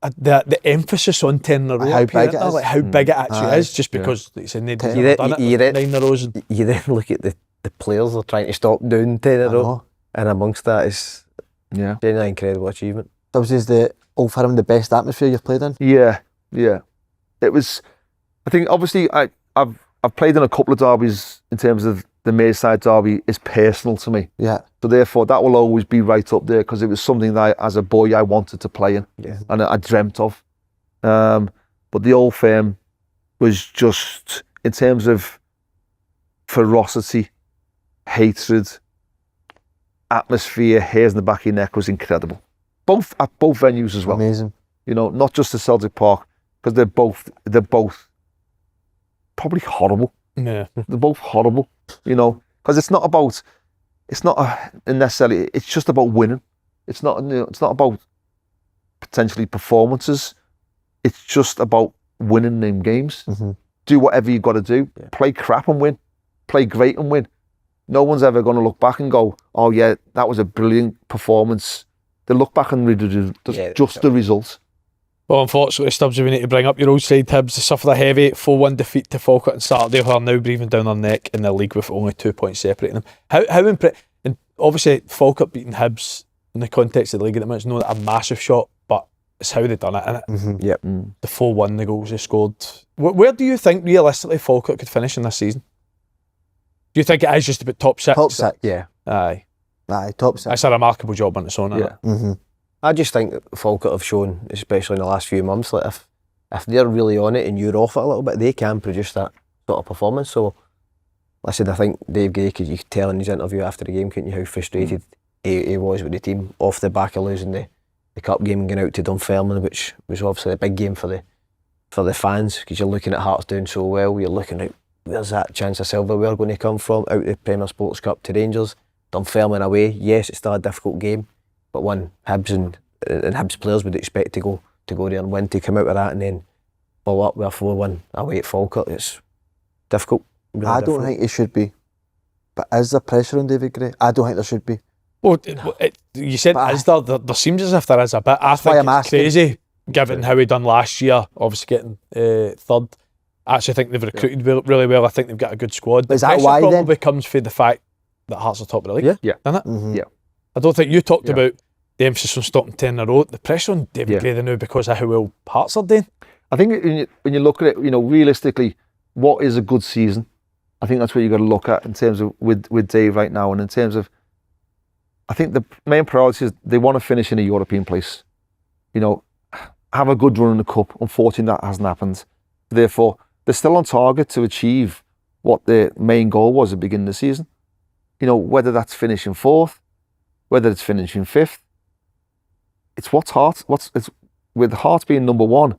the emphasis on 10 in a row, how big it is. like how big it actually is, just because, like you said, nobody's ever done it, 9 in a row. You then look at the players they're trying to stop doing 10 in a row, and amongst that is genuinely incredible achievement. Stubbs, is the Old Firm the best atmosphere you've played in? Yeah. It was. I think obviously I've played in a couple of derbies. In terms of the Merseyside derby, is personal to me. Yeah. So therefore, that will always be right up there, because it was something that as a boy I wanted to play in, and I dreamt of. But the Old Firm was just, in terms of ferocity, hatred, atmosphere, hairs in the back of your neck, was incredible. At both venues as well. Amazing. You know, not just the Celtic Park, because they're both probably horrible. They're both horrible, you know, because it's not necessarily, it's just about winning. It's not about potentially performances. It's just about winning them games. Do whatever you've got to do. Play crap and win. Play great and win. No one's ever going to look back and go, oh yeah, that was a brilliant performance. They look back and read just the result. Well, unfortunately, Stubbs, we need to bring up your old side, Hibs. They suffered a heavy 4-1 defeat to Falkirk on Saturday, who are now breathing down their neck in the league with only 2 points separating them. How impressive, and obviously Falkirk beating Hibs in the context of the league at the moment is not a massive shot, but it's how they done it, isn't it? The 4-1, the goals they scored. Where do you think realistically Falkirk could finish in this season? Do you think it is just about top 6? Top 6. Yeah. Aye, top 6. That's a remarkable job on its own, isn't it? I just think that Falkirk have shown, especially in the last few months, that if they're really on it and you're off it a little bit, they can produce that sort of performance. So, listen, I think Dave Gray, you could tell in his interview after the game, couldn't you, how frustrated he was with the team off the back of losing the cup game and going out to Dunfermline, which was obviously a big game for the fans, because you're looking at Hearts doing so well. You're looking at where's that chance of silverware going to come from, out the Premier Sports Cup to Rangers. Dunfermline away, yes, it's still a difficult game, but one Hibs and Hibs players would expect to go there and win, to come out of that and then follow up with a 4-1 away at Falkirk. It's difficult. Really I don't think it should be. But is there pressure on David Gray? I don't think there should be. Well, you said, is there? There seems as if there is a bit. I think it's crazy, given how he done last year, obviously getting third. I actually think they've recruited really well. I think they've got a good squad. But is that why then? Probably comes from the fact that Hearts are top of the league. Doesn't it? Yeah. I don't think you talked about the emphasis on stopping 10 in a row. The pressure on David Gray now because of how well Hearts are doing. I think when you look at it, you know, realistically, what is a good season? I think that's what you've got to look at in terms of with Dave right now, and in terms of, I think the main priority is they want to finish in a European place. You know, have a good run in the cup. Unfortunately, that hasn't happened. Therefore, they're still on target to achieve what their main goal was at the beginning of the season. You know, whether that's finishing 4th, whether it's finishing 5th, it's with Hearts being number 1,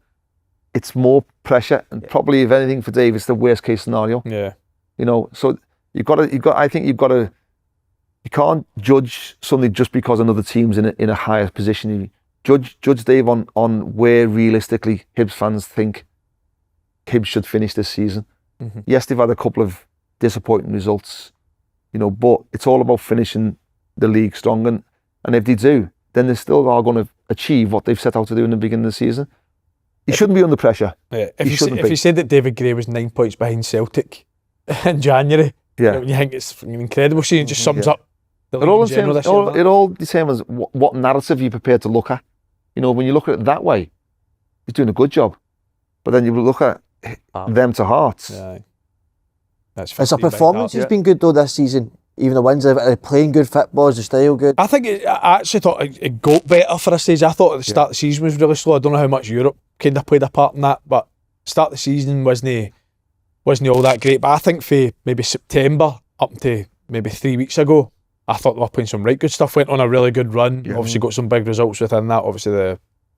it's more pressure, and probably, if anything, for Dave, it's the worst case scenario. Yeah. You know, so you can't judge something just because another team's in a higher position. You judge Dave on where realistically Hibs fans think Hibs should finish this season. Yes, they've had a couple of disappointing results, you know, but it's all about finishing the league strong, and if they do, then they still are going to achieve what they've set out to do in the beginning of the season. He shouldn't be under pressure. Yeah. If you said that David Gray was 9 points behind Celtic in January, you think it's an incredible season. It just sums up the league in general this year. It all determines what narrative you're prepared to look at. You know, when you look at it that way, he's doing a good job. But then you look at them to Hearts. Yeah. His performance has been good though this season. Even the wins, are playing good football, is the style good? I think I actually thought it got better for a stage. I thought at the start of the season was really slow. I don't know how much Europe kind of played a part in that, but start of the season wasn't all that great. But I think for maybe September up to maybe 3 weeks ago, I thought they were playing some right good stuff. Went on a really good run. Yeah. Obviously got some big results within that. Obviously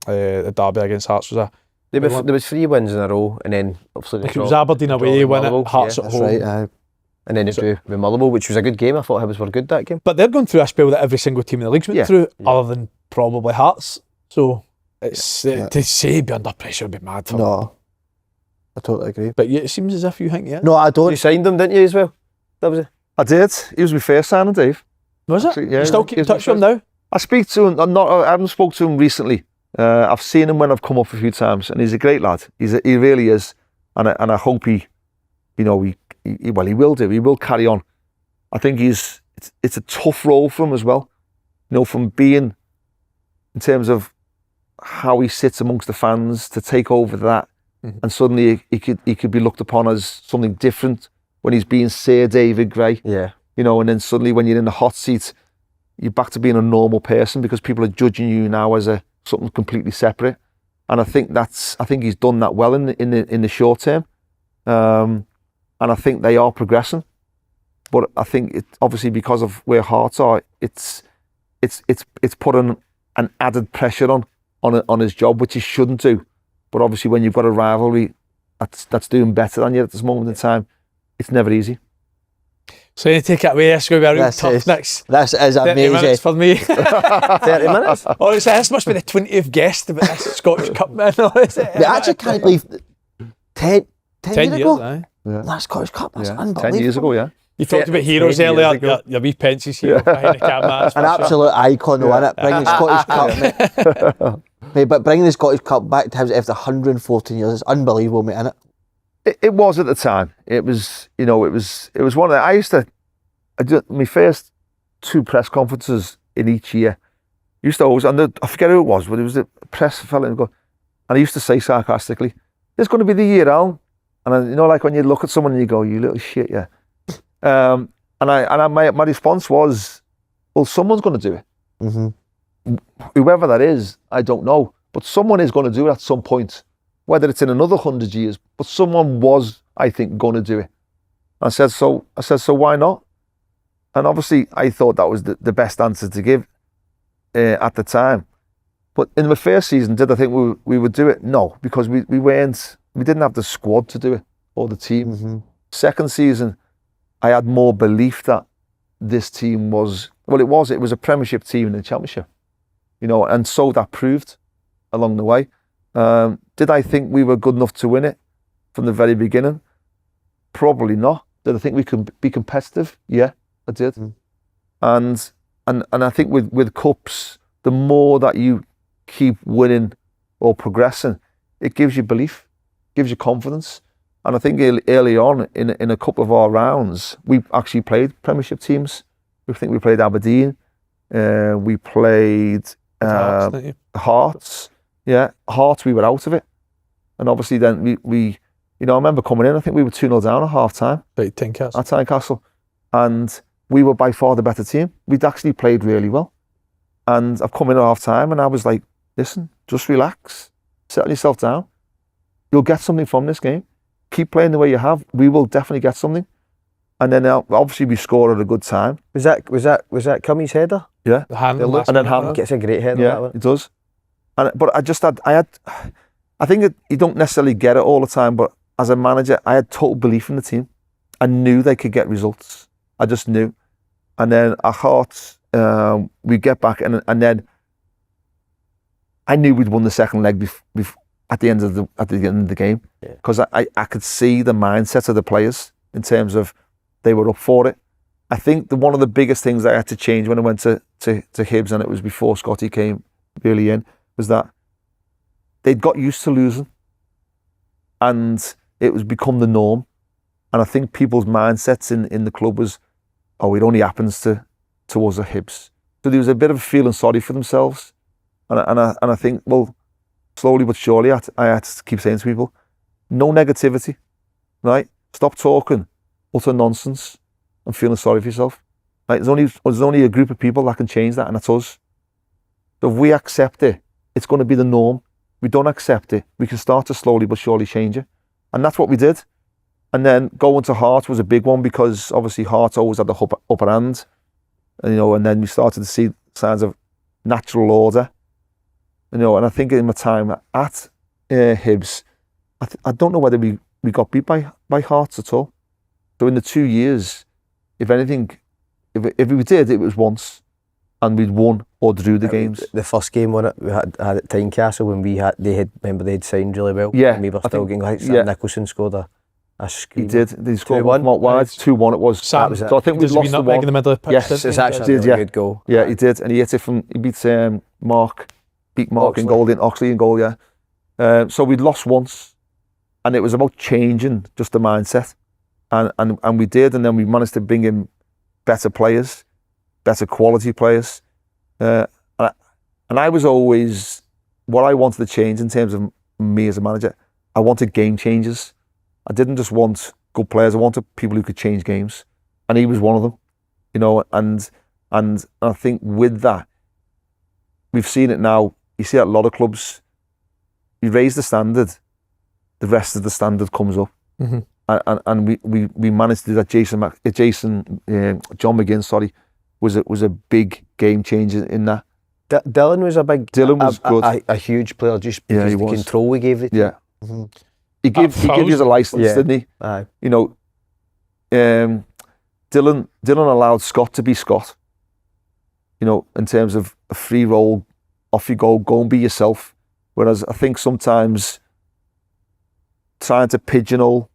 the derby against Hearts was there was 3 wins in a row, and then obviously it was Aberdeen away, win it, Hearts at home. Right, and then they drew with Motherwell, which was a good game. I thought Hibs were good that game. But they're going through a spell that every single team in the league's went through, other than probably Hearts. So it's to say be under pressure would be mad for them. I totally agree. But it seems as if you think, No, I don't. You signed him, didn't you, as well? That was it. I did. He was my first signing, Dave. Was it? Yeah, you still keep in touch with him now? I speak to him. I haven't spoke to him recently. I've seen him when I've come up a few times, and he's a great lad. He really is, and I hope he will do. He will carry on. I think it's a tough role for him as well. You know, from being, in terms of how he sits amongst the fans, to take over that, and suddenly he could be looked upon as something different when he's being Sir David Gray. Yeah. You know, and then suddenly when you're in the hot seat, you're back to being a normal person because people are judging you now as something completely separate. And I think he's done that well in the short term. And I think they are progressing. But I think it obviously, because of where Hearts are, it's putting an added pressure on his job, which he shouldn't do. But obviously when you've got a rivalry that's doing better than you at this moment in time, it's never easy. So you take it away, it's going to be a real This tough is- next This is 30 minutes amazing. for me. 30 minutes? Honestly, this must be the 20th guest about this Scottish Cup, man. Honestly. We actually can't believe 10 10 years years, ago. aye. That Scottish Cup, that's Yeah, unbelievable. 10 years ago, yeah. You talked about heroes 10 years earlier, ago. your wee Pence's hero behind the camera. An absolute icon, though, innit? Bringing the Scottish Cup, mate. Mate, but bringing the Scottish Cup back to Hibs after 114 years, it's unbelievable, mate, innit? It was at the time. It was, you know, it was one of the, I did my first 2 press conferences in each year. I used to always, I forget who it was, but it was the press fella, and I used to say sarcastically, "It's going to be the year, Al." And you know, like when you look at someone and you go, "You little shit, yeah." My response was, "Well, someone's going to do it. Mm-hmm. Whoever that is, I don't know, but someone is going to do it at some point, whether it's in another 100 years, but someone was, I think, going to do it." I said, so why not? And obviously I thought that was the best answer to give at the time. But in the first season, did I think we would do it? No, because we didn't have the squad to do it, or the team. Mm-hmm. Second season, I had more belief that this team was, well, it was a Premiership team in the Championship, you know, and so that proved along the way. Did I think we were good enough to win it from the very beginning? Probably not. Did I think we could be competitive? Yeah, I did. And I think with cups, the more that you keep winning or progressing, it gives you belief, gives you confidence. And I think early on in a couple of our rounds, we actually played Premiership teams. I think we played Aberdeen, we played Hearts. Yeah, Hearts, we were out of it. And obviously then we you know, I remember coming in, I think we were 2-0 down at half time. Right, Tynecastle. At Tynecastle. And we were by far the better team. We'd actually played really well. And I've come in at half time and I was like, listen, just relax, settle yourself down. You'll get something from this game. Keep playing the way you have. We will definitely get something. And then obviously we scored at a good time. Was that Cumming's header? Yeah. The hand And then hand. Gets a great header. Yeah, That one. it does. But I think you don't necessarily get it all the time, but as a manager, I had total belief in the team. I knew they could get results. I just knew. And then at Hearts, we get back, and then I knew we'd won the second leg at the end of the game, because I could see the mindset of the players in terms of they were up for it. I think one of the biggest things I had to change when I went to Hibs, and it was before Scotty came really in, was that they'd got used to losing, and it was become the norm. And I think people's mindsets in the club was, oh, it only happens to us at Hibs. So there was a bit of feeling sorry for themselves. And I think, well, slowly but surely, I had to keep saying to people, no negativity, right? Stop talking utter nonsense and feeling sorry for yourself. Right? There's only a group of people that can change that, and that's us. So if we accept it, it's going to be the norm. We don't accept it, we can start to slowly but surely change it. And that's what we did. And then going to Hearts was a big one, because obviously Hearts always had the upper hand, and, you know, and then we started to see signs of natural order, you know. And I think in my time at Hibs, I don't know whether we got beat by Hearts at all. So in the 2 years, if anything, if we did, it was once, and we'd won or drew the games. The first game on it, we had at Tynecastle when they'd signed really well. Yeah, And we were still getting like yeah. Nicholson scored a screamer. He did. They scored 2-1. one wide. 2-1 it was. Sam, was it. So I think we does he lost the nutmeg one. in the middle of the pitch? Yes, didn't It's he? actually a did, really yeah. good goal. Yeah, he did, and he hit it from. He beat Mark, beat Mark in Oxley. goal, in Oxley in goal. Yeah. So we'd lost once, and it was about changing just the mindset, and we did, and then we managed to bring in better players, better quality players, and I was always, what I wanted to change in terms of me as a manager, I wanted game changers. I didn't just want good players. I wanted people who could change games, and he was one of them, you know. And I think with that, we've seen it now. You see at a lot of clubs, you raise the standard, the rest of the standard comes up. Mm-hmm. And we managed to do that. John McGlynn, was a big game changer in that. Dylan was a big. Dylan was good. A huge player, just Yeah, because he the was. control we gave it. Yeah. Mm-hmm. He gave you a license, Yeah. didn't he? Aye. You know, Dylan allowed Scott to be Scott. You know, in terms of a free roll, off you go and be yourself. Whereas I think sometimes trying to pigeonhole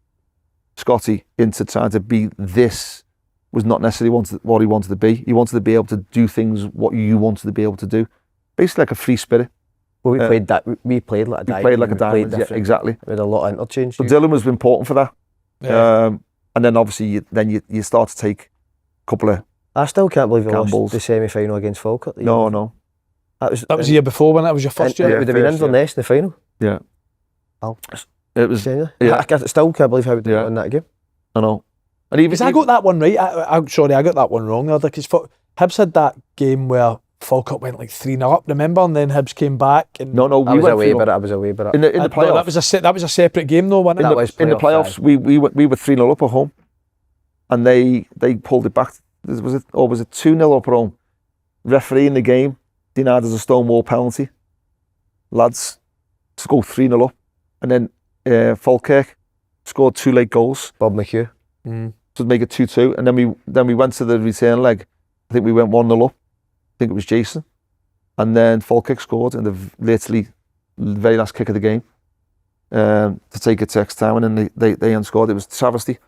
Scotty into trying to be this was not necessarily what he wanted to be. He wanted to be able to do things what you wanted to be able to do. Basically like a free spirit. Well, we played like a diamond. We played like a diamond, yeah, exactly. We had a lot of interchange. So Dylan was important for that. Yeah. And then obviously you start to take a couple of I still can't believe we gambles. lost the semi-final against Falkirk. No. That was the year before when that was your first year? It would have been Inverness in the final. Yeah. It was. Yeah. Yeah. I still can't believe how we didn't win that game. I know. And even I got that one right. I got that one wrong the other because Hibs had that game where Falkirk went like 3-0 up, remember? And then Hibs came back. And no, I was away, but in the playoffs. That was a separate game though, wasn't it? In the playoffs, we were 3-0 up at home, and they pulled it back. Was it 2-0 up at home? Referee in the game denied us a stonewall penalty. Lads to go 3-0 up, and then Falkirk scored 2 late goals. Bob McHugh. To make it 2-2, and then we went to the return leg. I think we went 1-0 up. I think it was Jason, and then Falkirk scored in the very last kick of the game to take it to extra time, and then they unscored. It was travesty.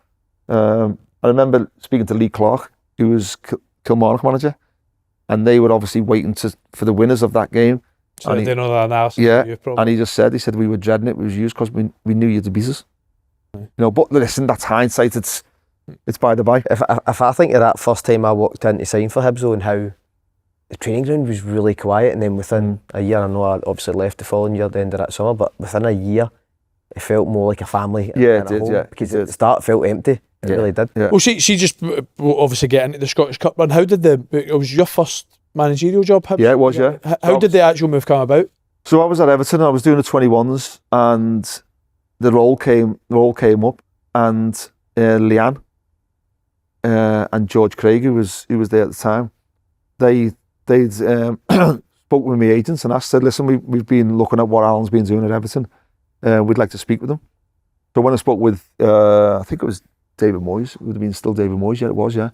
I remember speaking to Lee Clark, who was Kilmarnock manager, and they were obviously waiting for the winners of that game. So they know that analysis. Yeah, and he said we were dreading it. We was used because we knew you'd beat us. You know, but listen, that's hindsight. It's by the by. If I think of that first time I walked in to sign for Hibs and how the training ground was really quiet, and then within a year, I know I obviously left the following year, the end of that summer, but within a year, it felt more like a family. Yeah, it did, yeah. Because at the start, it felt empty. It really did. Yeah. Well, she just obviously get into the Scottish Cup run. How did it was your first managerial job, Hibs? Yeah, it was, yeah. How did the actual move come about? So I was at Everton, I was doing the 21s, and the role came up, and Leanne and George Craig, who was there at the time, they'd spoke with my agents and said, listen, we've been looking at what Alan's been doing at Everton. We'd like to speak with him. So when I spoke with, I think it was David Moyes, it would have been still David Moyes, yeah, it was, yeah,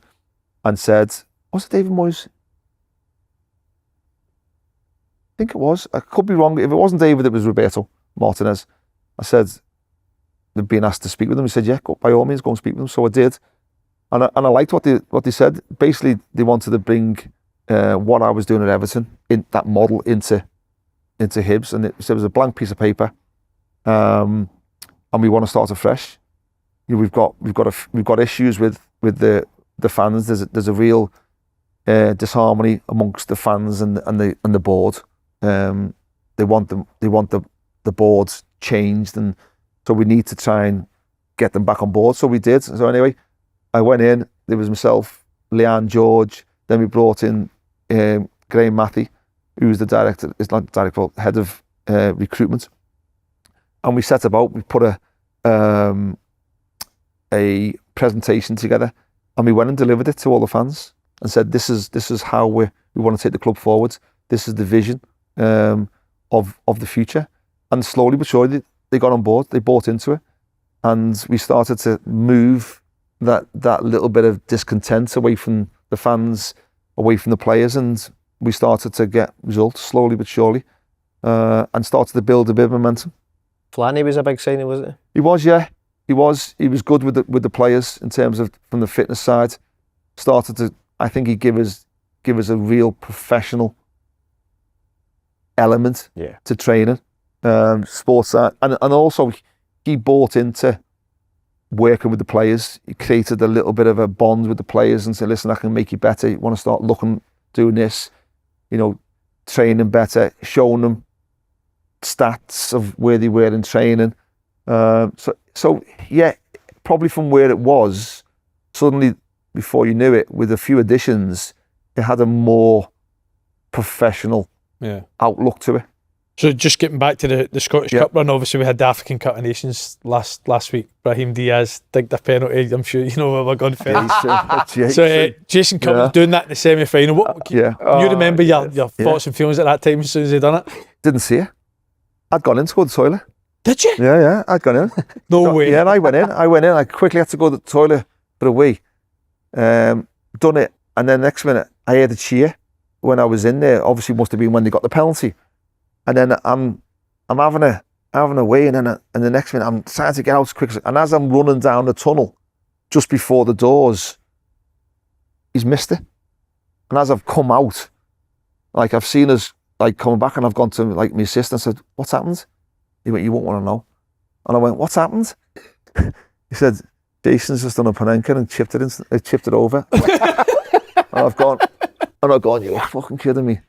and said, was it David Moyes? I think it was. I could be wrong. If it wasn't David, it was Roberto Martinez. I said, they've been asked to speak with him. He said, yeah, by all means, go and speak with him. So I did. And I liked what they said. Basically, they wanted to bring what I was doing at Everton, in that model, into Hibs. And it was a blank piece of paper. And we want to start afresh. You know, we've got issues with the fans. There's a real disharmony amongst the fans and the board. They want the boards changed, and so we need to try and get them back on board. So we did. So anyway, I went in. There was myself, Leanne, George. Then we brought in Graham Matthew, who was the director. It's not director, but head of recruitment. And we set about. We put a presentation together, and we went and delivered it to all the fans and said, "This is how we want to take the club forward. This is the vision of the future." And slowly but surely, they got on board. They bought into it, and we started to move that little bit of discontent away from the fans, away from the players, and we started to get results slowly but surely, and started to build a bit of momentum. Slaney was a big signing, wasn't he? He was, yeah. He was good with the players in terms of from the fitness side. Started to, I think, he give us a real professional element to training, sports side, and also he bought into working with the players. He created a little bit of a bond with the players and said, "Listen, I can make you better. You want to start doing this, you know, training better, showing them stats of where they were in training." So yeah, probably from where it was, suddenly, before you knew it, with a few additions, it had a more professional outlook to it. So just getting back to the Scottish Cup run, obviously we had the African Cup of Nations last week. Brahim Diaz digged a penalty. I'm sure you know where we're going for. So Jason Cumming doing that in the semi-final. Can you remember your thoughts and feelings at that time as soon as he done it? Didn't see it. I'd gone in to go to the toilet. Did you? Yeah, I'd gone in. No way. Yeah, and I went in. I quickly had to go to the toilet but away. Done it, and then next minute I heard a cheer when I was in there. Obviously, must have been when they got the penalty. And then I'm having a wee, and then the next minute I'm trying to get out as quick as, and as I'm running down the tunnel, just before the doors, he's missed it. And as I've come out, like I've seen us like coming back, and I've gone to like my assistant and said, "What's happened?" He went, "You won't want to know." And I went, "What's happened?" He said, "Jason's just done a Panenka and chipped it over." And I've gone, "You're fucking kidding me."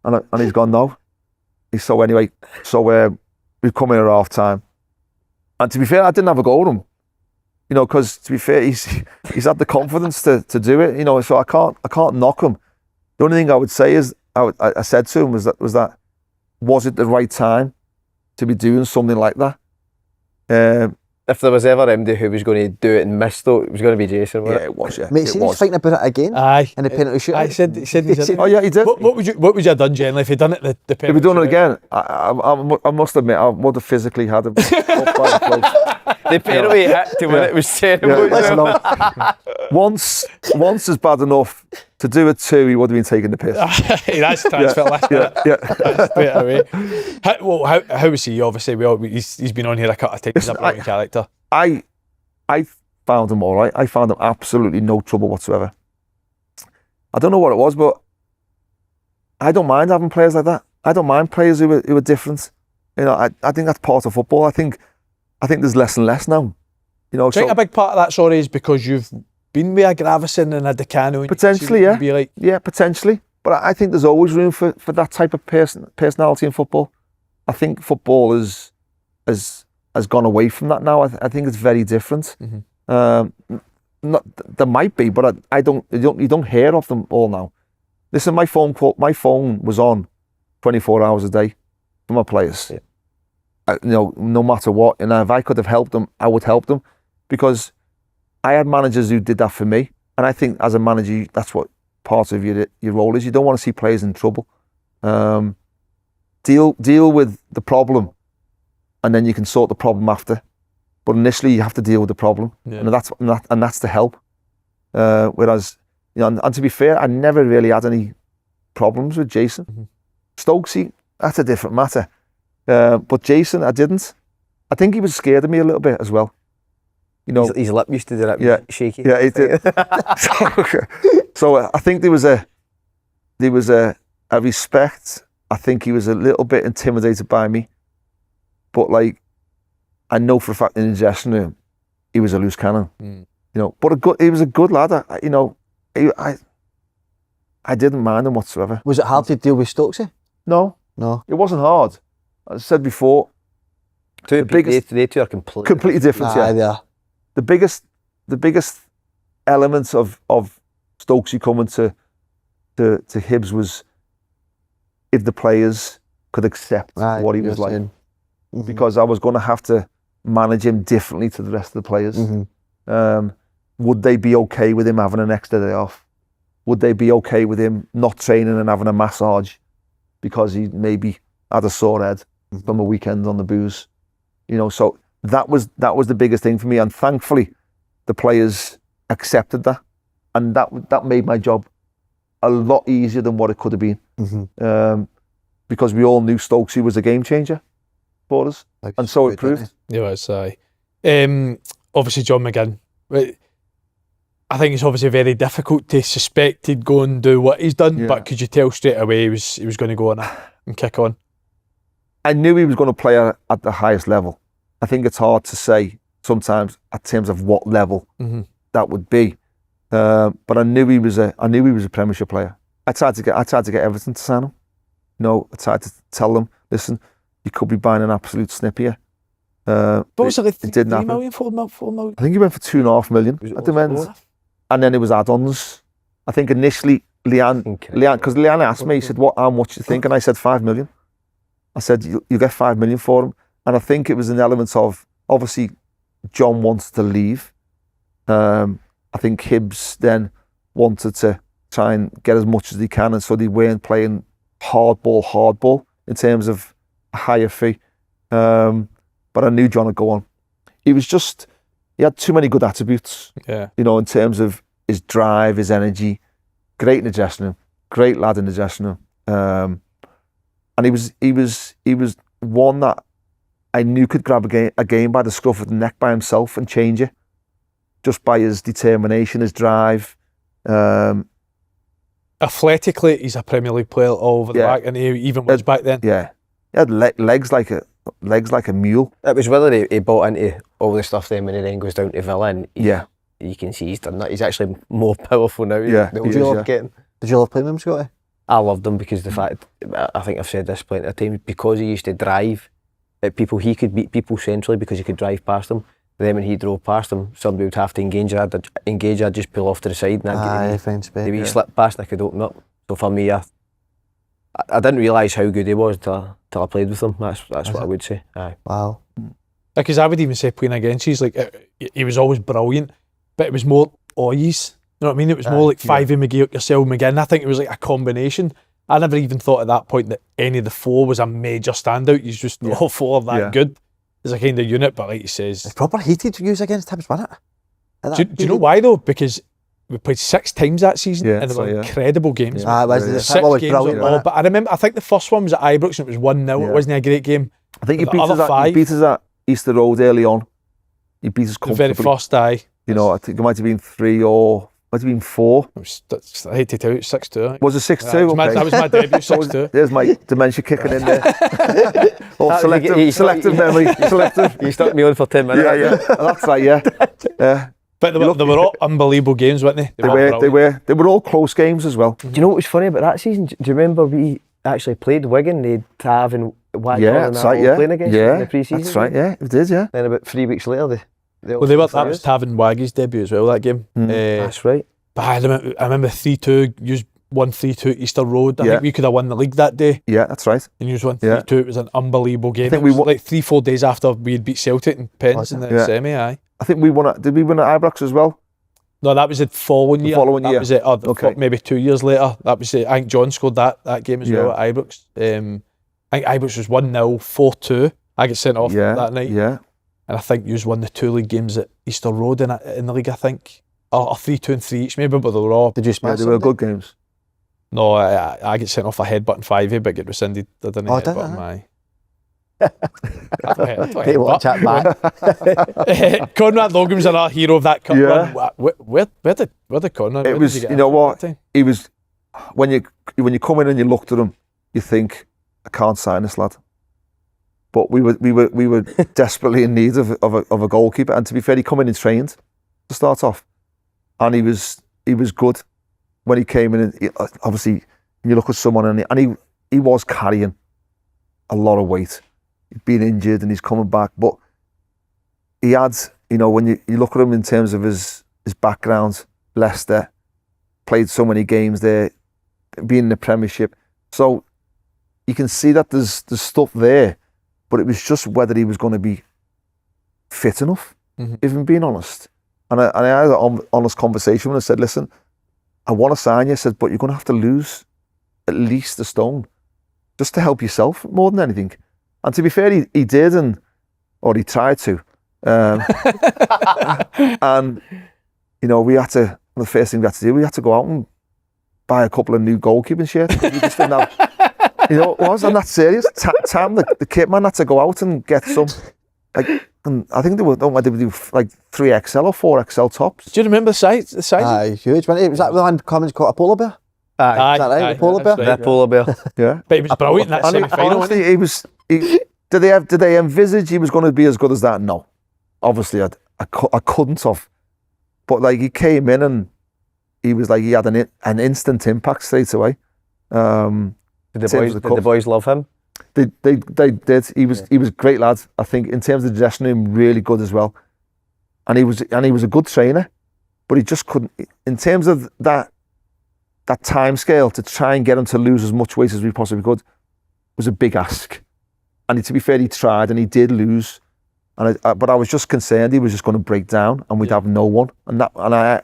And he's gone, "No." So anyway, we've come in at half time, and to be fair, I didn't have a go at him, you know, because to be fair, he's had the confidence to do it, you know. So I can't knock him. The only thing I would say is I said to him was it the right time to be doing something like that? If there was ever MD who was going to do it and miss, though, it was going to be Jason. Yeah, it was. Yeah, Mate, see, he's fighting about it again. Aye. In the penalty shootout. I said he said. Oh yeah, he did. What would you have done, generally, if he'd done it the penalty? If he'd done it shootout? again, I must admit, I would have physically had him up by the throat. The penalty hit to win it was terrible. Yeah. Once is bad enough. To do it too, he would have been taking the piss. That's transfer last yeah. That's straight away. How was he? Obviously, he's been on here a couple of times. He's a brilliant character. I found him all right. I found him absolutely no trouble whatsoever. I don't know what it was, but I don't mind having players like that. I don't mind players who are different. You know, I think that's part of football. I think there's less and less now. You know, Do you think a big part of that, is because you've been with a Gravesen and a Di Canio? Potentially, yeah. Yeah, potentially. But I think there's always room for that type of personality in football. I think football has gone away from that now. I think it's very different. Mm-hmm. There might be, but you don't hear of them all now. Listen, my phone was on 24 hours a day for my players. Yeah. You know, no matter what. And if I could have helped them, I would help them, because I had managers who did that for me. And I think as a manager, that's what part of your role is. You don't want to see players in trouble. Deal with the problem, and then you can sort the problem after. But initially, you have to deal with the problem, and that's to help. Whereas, you know, and to be fair, I never really had any problems with Jason. Mm-hmm. Stokesy, that's a different matter. But Jason, I didn't. I think he was scared of me a little bit as well. You know, his lip used to do that. Shaky. Yeah, he did. So I think there was a respect. I think he was a little bit intimidated by me, but like, I know for a fact in the dressing room, he was a loose cannon. You know, but he was a good lad. I didn't mind him whatsoever. Was it hard to deal with Stokesy? No, it wasn't hard. As I said before, they two are completely different. Yeah. The biggest elements of Stokesy coming to Hibs was if the players could accept what he was like. Mm-hmm. Because I was going to have to manage him differently to the rest of the players. Mm-hmm. Would they be okay with him having an extra day off? Would they be okay with him not training and having a massage because he maybe had a sore head from a weekend on the booze? You know, so that was the biggest thing for me, and thankfully the players accepted that, and that made my job a lot easier than what it could have been. Mm-hmm. Because we all knew Stokesy was a game changer for us, and so it proved. Yeah, it's obviously John McGlynn. I think it's obviously very difficult to suspect he'd go and do what he's done, but could you tell straight away he was going to go on and kick on? I knew he was going to play at the highest level. I think it's hard to say sometimes in terms of what level that would be, but I knew he was a Premiership player. I tried to get Everton to sign him. You know, I tried to tell them, listen, you could be buying an absolute snip here. But was it like 3 million, 4 million? I think he went for 2.5 million at the end, and then it was add-ons. I think initially Leanne, because Leanne asked me, he said, how much do you think? And I said 5 million. I said, you get 5 million for him. And I think it was an element of, obviously, John wanted to leave. I think Hibs then wanted to try and get as much as they can, and so they weren't playing hardball in terms of a higher fee. But I knew John would go on. He was just he had too many good attributes. Yeah. You know, in terms of his drive, his energy, great in the dressing room, great lad in the dressing room. And he was one that I knew could grab a game by the scruff of the neck by himself and change it, just by his determination, his drive. Athletically, he's a Premier League player all over the back, and he even was back then. Yeah, he had legs like a mule. It was whether he bought into all the stuff then when he then goes down to Villa. And you can see he's done that. He's actually more powerful now. Did you love playing with him, Scotty? I loved him because the fact, I think I've said this plenty of times, because he used to drive at people, he could beat people centrally because he could drive past them. Then when he drove past them, somebody would have to engage. I'd just pull off to the side and I'd find space. The wee slip past and I could open up. So for me, I didn't realise how good he was till I played with him. That's what I would say. Aye. Wow. Because I would even say playing against he's like he was always brilliant, but it was more Oyes. You know what I mean? It was more like Five McGee, yourself, McGinn. I think it was like a combination. I never even thought at that point that any of the four was a major standout. He's just all four of that good as a kind of unit. But like he says, it's proper heated to use against Hibs, wasn't it? Do you know why though? Because we played 6 times that season and they were incredible games. That was brilliant. But I think the first one was at Ibrox and it was 1-0. It wasn't a great game. I think he beat us at Easter Road early on. He beat us comfortably. The very first day. You know, I think it might have been 3 or might have been 4. I hate to tell you, 6-2. Was it 6-2? That was my debut, 6-2. There's my dementia kicking in there. Selective memory. Selective. You stuck me on for 10 minutes. Yeah. That's right, yeah. But they were all unbelievable games, weren't they? They were all close games as well. Do you know what was funny about that season? Do you remember we actually played Wigan? They'd Tav and Waghorn and that playing against in the pre-season. That's right, yeah, we did, yeah. Then about 3 weeks later, that was Tav and Waggy's debut as well, that game. That's right. But I remember 3-2, you won 3-2 at Easter Road. I think we could have won the league that day. Yeah, that's right. And you won 3-2. It was an unbelievable game. I think we won like 3-4 days after we had beat Celtic in Pens in the semi. Aye. I think we won. Did we win at Ibrox as well? No, that was the following year. That was it. Maybe 2 years later. That was it. I think John scored that game as well at Ibrox. I think Ibrox was 1-0, 4-2. I got sent off that night. Yeah. And I think you won the 2 league games at Easter Road in the league, I think. Or 3-2 and 3 each maybe, but they were all... Did you smash they were good games. No, I get sent off a headbutt and 5 but get rescinded. I didn't headbutt my... Hey, watch that back. Conrad Logan was another hero of that cup run. Where did Conrad? It was, you know what? He was, when you come in and you looked at him, you think, I can't sign this lad. But we were desperately in need of a goalkeeper. And to be fair, he come in and trained to start off, and he was good when he came in. And obviously, you look at someone and he was carrying a lot of weight. He'd been injured and he's coming back, but he had, you know, when you look at him in terms of his background, Leicester, played so many games there, being in the Premiership, so you can see that there's stuff there, but it was just whether he was going to be fit enough, if I'm being honest. And I had an honest conversation when I said, listen, I want to sign you. I said, but you're going to have to lose at least a stone just to help yourself more than anything. And to be fair, he did, or he tried to. And, you know, the first thing we had to do, we had to go out and buy a couple of new goalkeeping shirts. We just didn't have, you know, it was, I'm not serious. Tam, the kit man, had to go out and get some, and I think they would do like 3XL or 4XL tops. Do you remember the size? Aye, huge. Was that the one Cummings caught a polar bear? Aye. Is that right? The polar bear? The polar bear. Yeah. But he was brilliant in that semi-final. Honestly, did they envisage he was going to be as good as that? No. Obviously, I couldn't have. But like, he came in and he was like, he had an instant impact straight away. Did the boys love him? They did. He was a great lad. I think in terms of the dressing room, really good as well. And he was a good trainer, but he just couldn't. In terms of that time scale to try and get him to lose as much weight as we possibly could was a big ask. And to be fair, he tried and he did lose. But I was just concerned he was just going to break down and we'd have no one. And I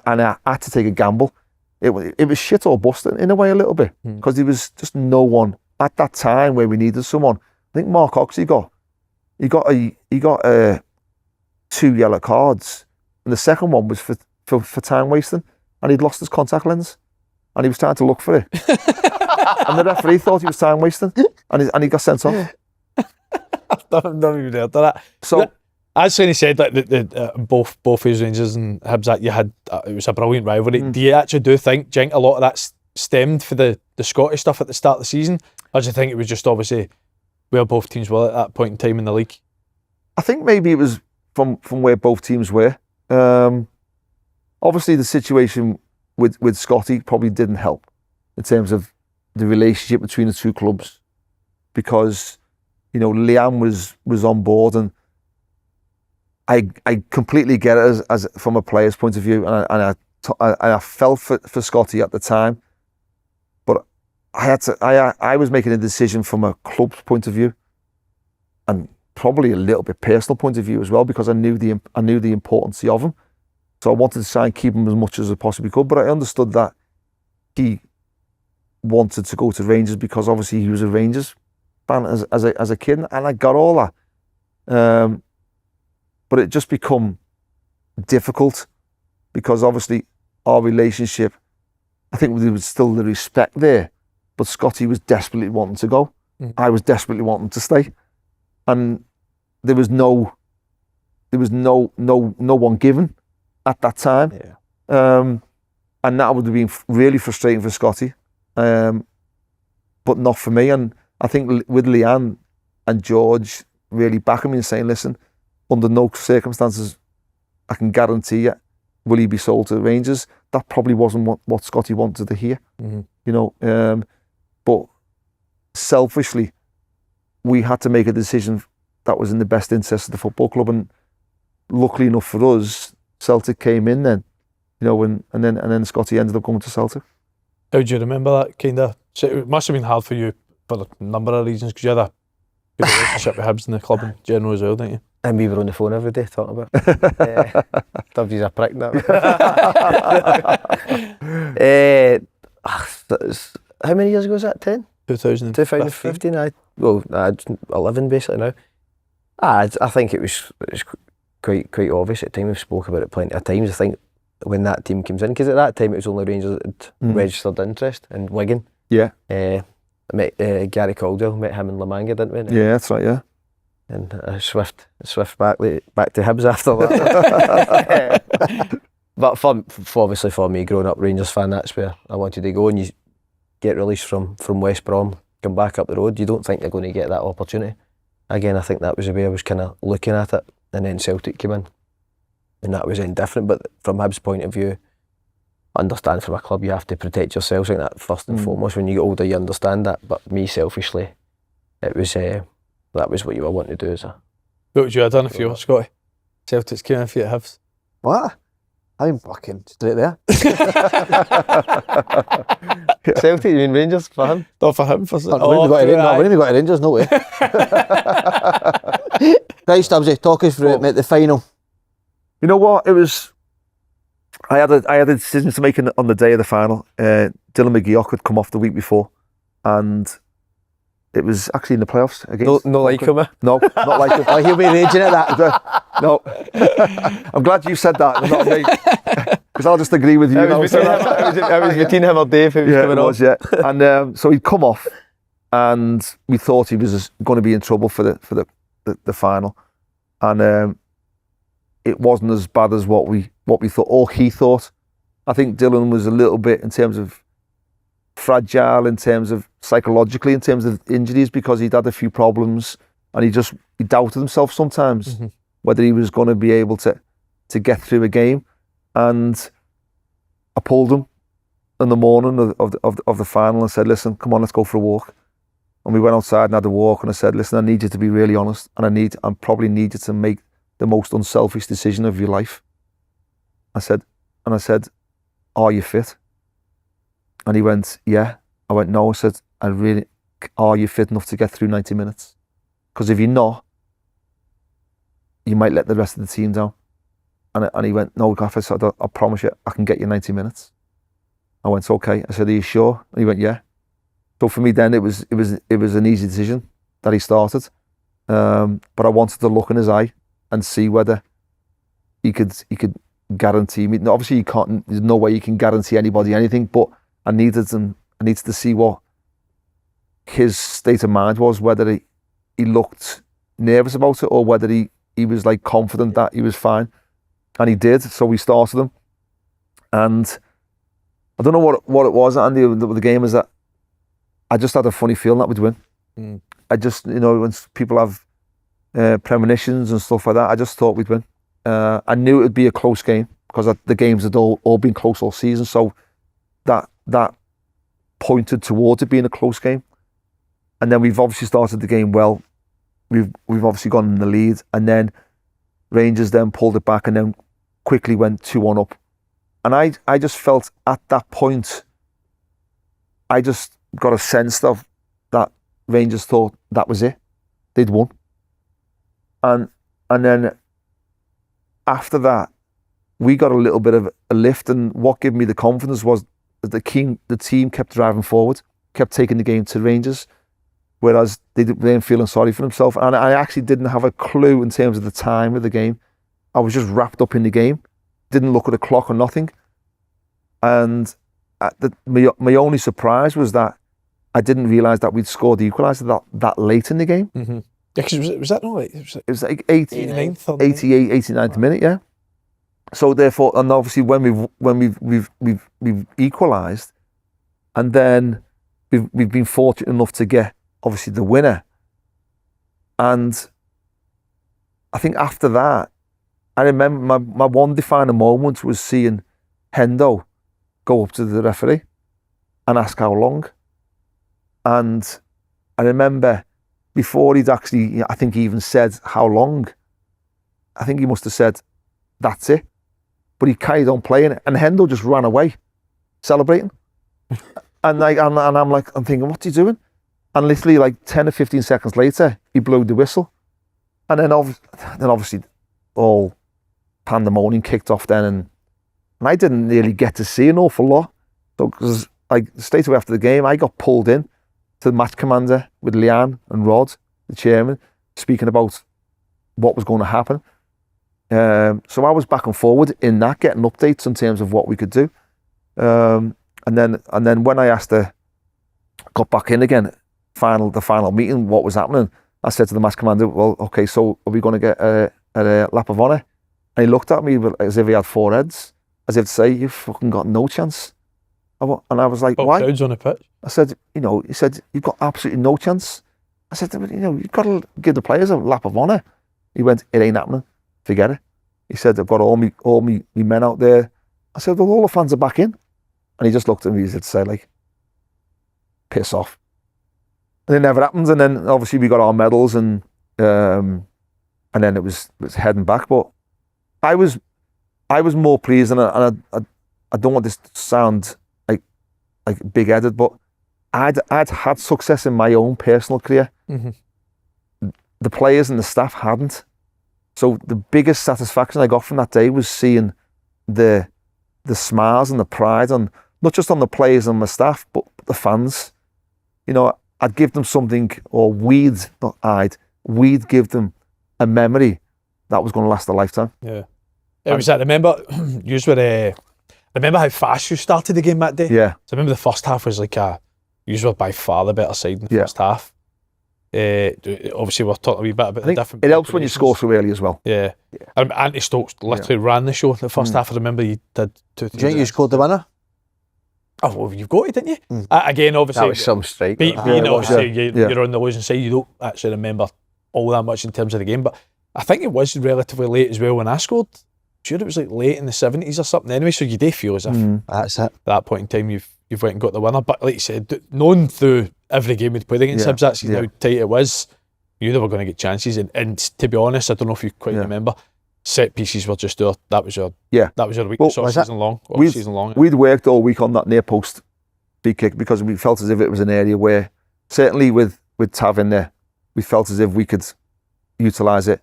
had to take a gamble. It was shit or bust in a way a little bit, because there was just no one at that time where we needed someone. I think Mark Oxley got 2 yellow cards And the second one was for time wasting, and he'd lost his contact lens, and he was trying to look for it. And the referee thought he was time wasting, and he got sent off. I've never even heard of that. So, as Slaney said, like both his Rangers and Hibs, that you had, it was a brilliant rivalry. Do you actually think a lot of that stemmed for the Scottish stuff at the start of the season, or do you think it was just obviously where both teams were at that point in time in the league? I think maybe it was from where both teams were. Obviously, the situation with Scotty probably didn't help in terms of the relationship between the two clubs, because Leanne was on board, and I completely get it as from a player's point of view, and I felt for Scotty at the time, but I was making a decision from a club's point of view, and probably a little bit personal point of view as well, because I knew the importance of him. So I wanted to try and keep him as much as I possibly could, but I understood that he wanted to go to Rangers because obviously he was a Rangers fan as a kid, and I got all that. But it just become difficult because obviously our relationship, I think there was still the respect there, but Scotty was desperately wanting to go. I was desperately wanting to stay, and there was no one given at that time. And that would have been really frustrating for Scotty, but not for me. And I think with Leanne and George really backing me and saying, listen, under no circumstances I can guarantee you will he be sold to the Rangers. That probably wasn't what Scotty wanted to hear. But selfishly we had to make a decision that was in the best interest of the football club, and luckily enough for us, Celtic came in then, and then Scotty ended up going to Celtic. How do you remember that kind of? So it must have been hard for you for a number of reasons, because you had a good relationship with Hibs and the club in general as well, didn't you? And we were on the phone every day talking about Stubbs is a prick, that. How many years ago was that? 10? 2015. 11 basically now. I think it was quite obvious at the time. We've spoke about it plenty of times. I think when that team comes in, because at that time it was only Rangers that had registered interest in Wigan. Yeah. I met Gary Caldwell, met him in La Manga, didn't we? Yeah, that's right, yeah. And swift back to Hibs after that. But obviously for me, growing up Rangers fan, that's where I wanted to go. And you get released from West Brom, come back up the road, you don't think you're going to get that opportunity. Again, I think that was the way I was kind of looking at it. And then Celtic came in, and that was indifferent. But from Hibs' point of view, I understand from a club you have to protect yourself. I think that first and foremost. When you get older, you understand that. But me, selfishly, it was that was what you were wanting to do. What would you have done if you were Scotty? Celtics came in for you at Hibs. What? I'm fucking straight there. Celtic, you mean Rangers for him? Not for him. We only got Rangers, no way. Right, Stubbsy, talk us through it, mate, the final. You know what? It was. I had a decision to make on the day of the final. Dylan McGeoch had come off the week before, and it was actually in the playoffs against. No like him, eh? No, not like him. Oh, he'll be raging at that. No. I'm glad you said that, not me. Because I'll just agree with you. It was between him or Dave who was coming off. Yeah. And so he'd come off, and we thought he was going to be in trouble for the final. And it wasn't as bad as what we thought, or he thought. I think Dylan was a little bit, in terms of fragile, in terms of psychologically, in terms of injuries, because he'd had a few problems, and he doubted himself sometimes, whether he was going to be able to get through a game. And I pulled him in the morning of the final and said, listen, come on, let's go for a walk. And we went outside and had a walk, and I said, listen, I need you to be really honest, and I probably need you to make the most unselfish decision of your life. I said, are you fit? And he went, yeah. I went, no. I said, are you fit enough to get through 90 minutes? Because if you're not, you might let the rest of the team down. And he went, no, Gaffer, I said, I promise you, I can get you 90 minutes. I went, okay. I said, are you sure? And he went, yeah. So for me then, it was an easy decision that he started. But I wanted to look in his eye and see whether he could guarantee me. Now, obviously, you can't. There's no way you can guarantee anybody anything. But I needed to see what his state of mind was, whether he looked nervous about it or whether he was like confident that he was fine, and he did. So we started him, and I don't know what it was, Andy. The game is that I just had a funny feeling that we'd win. I just, when people have premonitions and stuff like that, I just thought we'd win. I knew it would be a close game because the games had all been close all season. So that pointed towards it being a close game. And then we've obviously started the game well. We've obviously gone in the lead, and then Rangers then pulled it back and then quickly went 2-1 up. And I just felt at that point, I just got a sense of that Rangers thought that was it. They'd won. And then after that, we got a little bit of a lift, and what gave me the confidence was that the team kept driving forward, kept taking the game to Rangers, whereas they weren't feeling sorry for themselves. And I actually didn't have a clue in terms of the time of the game. I was just wrapped up in the game, didn't look at the clock or nothing. And my only surprise was that I didn't realise that we'd scored the equaliser that late in the game. Mm-hmm. Yeah, because was that not like... It was like 88, 89th minute, yeah. So therefore, and obviously when we've equalised, and then we've been fortunate enough to get obviously the winner. And I think after that, I remember my one defining moment was seeing Hendo go up to the referee and ask how long. And I remember before he'd actually, I think he even said how long, I think he must have said, that's it. But he carried on playing it, and Hendo just ran away, celebrating. And I'm thinking, what's he doing? And literally like 10 or 15 seconds later, he blew the whistle. And then obviously all pandemonium kicked off then, and I didn't really get to see an awful lot. So, because like straight away after the game, I got pulled in to the match commander with Leanne and Rod, the chairman, speaking about what was going to happen. So I was back and forward in that, getting updates in terms of what we could do. And then when I got back in again, the final meeting, what was happening, I said to the match commander, well, okay, so are we going to get a lap of honour? And he looked at me as if he had four heads, as if to say, you've fucking got no chance. And I was like, why? On a pitch. I said, he said, you've got absolutely no chance. I said, you've got to give the players a lap of honour. He went, it ain't happening. Forget it. He said, I've got all me men out there. I said, well, all the fans are back in. And he just looked at me and said, like, piss off. And it never happens. And then obviously we got our medals, and then it was heading back. But I was more pleased, and I don't want this to sound like big-headed, but I'd had success in my own personal career. Mm-hmm. The players and the staff hadn't. So the biggest satisfaction I got from that day was seeing the smiles and the pride on, not just on the players and my staff, but the fans. I'd give them something, or we'd give them a memory that was going to last a lifetime. Yeah. It was that, remember how fast you started the game that day? Yeah. So I remember the first half was like you were by far the better side in the first half. Obviously we're talking a wee bit about the different... It helps when you score so early as well. Yeah. Andy Stokes literally ran the show in the first half. I remember you did 2-3. Do you think you scored the winner? Oh, well, you've got it, didn't you? Again, obviously... That was some strike. You're on the losing side. You don't actually remember all that much in terms of the game. But I think it was relatively late as well when I scored. Sure, it was like late in the 70s or something anyway, so you do feel as if that's it. At that point in time you've went and got the winner. But like you said, known through every game we'd played against Hibs, that's how tight it was. You knew they were going to get chances, and to be honest, I don't know if you quite remember, set pieces were just there. That was your weakness all season long. We'd worked all week on that near post free kick because we felt as if it was an area where, certainly with Tav in there, we felt as if we could utilise it.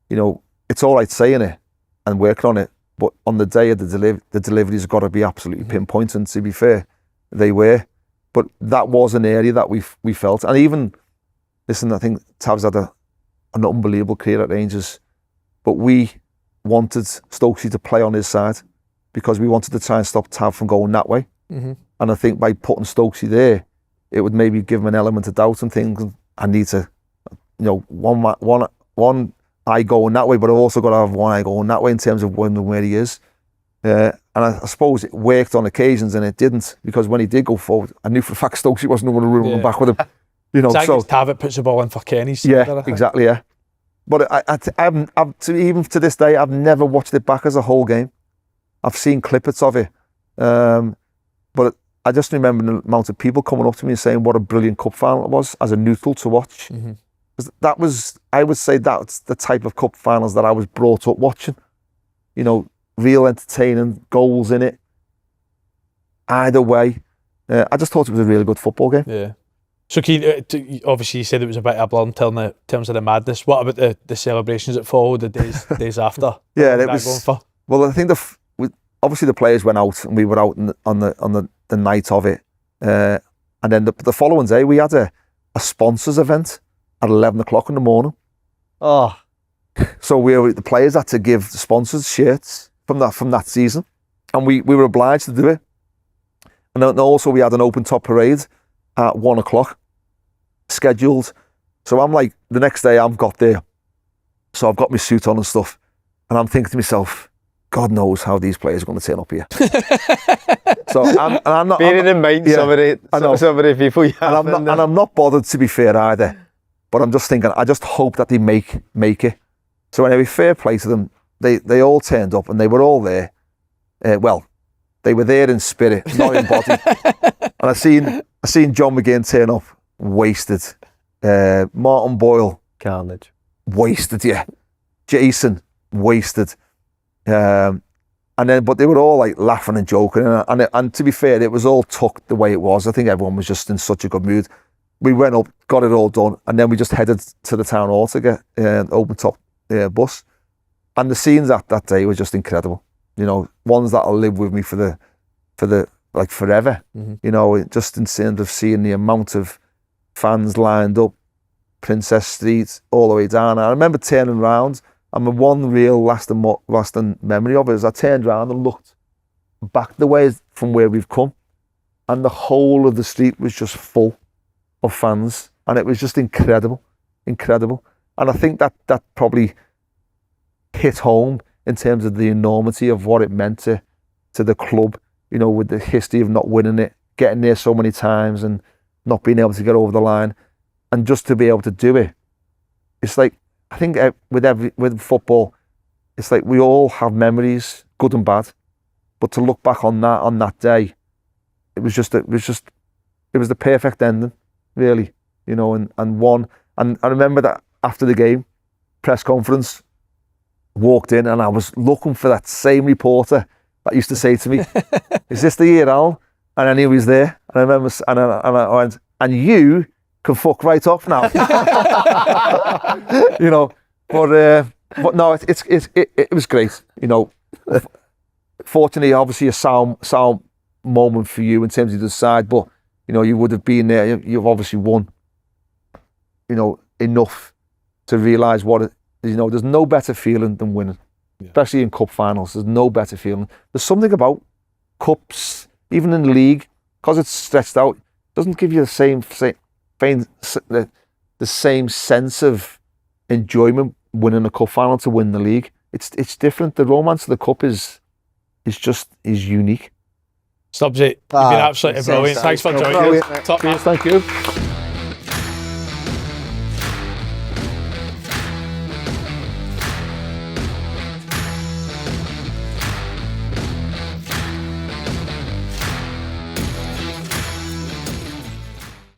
It's all right saying it and working on it, but on the day of the deliveries have got to be absolutely pinpoint, and to be fair, they were. But that was an area that we felt, and even, listen, I think Tav's had an unbelievable career at Rangers, but we wanted Stokesy to play on his side because we wanted to try and stop Tav from going that way. Mm-hmm. And I think by putting Stokesy there, it would maybe give him an element of doubt and think, I need to, one eye going that way, but I've also got to have one eye going that way in terms of where he is. And I suppose it worked on occasions and it didn't, because when he did go forward, I knew for a fact Stokesy wasn't going to run back with him. So Tav puts the ball in for Kenny's. Yeah, exactly, yeah. But even to this day, I've never watched it back as a whole game. I've seen clippets of it. But I just remember the amount of people coming up to me and saying what a brilliant cup final it was as a neutral to watch. Mm-hmm. That was, I would say that's the type of cup finals that I was brought up watching. Real entertaining, goals in it. Either way, I just thought it was a really good football game. Yeah. So Keane, obviously you said it was a bit of a blur in terms of the madness. What about the celebrations that followed, the days after? Yeah, it was. Well, I think obviously the players went out and we were out on the night of it, and then the following day we had a sponsors event at 11 o'clock in the morning. Oh, so the players had to give the sponsors shirts from that season, and we were obliged to do it. And then also we had an open top parade at 1 o'clock scheduled. So I'm like, the next day I've got there, so I've got my suit on and stuff, and I'm thinking to myself, God knows how these players are going to turn up here. So I'm not bearing in mind some of the people you have, and I'm not bothered, to be fair, either. But I'm just thinking, I just hope that they make it. So anyway, fair play to them. They all turned up and they were all there. They were there in spirit, not in body. And I seen John McGlynn turn up, wasted. Martin Boyle, carnage, wasted. Yeah, Jason, wasted. But they were all like laughing and joking, and to be fair, it was all tucked the way it was. I think everyone was just in such a good mood. We went up, got it all done, and then we just headed to the town hall to get an open top bus. And the scenes that day were just incredible. Ones that'll live with me for the forever. Mm-hmm. Just in terms of seeing the amount of fans lined up, Princess Street, all the way down. I remember turning around, and my one real lasting memory of it is I turned around and looked back the way from where we've come, and the whole of the street was just full of fans, and it was just incredible. And I think that probably hit home in terms of the enormity of what it meant to the club, with the history of not winning it, getting there so many times and not being able to get over the line, and just to be able to do it. It's like, I think with football, it's like we all have memories, good and bad, but to look back on that day, it was the perfect ending, really, and I remember that after the game press conference, walked in and I was looking for that same reporter that used to say to me, "Is this the year, Alan?" And I knew he was there, and I remember, and I went, "And you can fuck right off now." But no, it was great. Fortunately, obviously a sound moment for you in terms of the side, but you would have been there. You've obviously won. Enough to realise what it. There's no better feeling than winning, especially in cup finals. There's no better feeling. There's something about cups, even in the league, because it's stretched out, doesn't give you the same sense of enjoyment winning a cup final to win the league. It's different. The romance of the cup is unique. Stubbs, you've been absolutely brilliant. Thanks for joining us. Thank you.